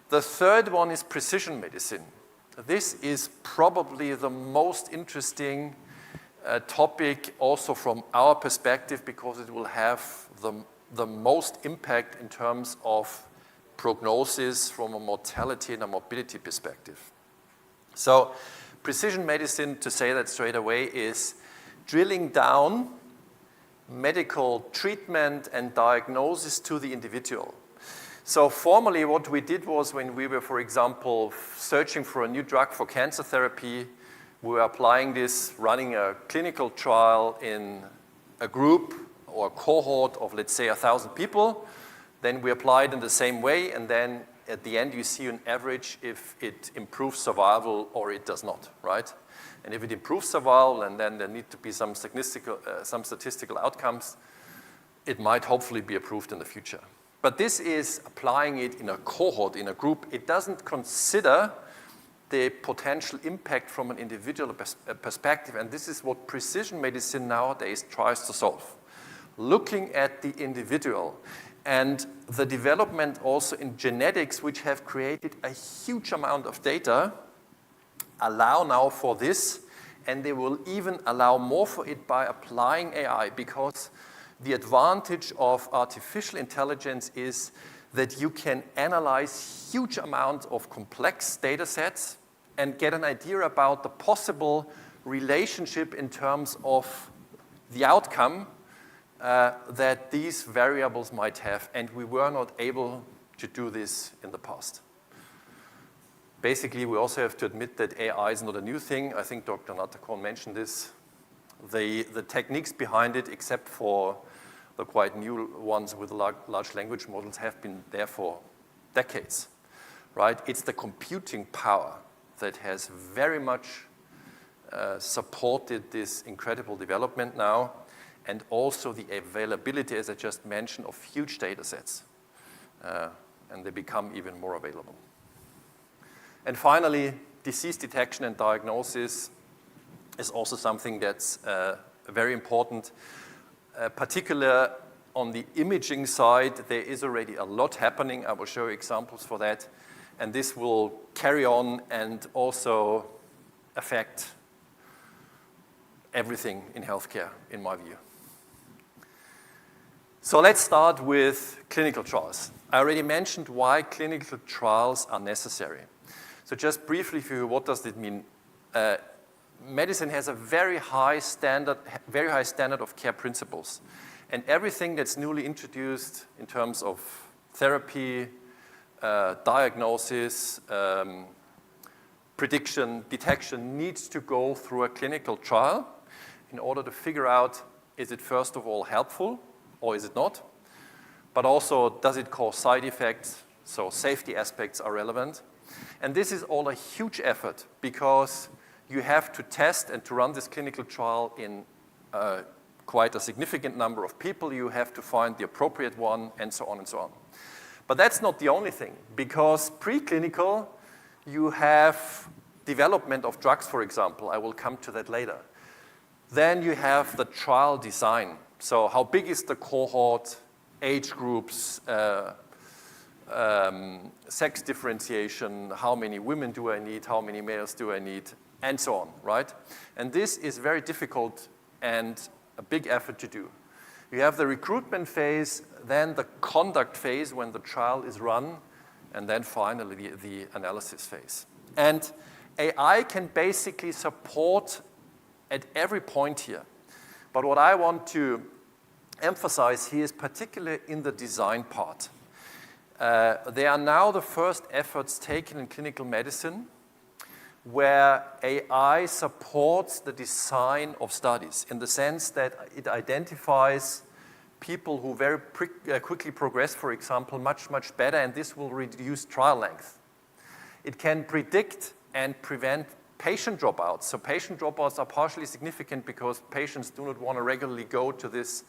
The third one is precision medicine. This is probably the most interesting topic also from our perspective because it will have the most impact in terms of prognosis from a mortality and a morbidity perspective. So precision medicine, to say that straight away, is drilling down medical treatment and diagnosis to the individual. So formerly what we did was when we were, for example, searching for a new drug for cancer therapy, we were applying this, running a clinical trial in a group or a cohort of, let's say, 1,000 people. Then we applied in the same way, and then at the end you see an average if it improves survival or it does not, right? And if it improves survival and then there need to be some statistical outcomes, it might hopefully be approved in the future. But this is applying it in a cohort, in a group. It doesn't consider the potential impact from an individual perspective, and this is what precision medicine nowadays tries to solve. Looking at the individual and the development also in genetics, which have created a huge amount of data, allow now for this, and they will even allow more for it by applying AI, because the advantage of artificial intelligence is that you can analyze huge amounts of complex data sets and get an idea about the possible relationship in terms of the outcome that these variables might have, and we were not able to do this in the past. Basically, we also have to admit that AI is not a new thing. I think Dr. Natterkorn mentioned this. The techniques behind it, except for the quite new ones with large language models, have been there for decades, right? It's the computing power that has very much supported this incredible development now, and also the availability, as I just mentioned, of huge data sets. And they become even more available. And finally, disease detection and diagnosis is also something that's very important. Particularly on the imaging side, there is already a lot happening. I will show you examples for that. And this will carry on and also affect everything in healthcare, in my view. So let's start with clinical trials. I already mentioned why clinical trials are necessary. So just briefly for you, what does it mean? medicine has a very high standard of care principles. And everything that's newly introduced in terms of therapy, diagnosis, prediction, detection needs to go through a clinical trial in order to figure out, is it first of all helpful or is it not? But also, does it cause side effects? So safety aspects are relevant. And this is all a huge effort because you have to test and to run this clinical trial in quite a significant number of people. You have to find the appropriate one, and so on and so on. But that's not the only thing, because preclinical, you have development of drugs, for example. I will come to that later. Then you have the trial design. So how big is the cohort, age groups, sex differentiation, how many women do I need, how many males do I need, and so on, right? And this is very difficult and a big effort to do. You have the recruitment phase, then the conduct phase when the trial is run, and then finally the analysis phase. And AI can basically support at every point here. But what I want to emphasize here is particularly in the design part. There are now the first efforts taken in clinical medicine where AI supports the design of studies in the sense that it identifies people who very quickly progress, for example, much better, and this will reduce trial length. It can predict and prevent patient dropouts. So patient dropouts are partially significant because patients do not want to regularly go to this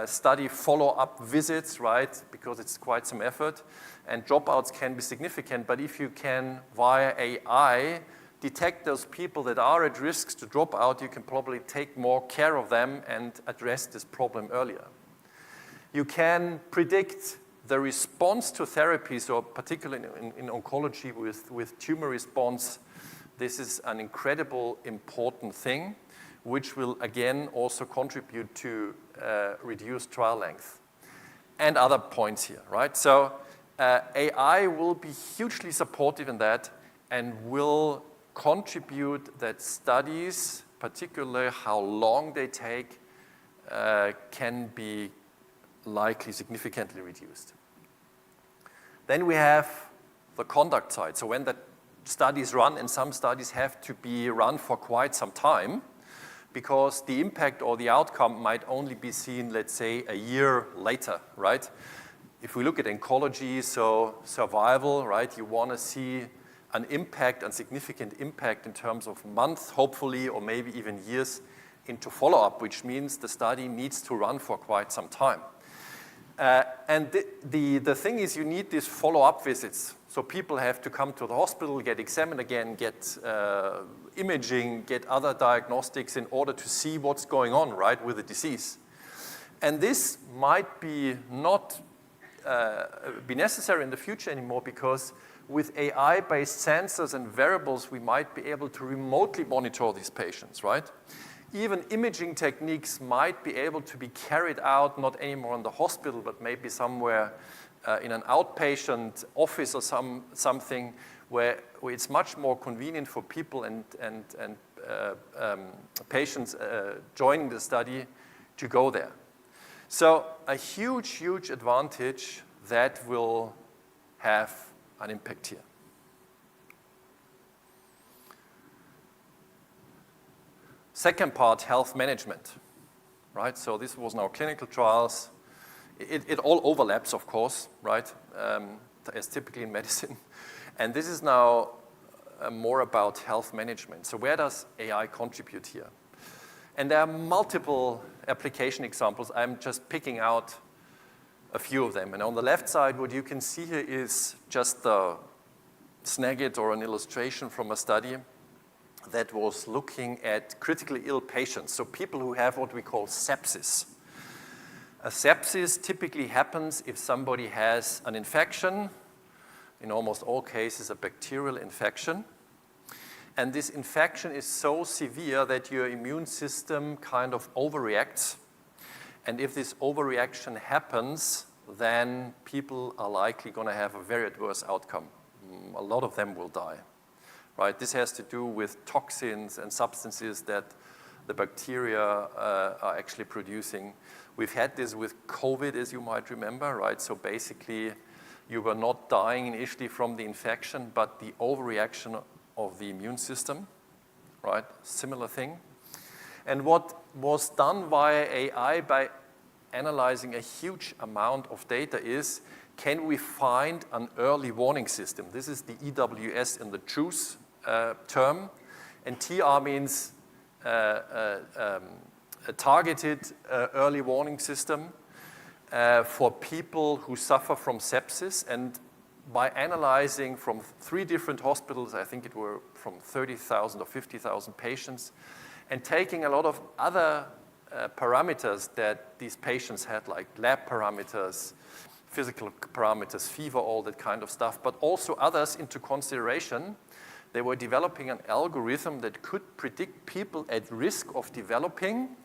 study follow-up visits, right, because it's quite some effort. And dropouts can be significant, but if you can, via AI, detect those people that are at risk to drop out, you can probably take more care of them and address this problem earlier. You can predict the response to therapy, so particularly in oncology with tumor response. This is an incredible important thing, which will again also contribute to reduced trial length and other points here, right? So AI will be hugely supportive in that and will contribute that studies, particularly how long they take, can be likely significantly reduced. Then we have the conduct side. So when the studies run, and some studies have to be run for quite some time, because the impact or the outcome might only be seen, let's say, a year later, right? If we look at oncology, so survival, right, you want to see an impact, a significant impact in terms of months, hopefully, or maybe even years into follow-up, which means the study needs to run for quite some time. And the thing is, you need these follow-up visits. So people have to come to the hospital, get examined again, get imaging, get other diagnostics in order to see what's going on, right, with the disease. And this might be not be necessary in the future anymore because with AI-based sensors and variables, we might be able to remotely monitor these patients, right? Even imaging techniques might be able to be carried out not anymore in the hospital, but maybe somewhere in an outpatient office or something where it's much more convenient for people and patients joining the study to go there. So a huge advantage that will have an impact here. Second part, health management, right? So this was now clinical trials. It all overlaps, of course, right, as typically in medicine. And this is now more about health management. So where does AI contribute here? And there are multiple application examples. I'm just picking out a few of them. And on the left side, what you can see here is just a snagget or an illustration from a study that was looking at critically ill patients, so people who have what we call sepsis. A sepsis typically happens if somebody has an infection, in almost all cases a bacterial infection, and this infection is so severe that your immune system kind of overreacts, and if this overreaction happens, then people are likely going to have a very adverse outcome. A lot of them will die. right? This has to do with toxins and substances that the bacteria are actually producing. We've had this with COVID, as you might remember, right? So basically, you were not dying initially from the infection, but the overreaction of the immune system, right? Similar thing. And what was done via AI by analyzing a huge amount of data is, can we find an early warning system? This is the EWS in the JUICE term, and TR means a targeted early warning system for people who suffer from sepsis. And by analyzing from 3 different hospitals, I think it were from 30,000 or 50,000 patients, and taking a lot of other parameters that these patients had, like lab parameters, physical parameters, fever, all that kind of stuff, but also others into consideration, they were developing an algorithm that could predict people at risk of developing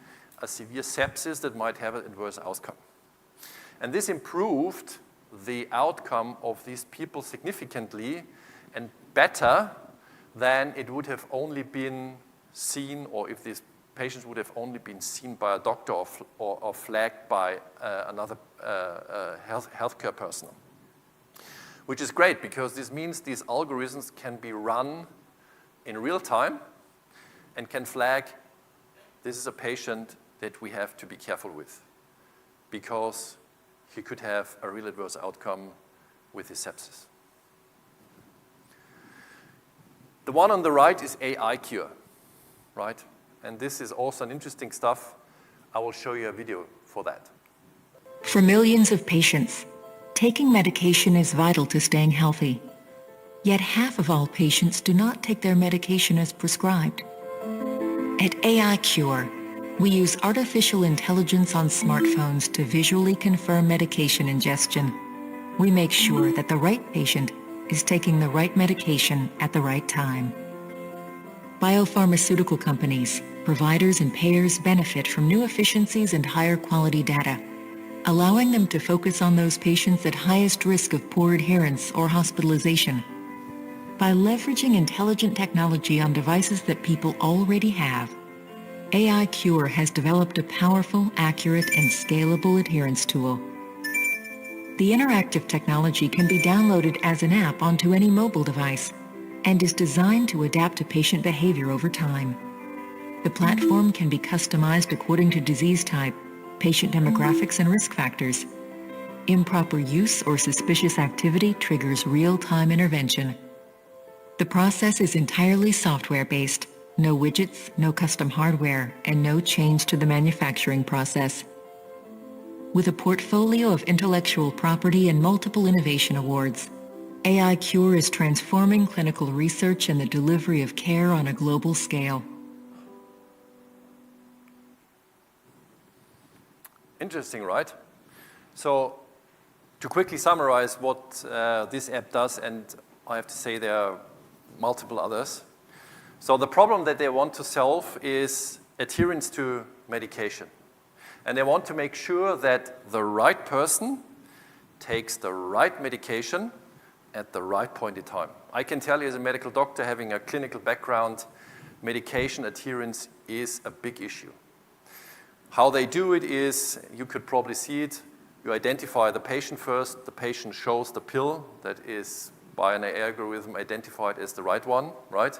a severe sepsis that might have an adverse outcome. And this improved the outcome of these people significantly and better than it would have only been seen, or if these patients would have only been seen by a doctor or flagged by another healthcare personnel. Which is great, because this means these algorithms can be run in real time and can flag, this is a patient that we have to be careful with, because he could have a real adverse outcome with his sepsis. The one on the right is AI Cure, right? And this is also an interesting stuff. I will show you a video for that. For millions of patients, taking medication is vital to staying healthy. Yet half of all patients do not take their medication as prescribed. At AI Cure, we use artificial intelligence on smartphones to visually confirm medication ingestion. We make sure that the right patient is taking the right medication at the right time. Biopharmaceutical companies, providers, and payers benefit from new efficiencies and higher quality data, allowing them to focus on those patients at highest risk of poor adherence or hospitalization. By leveraging intelligent technology on devices that people already have, AI Cure has developed a powerful, accurate, and scalable adherence tool. The interactive technology can be downloaded as an app onto any mobile device and is designed to adapt to patient behavior over time. The platform can be customized according to disease type, patient demographics, and risk factors. Improper use or suspicious activity triggers real-time intervention. The process is entirely software-based, no widgets, no custom hardware, and no change to the manufacturing process. With a portfolio of intellectual property and multiple innovation awards, AI Cure is transforming clinical research and the delivery of care on a global scale. Interesting, right? So, to quickly summarize what this app does, and I have to say there are multiple others. So the problem that they want to solve is adherence to medication. And they want to make sure that the right person takes the right medication at the right point in time. I can tell you as a medical doctor having a clinical background, medication adherence is a big issue. How they do it is, you could probably see it, you identify the patient first, the patient shows the pill that is by an algorithm identified as the right one, right?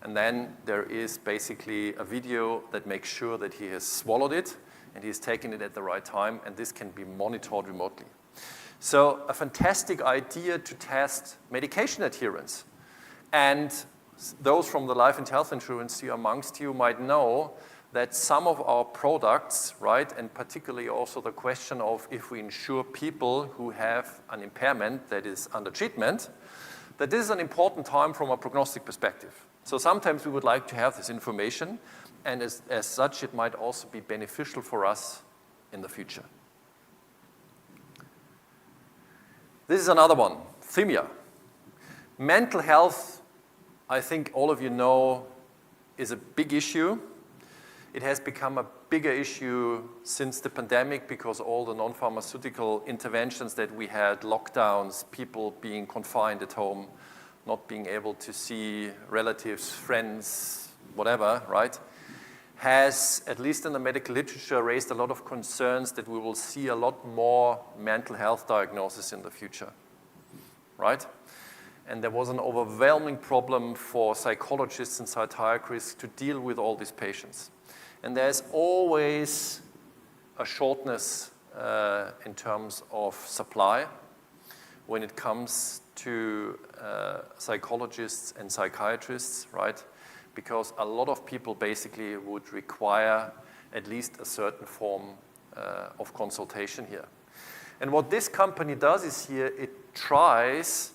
And then there is basically a video that makes sure that he has swallowed it and he's taken it at the right time, and this can be monitored remotely. So a fantastic idea to test medication adherence. And those from the life and health insurance amongst you might know that some of our products, right, and particularly also the question of if we insure people who have an impairment that is under treatment, that this is an important time from a prognostic perspective. So sometimes we would like to have this information, and as such, it might also be beneficial for us in the future. This is another one, themia. Mental health, I think all of you know, is a big issue. It has become a bigger issue since the pandemic because all the non-pharmaceutical interventions that we had, lockdowns, people being confined at home, not being able to see relatives, friends, whatever, right, has, at least in the medical literature, raised a lot of concerns that we will see a lot more mental health diagnosis in the future, right? And there was an overwhelming problem for psychologists and psychiatrists to deal with all these patients. And there's always a shortness in terms of supply when it comes to psychologists and psychiatrists, right? Because a lot of people basically would require at least a certain form of consultation here. And what this company does is here, it tries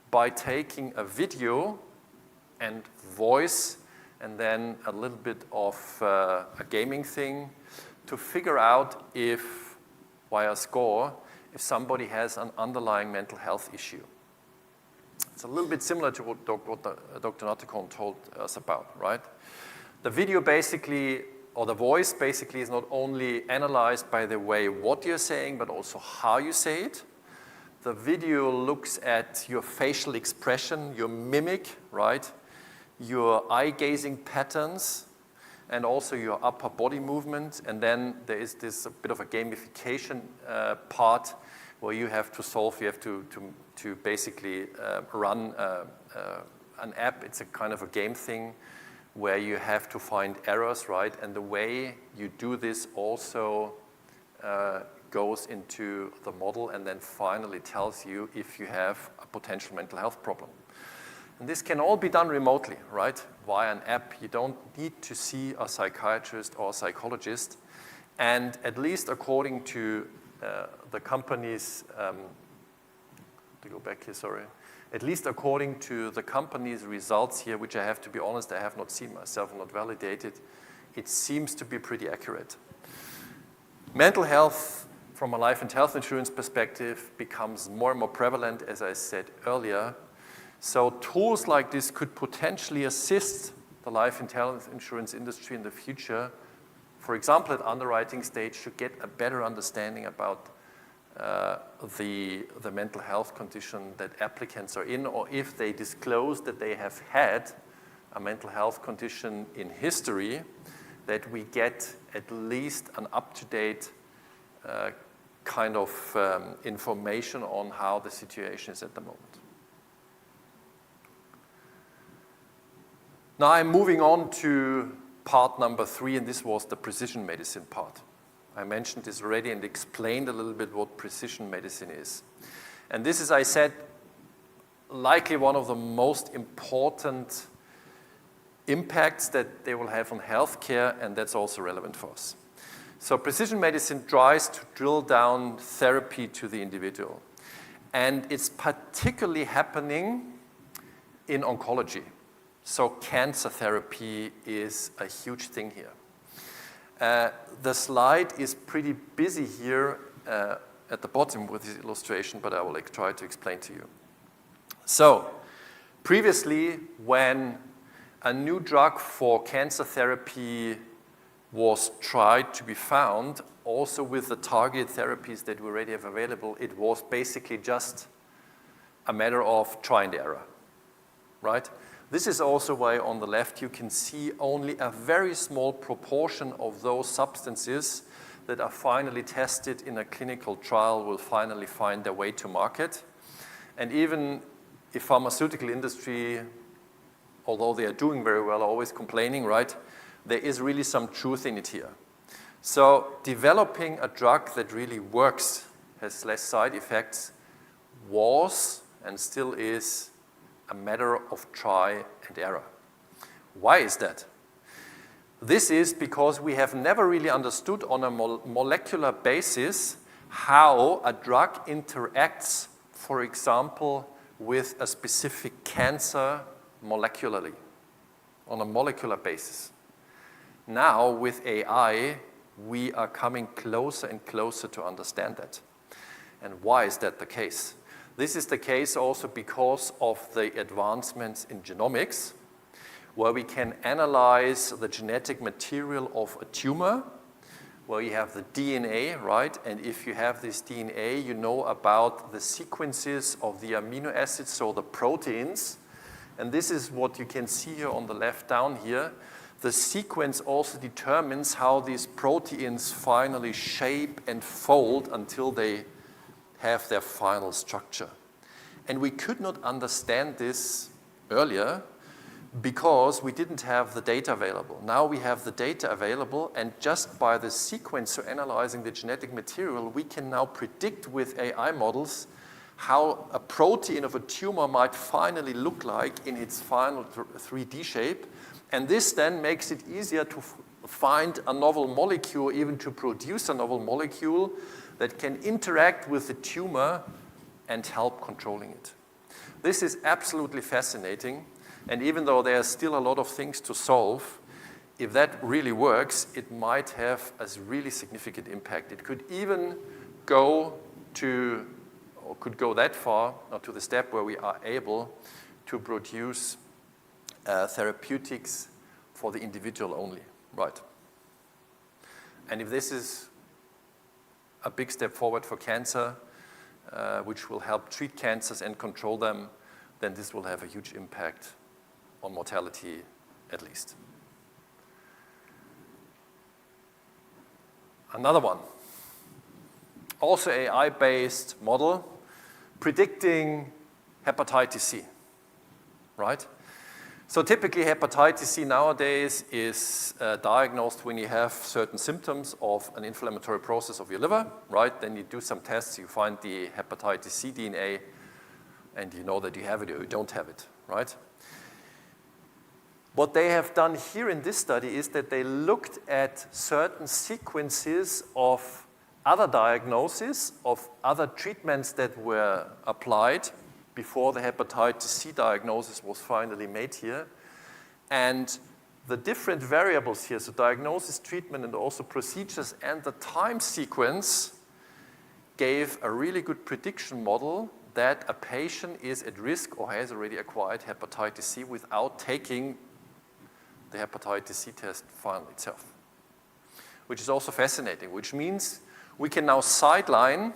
by taking a video and voice and then a little bit of a gaming thing to figure out if, via score, if somebody has an underlying mental health issue. It's a little bit similar to what Dr. Duncan told us about, right? The video basically, or the voice basically, is not only analyzed by the way what you're saying, but also how you say it. The video looks at your facial expression, your mimic, right? Your eye-gazing patterns, and also your upper body movement. And then there is this a bit of a gamification part where you have to solve, you have to basically run an app. It's a kind of a game thing where you have to find errors, right? And the way you do this also goes into the model and then finally tells you if you have a potential mental health problem. And this can all be done remotely, right? Via an app. You don't need to see a psychiatrist or a psychologist. And at least according to the company's, to go back here, sorry. At least according to the company's results here, which I have to be honest, I have not seen myself, not validated, it seems to be pretty accurate. Mental health, from a life and health insurance perspective, becomes more and more prevalent, as I said earlier. So tools like this could potentially assist the life and health insurance industry in the future, for example, at underwriting stage, to get a better understanding about the mental health condition that applicants are in, or if they disclose that they have had a mental health condition in history, that we get at least an up-to-date kind of information on how the situation is at the moment. Now I'm moving on to part number 3, and this was the precision medicine part. I mentioned this already and explained a little bit what precision medicine is. And this is, I said, likely one of the most important impacts that they will have on healthcare, and that's also relevant for us. So precision medicine tries to drill down therapy to the individual. And it's particularly happening in oncology. So cancer therapy is a huge thing here. The slide is pretty busy here at the bottom with this illustration, but I will try to explain to you. So previously, when a new drug for cancer therapy was tried to be found, also with the targeted therapies that we already have available, it was basically just a matter of try and error, right? This is also why on the left you can see only a very small proportion of those substances that are finally tested in a clinical trial will finally find their way to market. And even if pharmaceutical industry, although they are doing very well, are always complaining, right? There is really some truth in it here. So developing a drug that really works, has less side effects, was and still is a matter of try and error. Why is that? This is because we have never really understood on a molecular basis how a drug interacts, for example, with a specific cancer molecularly, on a molecular basis. Now, with AI, we are coming closer and closer to understand that. And why is that the case? This is the case also because of the advancements in genomics, where we can analyze the genetic material of a tumor, where you have the DNA, right? And if you have this DNA, you know about the sequences of the amino acids, so the proteins And this is what you can see here on the left down here. The sequence also determines how these proteins finally shape and fold until they have their final structure. And we could not understand this earlier because we didn't have the data available. Now we have the data available, and just by the sequencer analyzing the genetic material, we can now predict with AI models how a protein of a tumor might finally look like in its final 3D shape. And this then makes it easier to find a novel molecule, even to produce a novel molecule that can interact with the tumor and help controlling it. This is absolutely fascinating. And even though there are still a lot of things to solve, if that really works, it might have a really significant impact. It could even go to, or could go that far, or to the step where we are able to produce therapeutics for the individual only, right? And if this is a big step forward for cancer, which will help treat cancers and control them, then this will have a huge impact on mortality at least. Another one, also AI-based model, predicting hepatitis C, right? So typically hepatitis C nowadays is diagnosed when you have certain symptoms of an inflammatory process of your liver, right? Then you do some tests, you find the hepatitis C DNA, and you know that you have it or you don't have it, right? What they have done here in this study is that they looked at certain sequences of other diagnoses, of other treatments that were applied before the hepatitis C diagnosis was finally made here. And the different variables here, so diagnosis, treatment, and also procedures, and the time sequence gave a really good prediction model that a patient is at risk or has already acquired hepatitis C without taking the hepatitis C test final itself, which is also fascinating, which means we can now sideline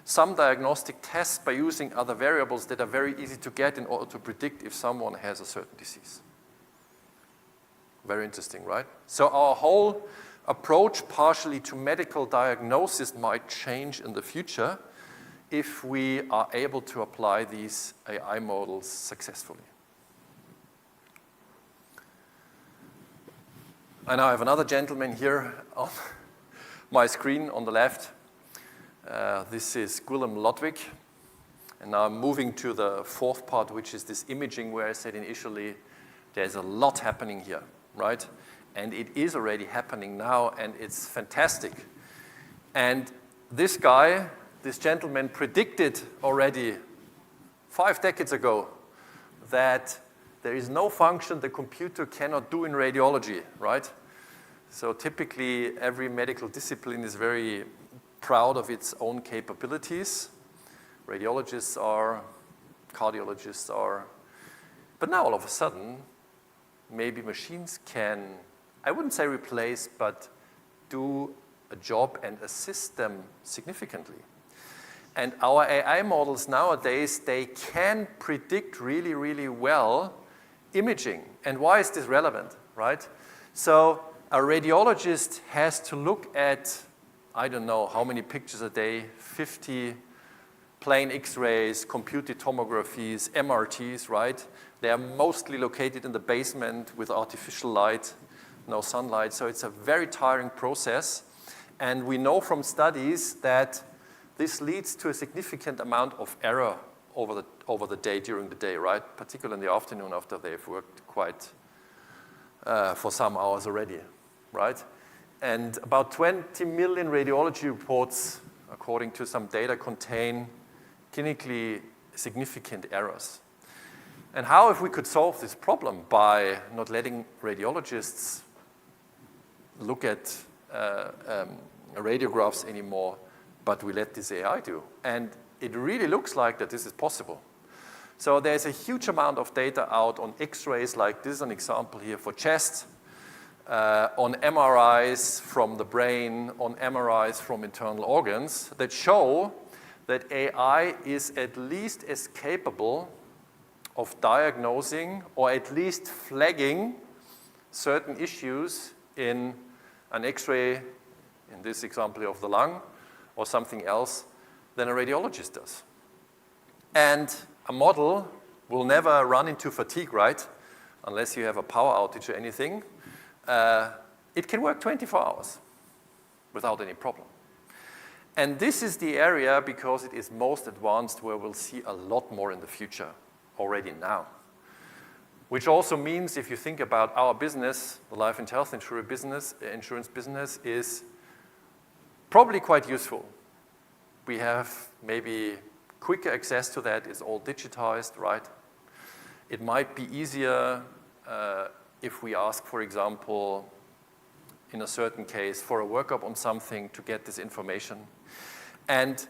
some diagnostic tests by using other variables that are very easy to get in order to predict if someone has a certain disease. Very interesting, right? So our whole approach partially to medical diagnosis might change in the future if we are able to apply these AI models successfully. And I have another gentleman here on my screen on the left. This is Guillem Lodwig. And now I'm moving to the fourth part, which is this imaging, where I said initially there's a lot happening here, right? And it is already happening now, and it's fantastic. And this guy, this gentleman, predicted already 5 decades ago that there is no function the computer cannot do in radiology, right? So typically, every medical discipline is very proud of its own capabilities. Radiologists are, cardiologists are. But now all of a sudden, maybe machines can, I wouldn't say replace, but do a job and assist them significantly. And our AI models nowadays, they can predict really, really well imaging. And why is this relevant, right? So a radiologist has to look at, I don't know how many pictures a day, 50 plain X-rays, computed tomographies, MRTs, right? They are mostly located in the basement with artificial light, no sunlight. So it's a very tiring process. And we know from studies that this leads to a significant amount of error over the day, during the day, right? Particularly in the afternoon after they've worked quite for some hours already, right? And about 20 million radiology reports, according to some data, contain clinically significant errors. And how if we could solve this problem by not letting radiologists look at radiographs anymore, but we let this AI do? And it really looks like that this is possible. So there's a huge amount of data out on X-rays, like this is an example here for chest, on MRIs from the brain, on MRIs from internal organs that show that AI is at least as capable of diagnosing or at least flagging certain issues in an X-ray, in this example of the lung, or something else, than a radiologist does. And a model will never run into fatigue, right? Unless you have a power outage or anything. It can work 24 hours without any problem. And this is the area, because it is most advanced, where we'll see a lot more in the future, already now. Which also means, if you think about our business, the life and health insurance business is probably quite useful. We have maybe quicker access to that. It's all digitized, right? It might be easier if we ask, for example, in a certain case, for a workup on something to get this information. And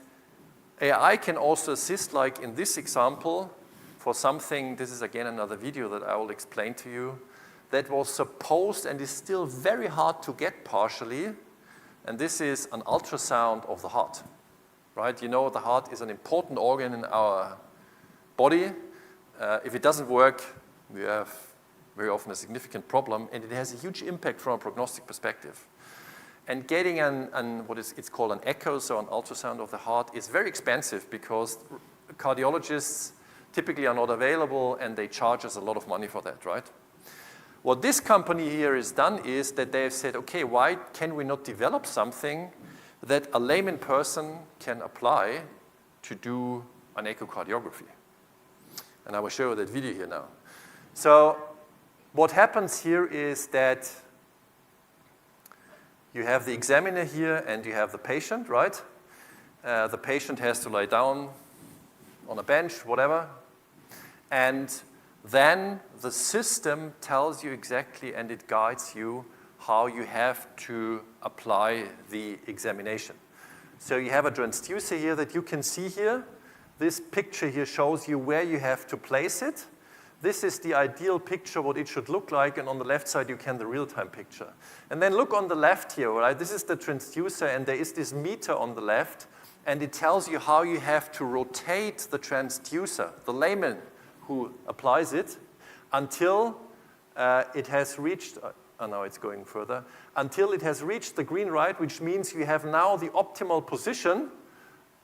AI can also assist, like in this example, for something, this is again another video that I will explain to you, that was supposed and is still very hard to get partially, and this is an ultrasound of the heart, right? You know, the heart is an important organ in our body. If it doesn't work, we have very often a significant problem, and it has a huge impact from a prognostic perspective. And getting it's called an echo, so an ultrasound of the heart, is very expensive because cardiologists typically are not available, and they charge us a lot of money for that, right? What this company here has done is that they have said, okay, why can we not develop something that a layman person can apply to do an echocardiography? And I will show you that video here now. So what happens here is that you have the examiner here and you have the patient, right? The patient has to lie down on a bench, whatever. And then the system tells you exactly, and it guides you how you have to apply the examination. So you have a transducer here that you can see here. This picture here shows you where you have to place it. This is the ideal picture, what it should look like, and on the left side you can the real-time picture. And then look on the left here, right? This is the transducer, and there is this meter on the left, and it tells you how you have to rotate the transducer, the layman who applies it, until it has reached, now it's going further, until it has reached the green light, which means you have now the optimal position,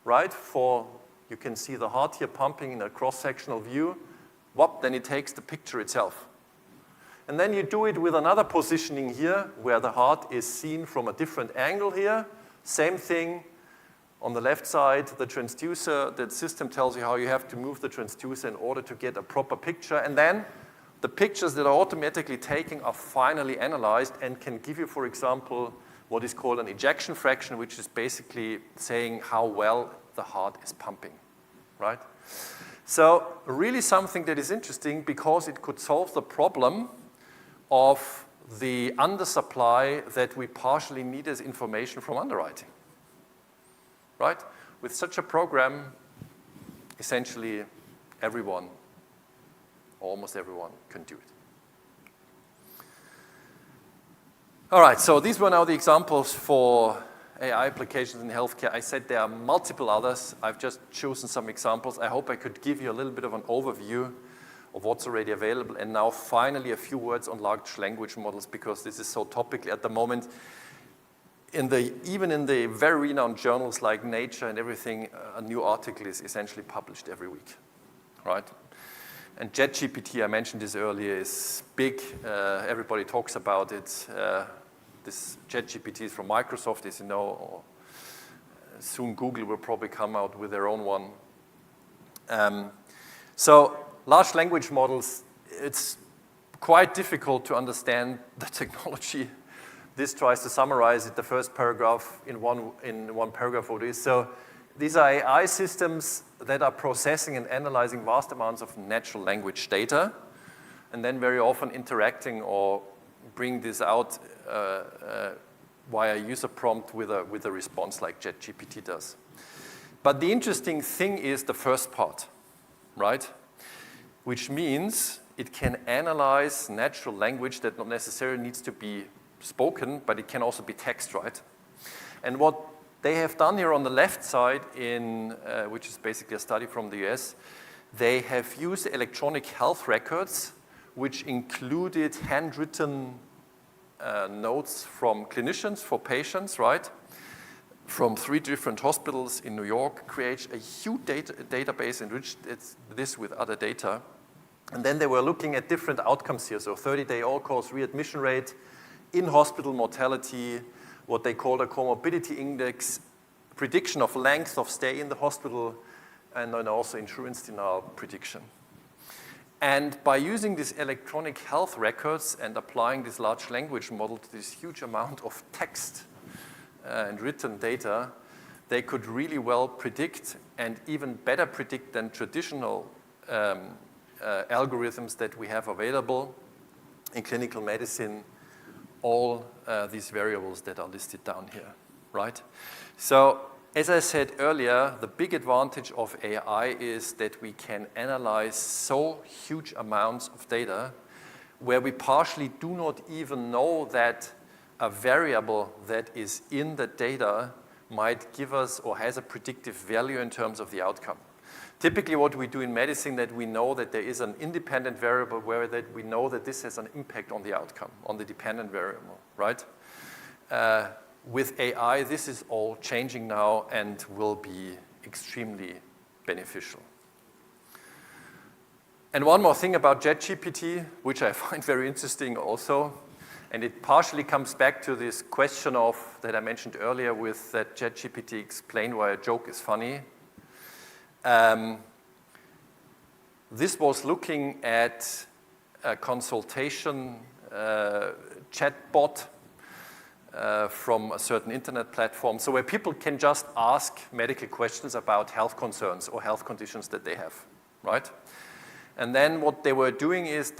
right, for, you can see the heart here pumping in a cross-sectional view. Whoop, then it takes the picture itself. And then you do it with another positioning here, where the heart is seen from a different angle here. Same thing. On the left side, the transducer, the system tells you how you have to move the transducer in order to get a proper picture. And then the pictures that are automatically taken are finally analyzed and can give you, for example, what is called an ejection fraction, which is basically saying how well the heart is pumping, right? So really something that is interesting, because it could solve the problem of the undersupply that we partially need as information from underwriting. Right? With such a program, essentially everyone, or almost everyone, can do it. All right, so these were now the examples for AI applications in healthcare. I said there are multiple others. I've just chosen some examples. I hope I could give you a little bit of an overview of what's already available. And now finally a few words on large language models, because this is so topical at the moment. Even in the very renowned journals like Nature and everything, a new article is essentially published every week, right? And ChatGPT, I mentioned this earlier, is big. Everybody talks about it. This ChatGPT is from Microsoft, as you know, or soon Google will probably come out with their own one. So large language models, it's quite difficult to understand the technology. This tries to summarize it, the first paragraph in one paragraph what it is. So these are AI systems that are processing and analyzing vast amounts of natural language data, and then very often interacting or bring this out via user prompt with a response like ChatGPT does. But the interesting thing is the first part, right? Which means it can analyze natural language that not necessarily needs to be spoken, but it can also be text, right? And what they have done here on the left side, which is basically a study from the US, they have used electronic health records, which included handwritten notes from clinicians for patients, right? From 3 different hospitals in New York, create a huge database, enriched this with other data. And then they were looking at different outcomes here, so 30-day all-cause readmission rate, in-hospital mortality, what they called a comorbidity index, prediction of length of stay in the hospital, and then also insurance denial prediction. And by using these electronic health records and applying this large language model to this huge amount of text and written data, they could really well predict, and even better predict than traditional algorithms that we have available in clinical medicine, all these variables that are listed down here, right? So, as I said earlier, the big advantage of AI is that we can analyze so huge amounts of data where we partially do not even know that a variable that is in the data might give us or has a predictive value in terms of the outcome. Typically what we do in medicine, that we know that there is an independent variable where that we know that this has an impact on the outcome, on the dependent variable, right? With AI, this is all changing now and will be extremely beneficial. And one more thing about ChatGPT, which I find very interesting also, and it partially comes back to this question of that I mentioned earlier with that ChatGPT explained why a joke is funny. This was looking at a consultation chatbot from a certain internet platform, so where people can just ask medical questions about health concerns or health conditions that they have, right? And then what they were doing is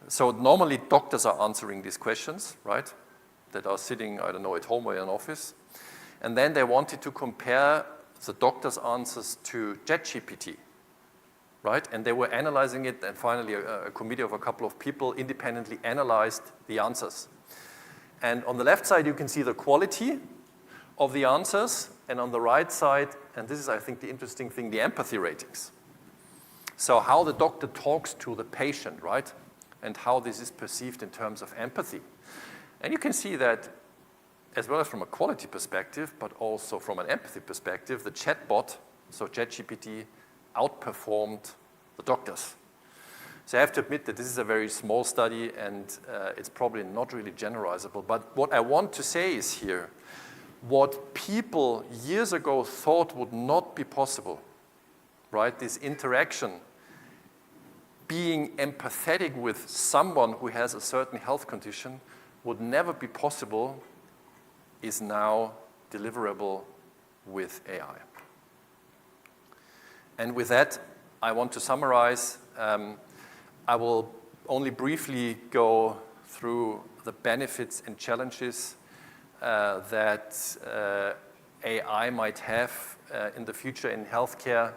so normally doctors are answering these questions, right? That are sitting, I don't know, at home or in an office. And then they wanted to compare the doctor's answers to ChatGPT, right? And they were analyzing it, and finally a committee of a couple of people independently analyzed the answers. And on the left side, you can see the quality of the answers, and on the right side, and this is, I think, the interesting thing, the empathy ratings. So how the doctor talks to the patient, right? And how this is perceived in terms of empathy. And you can see that, as well as from a quality perspective, but also from an empathy perspective, the chatbot, so ChatGPT, outperformed the doctors. So I have to admit that this is a very small study, and it's probably not really generalizable. But what I want to say is here, what people years ago thought would not be possible, right? This interaction, being empathetic with someone who has a certain health condition would never be possible, is now deliverable with AI. And with that, I want to summarize. I will only briefly go through the benefits and challenges that AI might have in the future in healthcare.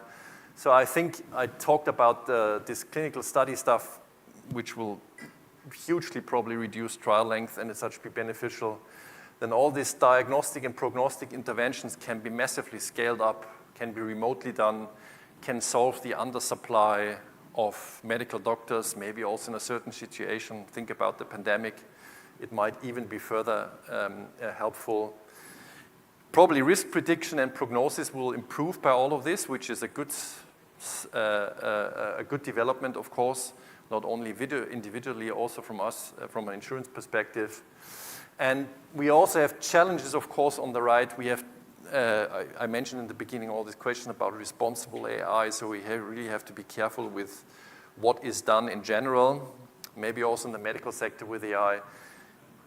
So I think I talked about this clinical study stuff, which will hugely probably reduce trial length and as such be beneficial. Then all these diagnostic and prognostic interventions can be massively scaled up, can be remotely done, can solve the undersupply of medical doctors, maybe also in a certain situation. Think about the pandemic. It might even be further helpful. Probably risk prediction and prognosis will improve by all of this, which is a good development, of course, not only individually, also from us, from an insurance perspective. And we also have challenges, of course, on the right. We have, I mentioned in the beginning all this question about responsible AI, so we really have to be careful with what is done in general, maybe also in the medical sector with AI.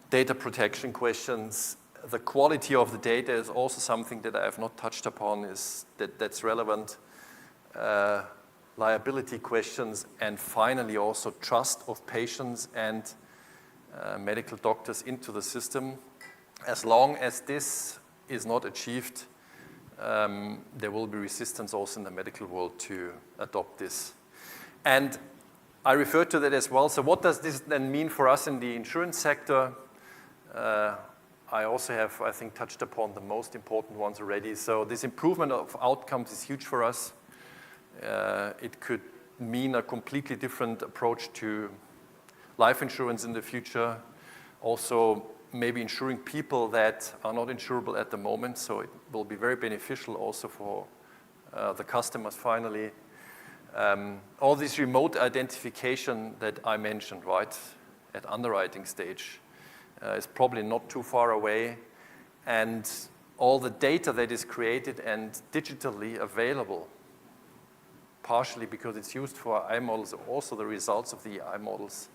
Data protection questions. The quality of the data is also something that I have not touched upon, that's relevant. Liability questions, and finally also trust of patients and medical doctors into the system. As long as this is not achieved, there will be resistance also in the medical world to adopt this. And I referred to that as well. So what does this then mean for us in the insurance sector? I also have, I think, touched upon the most important ones already. So this improvement of outcomes is huge for us. It could mean a completely different approach to life insurance in the future. Also, maybe insuring people that are not insurable at the moment, so it will be very beneficial also for the customers finally. All this remote identification that I mentioned, right, at underwriting stage is probably not too far away, and all the data that is created and digitally available, partially because it's used for AI models, also the results of the AI models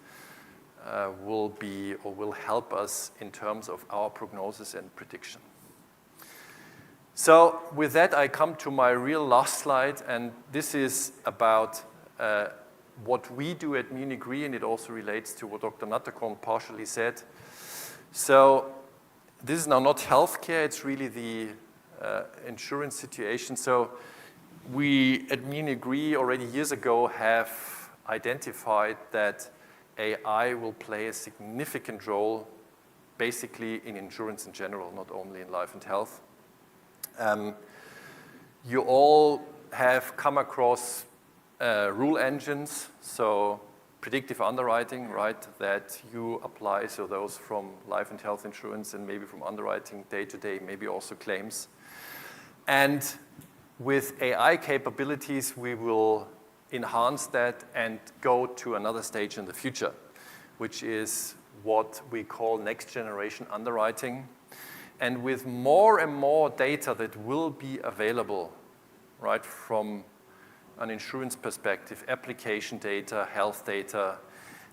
will be or will help us in terms of our prognosis and prediction. So with that, I come to my real last slide, and this is about what we do at Munich Re, and it also relates to what Dr. Natterkorn partially said. So this is now not healthcare, it's really the insurance situation. So we at Munich Re already years ago have identified that AI will play a significant role basically in insurance in general, not only in life and health. You all have come across rule engines, so predictive underwriting, right, that you apply, so those from life and health insurance and maybe from underwriting day to day, maybe also claims. And with AI capabilities, we will enhance that and go to another stage in the future, which is what we call next generation underwriting. And with more and more data that will be available, right, from an insurance perspective, application data, health data,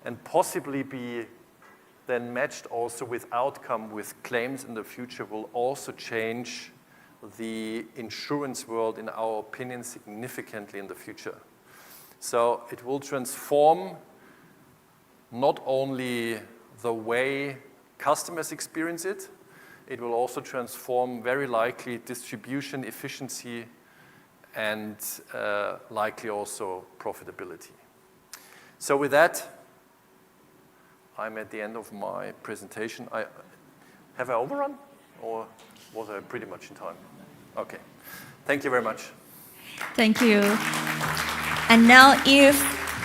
and possibly be then matched also with outcome with claims in the future will also change the insurance world, in our opinion, significantly in the future. So it will transform not only the way customers experience it, it will also transform very likely distribution efficiency and likely also profitability. So with that, I'm at the end of my presentation. Have I overrun or was I pretty much in time? Okay. Thank you very much. Thank you. And now if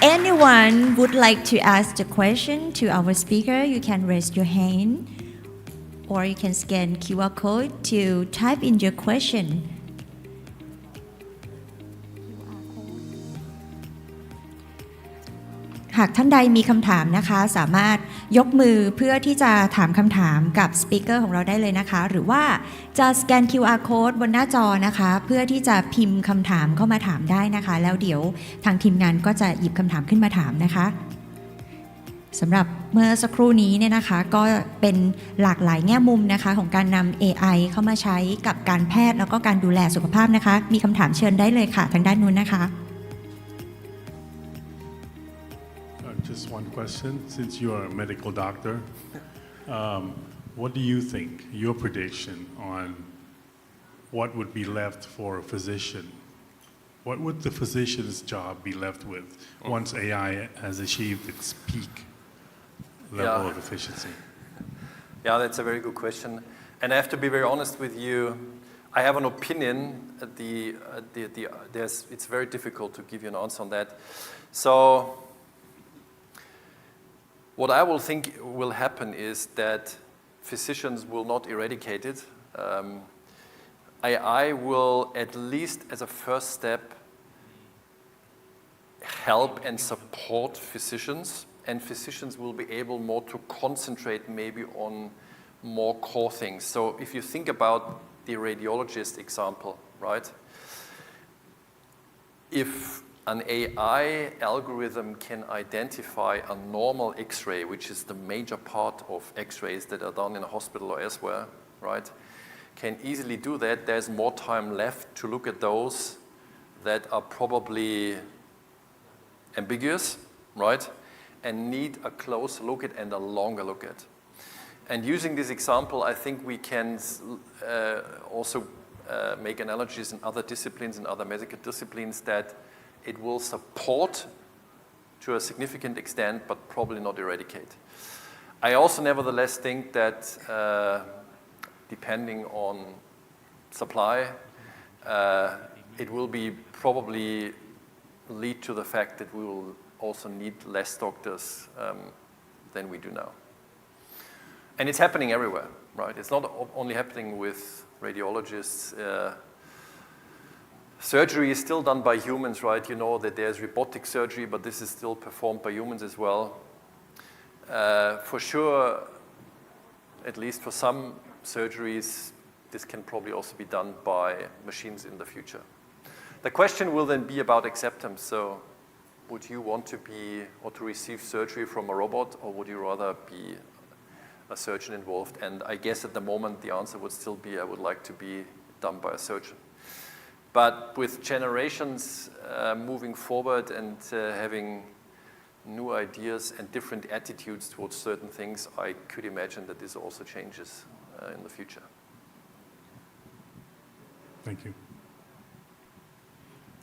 anyone would like to ask the question to our speaker, you can raise your hand or you can scan QR code to type in your question.หากท่านใดมีคำถามนะคะสามารถยกมือเพื่อที่จะถามคำถามกับสปีกเกอร์ของเราได้เลยนะคะหรือว่าจะสแกน QR code บนหน้าจอนะคะเพื่อที่จะพิมพ์คำถามเข้ามาถามได้นะคะแล้วเดี๋ยวทางทีมงานก็จะหยิบคำถามขึ้นมาถามนะคะสำหรับเมื่อสักครู่นี้เนี่ยนะคะก็เป็นหลากหลายแง่มุมนะคะของการนำ AI เข้ามาใช้กับการแพทย์แล้วก็การดูแลสุขภาพนะคะมีคำถามเชิญได้เลยค่ะทางด้านนู้นนะคะ Just one question. Since you are a medical doctor, what do you think, your prediction on what would be left for a physician? What would the physician's job be left with once AI has achieved its peak level of efficiency? Yeah, that's a very good question. And I have to be very honest with you. I have an opinion. It's very difficult to give you an answer on that. So what I will think will happen is that physicians will not eradicate it. AI will, at least as a first step, help and support physicians, and physicians will be able more to concentrate maybe on more core things. So if you think about the radiologist example, right? If an AI algorithm can identify a normal X-ray, which is the major part of X-rays that are done in a hospital or elsewhere, right? Can easily do that. There's more time left to look at those that are probably ambiguous, right? And need a close look at and a longer look at. And using this example, I think we can also make analogies in other disciplines, in other medical disciplines, that it will support to a significant extent, but probably not eradicate. I also nevertheless think that depending on supply, it will be probably lead to the fact that we will also need less doctors than we do now. And it's happening everywhere, right? It's not only happening with radiologists. Surgery is still done by humans, right? You know that there's robotic surgery, but this is still performed by humans as well. For sure, at least for some surgeries, this can probably also be done by machines in the future. The question will then be about acceptance. So would you want to be or to receive surgery from a robot, or would you rather be a surgeon involved? And I guess at the moment the answer would still be I would like to be done by a surgeon. But with generations moving forward and having new ideas and different attitudes towards certain things, I could imagine that this also changes in the future. Thank you.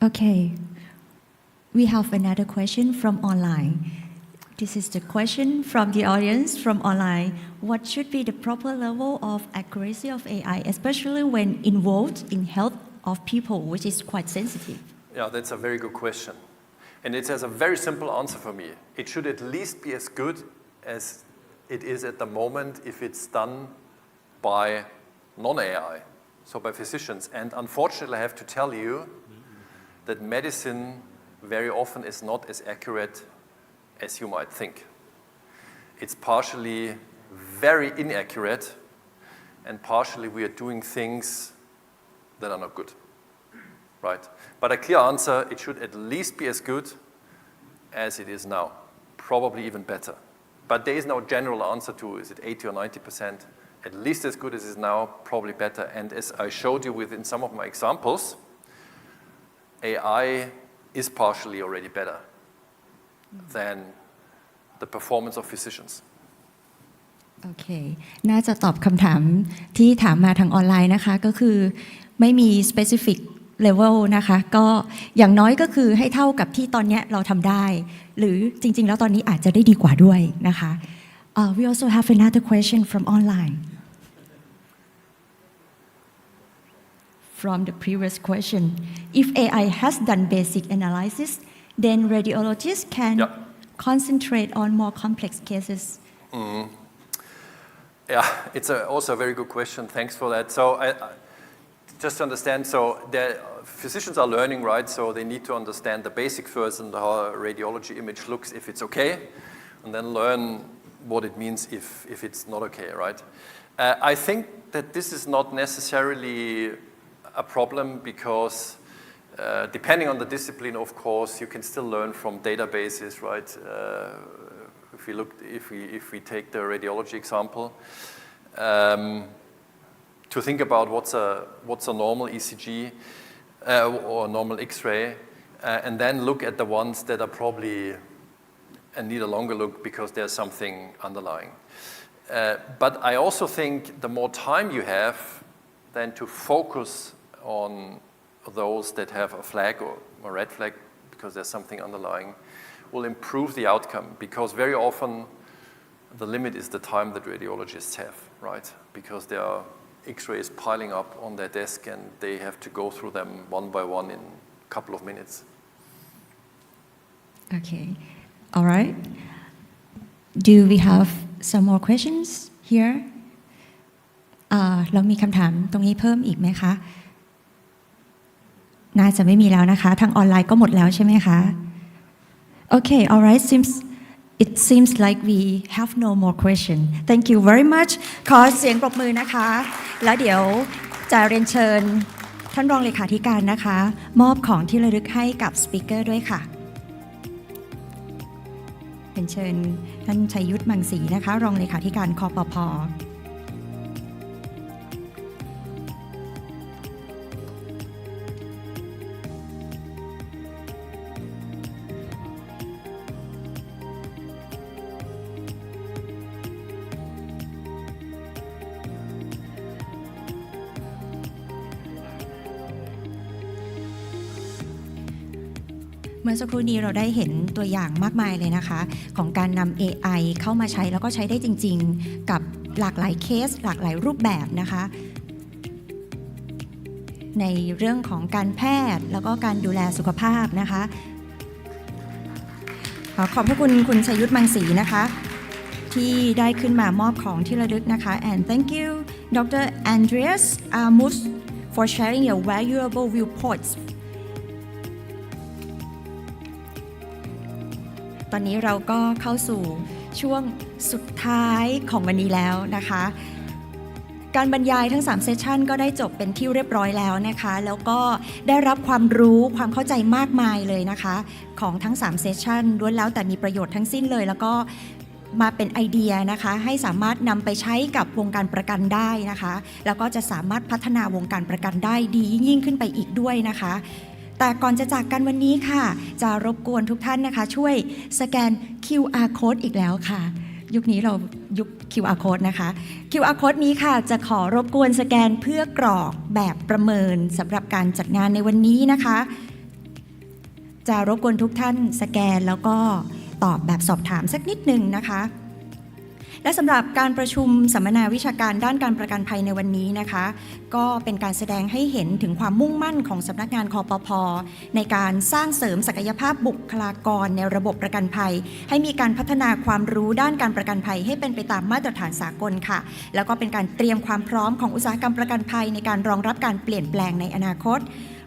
Okay, we have another question from online. This is the question from the audience from online. What should be the proper level of accuracy of AI, especially when involved in health of people, which is quite sensitive? Yeah, that's a very good question. And it has a very simple answer for me. It should at least be as good as it is at the moment if it's done by non-AI, so by physicians. And unfortunately, I have to tell you that medicine very often is not as accurate as you might think. It's partially very inaccurate, and partially we are doing things that are not good, right? But a clear answer, it should at least be as good as it is now, probably even better. But there is no general answer to, is it 80 or 90%? At least as good as it is now, probably better. And as I showed you within some of my examples, AI is partially already better than the performance of physicians. โอเค น่าจะตอบคำถามที่ถามมาทางออนไลน์นะคะก็คือไม่มี specific level นะคะก็อย่างน้อยก็คือให้เท่ากับที่ตอนนี้เราทำได้หรือจริงๆแล้วตอนนี้อาจจะได้ดีกว่าด้วยนะคะ We also have another question from online from the previous question. If AI has done basic analysis, then radiologists can concentrate on more complex cases. Yeah, it's also a very good question. Thanks for that. So I just to understand, so the physicians are learning, right? So they need to understand the basic first and how a radiology image looks if it's okay, and then learn what it means if it's not okay, right? I think that this is not necessarily a problem because depending on the discipline, of course, you can still learn from databases, right? If we take the radiology example, to think about what's a normal ECG or normal X-ray, and then look at the ones that are probably and need a longer look because there's something underlying. But I also think the more time you have, then to focus on those that have a flag or a red flag because there's something underlying will improve the outcome, because very often the limit is the time that radiologists have, right? Because there are X-rays piling up on their desk and they have to go through them one by one in a couple of minutes. Okay, all right. Do we have some more questions here? เรามีคำถามตรงนี้เพิ่มอีกไหมคะน่าจะไม่มีแล้วนะคะทางออนไลน์ก็หมดแล้วใช่ไหมคะ Okay, all right. It seems like we have no more question. Thank you very much. ขอเสียงปรบมือนะคะแล้วเดี๋ยวจะเรียนเชิญท่านรองเลขาธิการนะคะมอบของที่ระลึกให้กับสปีกเกอร์ด้วยค่ะเรียนเชิญท่านชัยยุทธมังสีนะคะรองเลขาธิการคปภ.เมื่อสักครู่นี้เราได้เห็นตัวอย่างมากมายเลยนะคะของการนำ AI เข้ามาใช้แล้วก็ใช้ได้จริงๆกับหลากหลายเคสหลากหลายรูปแบบนะคะในเรื่องของการแพทย์แล้วก็การดูแลสุขภาพนะคะ ขอบพระคุณคุณชัยยุทธมังสีนะคะที่ได้ขึ้นมามอบของที่ระลึกนะคะ and thank you Dr. Andreas Amos for sharing your valuable viewpoints ตอนนี้เราก็เข้าสู่ช่วงสุดท้ายของวันนี้แล้วนะคะการบรรยายทั้ง3เซสชันก็ได้จบเป็นที่เรียบร้อยแล้วนะคะแล้วก็ได้รับความรู้ความเข้าใจมากมายเลยนะคะของทั้ง3เซสชันล้วนแล้วแต่มีประโยชน์ทั้งสิ้นเลยแล้วก็มาเป็นไอเดียนะคะให้สามารถนำไปใช้กับวงการประกันได้นะคะแล้วก็จะสามารถพัฒนาวงการประกันได้ดียิ่งขึ้นไปอีกด้วยนะคะแต่ก่อนจะจากกันวันนี้ค่ะจะรบกวนทุกท่านนะคะช่วยสแกน QR code อีกแล้วค่ะยุคนี้เรายุค QR code นะคะ QR code นี้ค่ะจะขอรบกวนสแกนเพื่อกรอกแบบประเมินสำหรับการจัดงานในวันนี้นะคะจะรบกวนทุกท่านสแกนแล้วก็ตอบแบบสอบถามสักนิดนึงนะคะและสำหรับการประชุมสัมมนาวิชาการด้านการประกันภัยในวันนี้นะคะก็เป็นการแสดงให้เห็นถึงความมุ่งมั่นของสำนักงานคปภ.ในการสร้างเสริมศักยภาพบุคลากรในระบบประกันภัยให้มีการพัฒนาความรู้ด้านการประกันภัยให้เป็นไปตามมาตรฐานสากลค่ะแล้วก็เป็นการเตรียมความพร้อมของอุตสาหกรรมประกันภัยในการรองรับการเปลี่ยนแปลงในอนาคต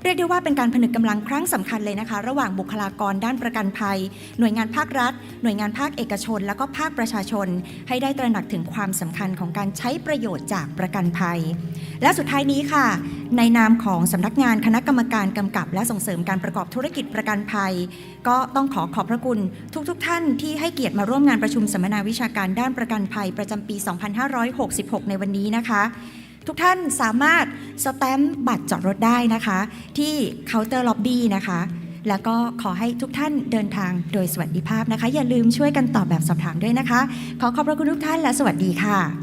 เรียกได้ว่าเป็นการผนึกกำลังครั้งสำคัญเลยนะคะระหว่างบุคลากรด้านประกันภัยหน่วยงานภาครัฐหน่วยงานภาคเอกชนแล้วก็ภาคประชาชนให้ได้ตระหนักถึงความสำคัญของการใช้ประโยชน์จากประกันภัยและสุดท้ายนี้ค่ะในนามของสำนักงานคณะกรรมการกำกับและส่งเสริมการประกอบธุรกิจประกันภัยก็ต้องขอบพระคุณทุกท่านที่ให้เกียรติมาร่วมงานประชุมสัมมนาวิชาการด้านประกันภัยประจำปี 2566 ในวันนี้นะคะทุกท่านสามารถสแตมป์บัตรจอดรถได้นะคะที่เคาน์เตอร์ล็อบบี้นะคะแล้วก็ขอให้ทุกท่านเดินทางโดยสวัสดิภาพนะคะอย่าลืมช่วยกันตอบแบบสอบถามด้วยนะคะขอบพระคุณทุกท่านและสวัสดีค่ะ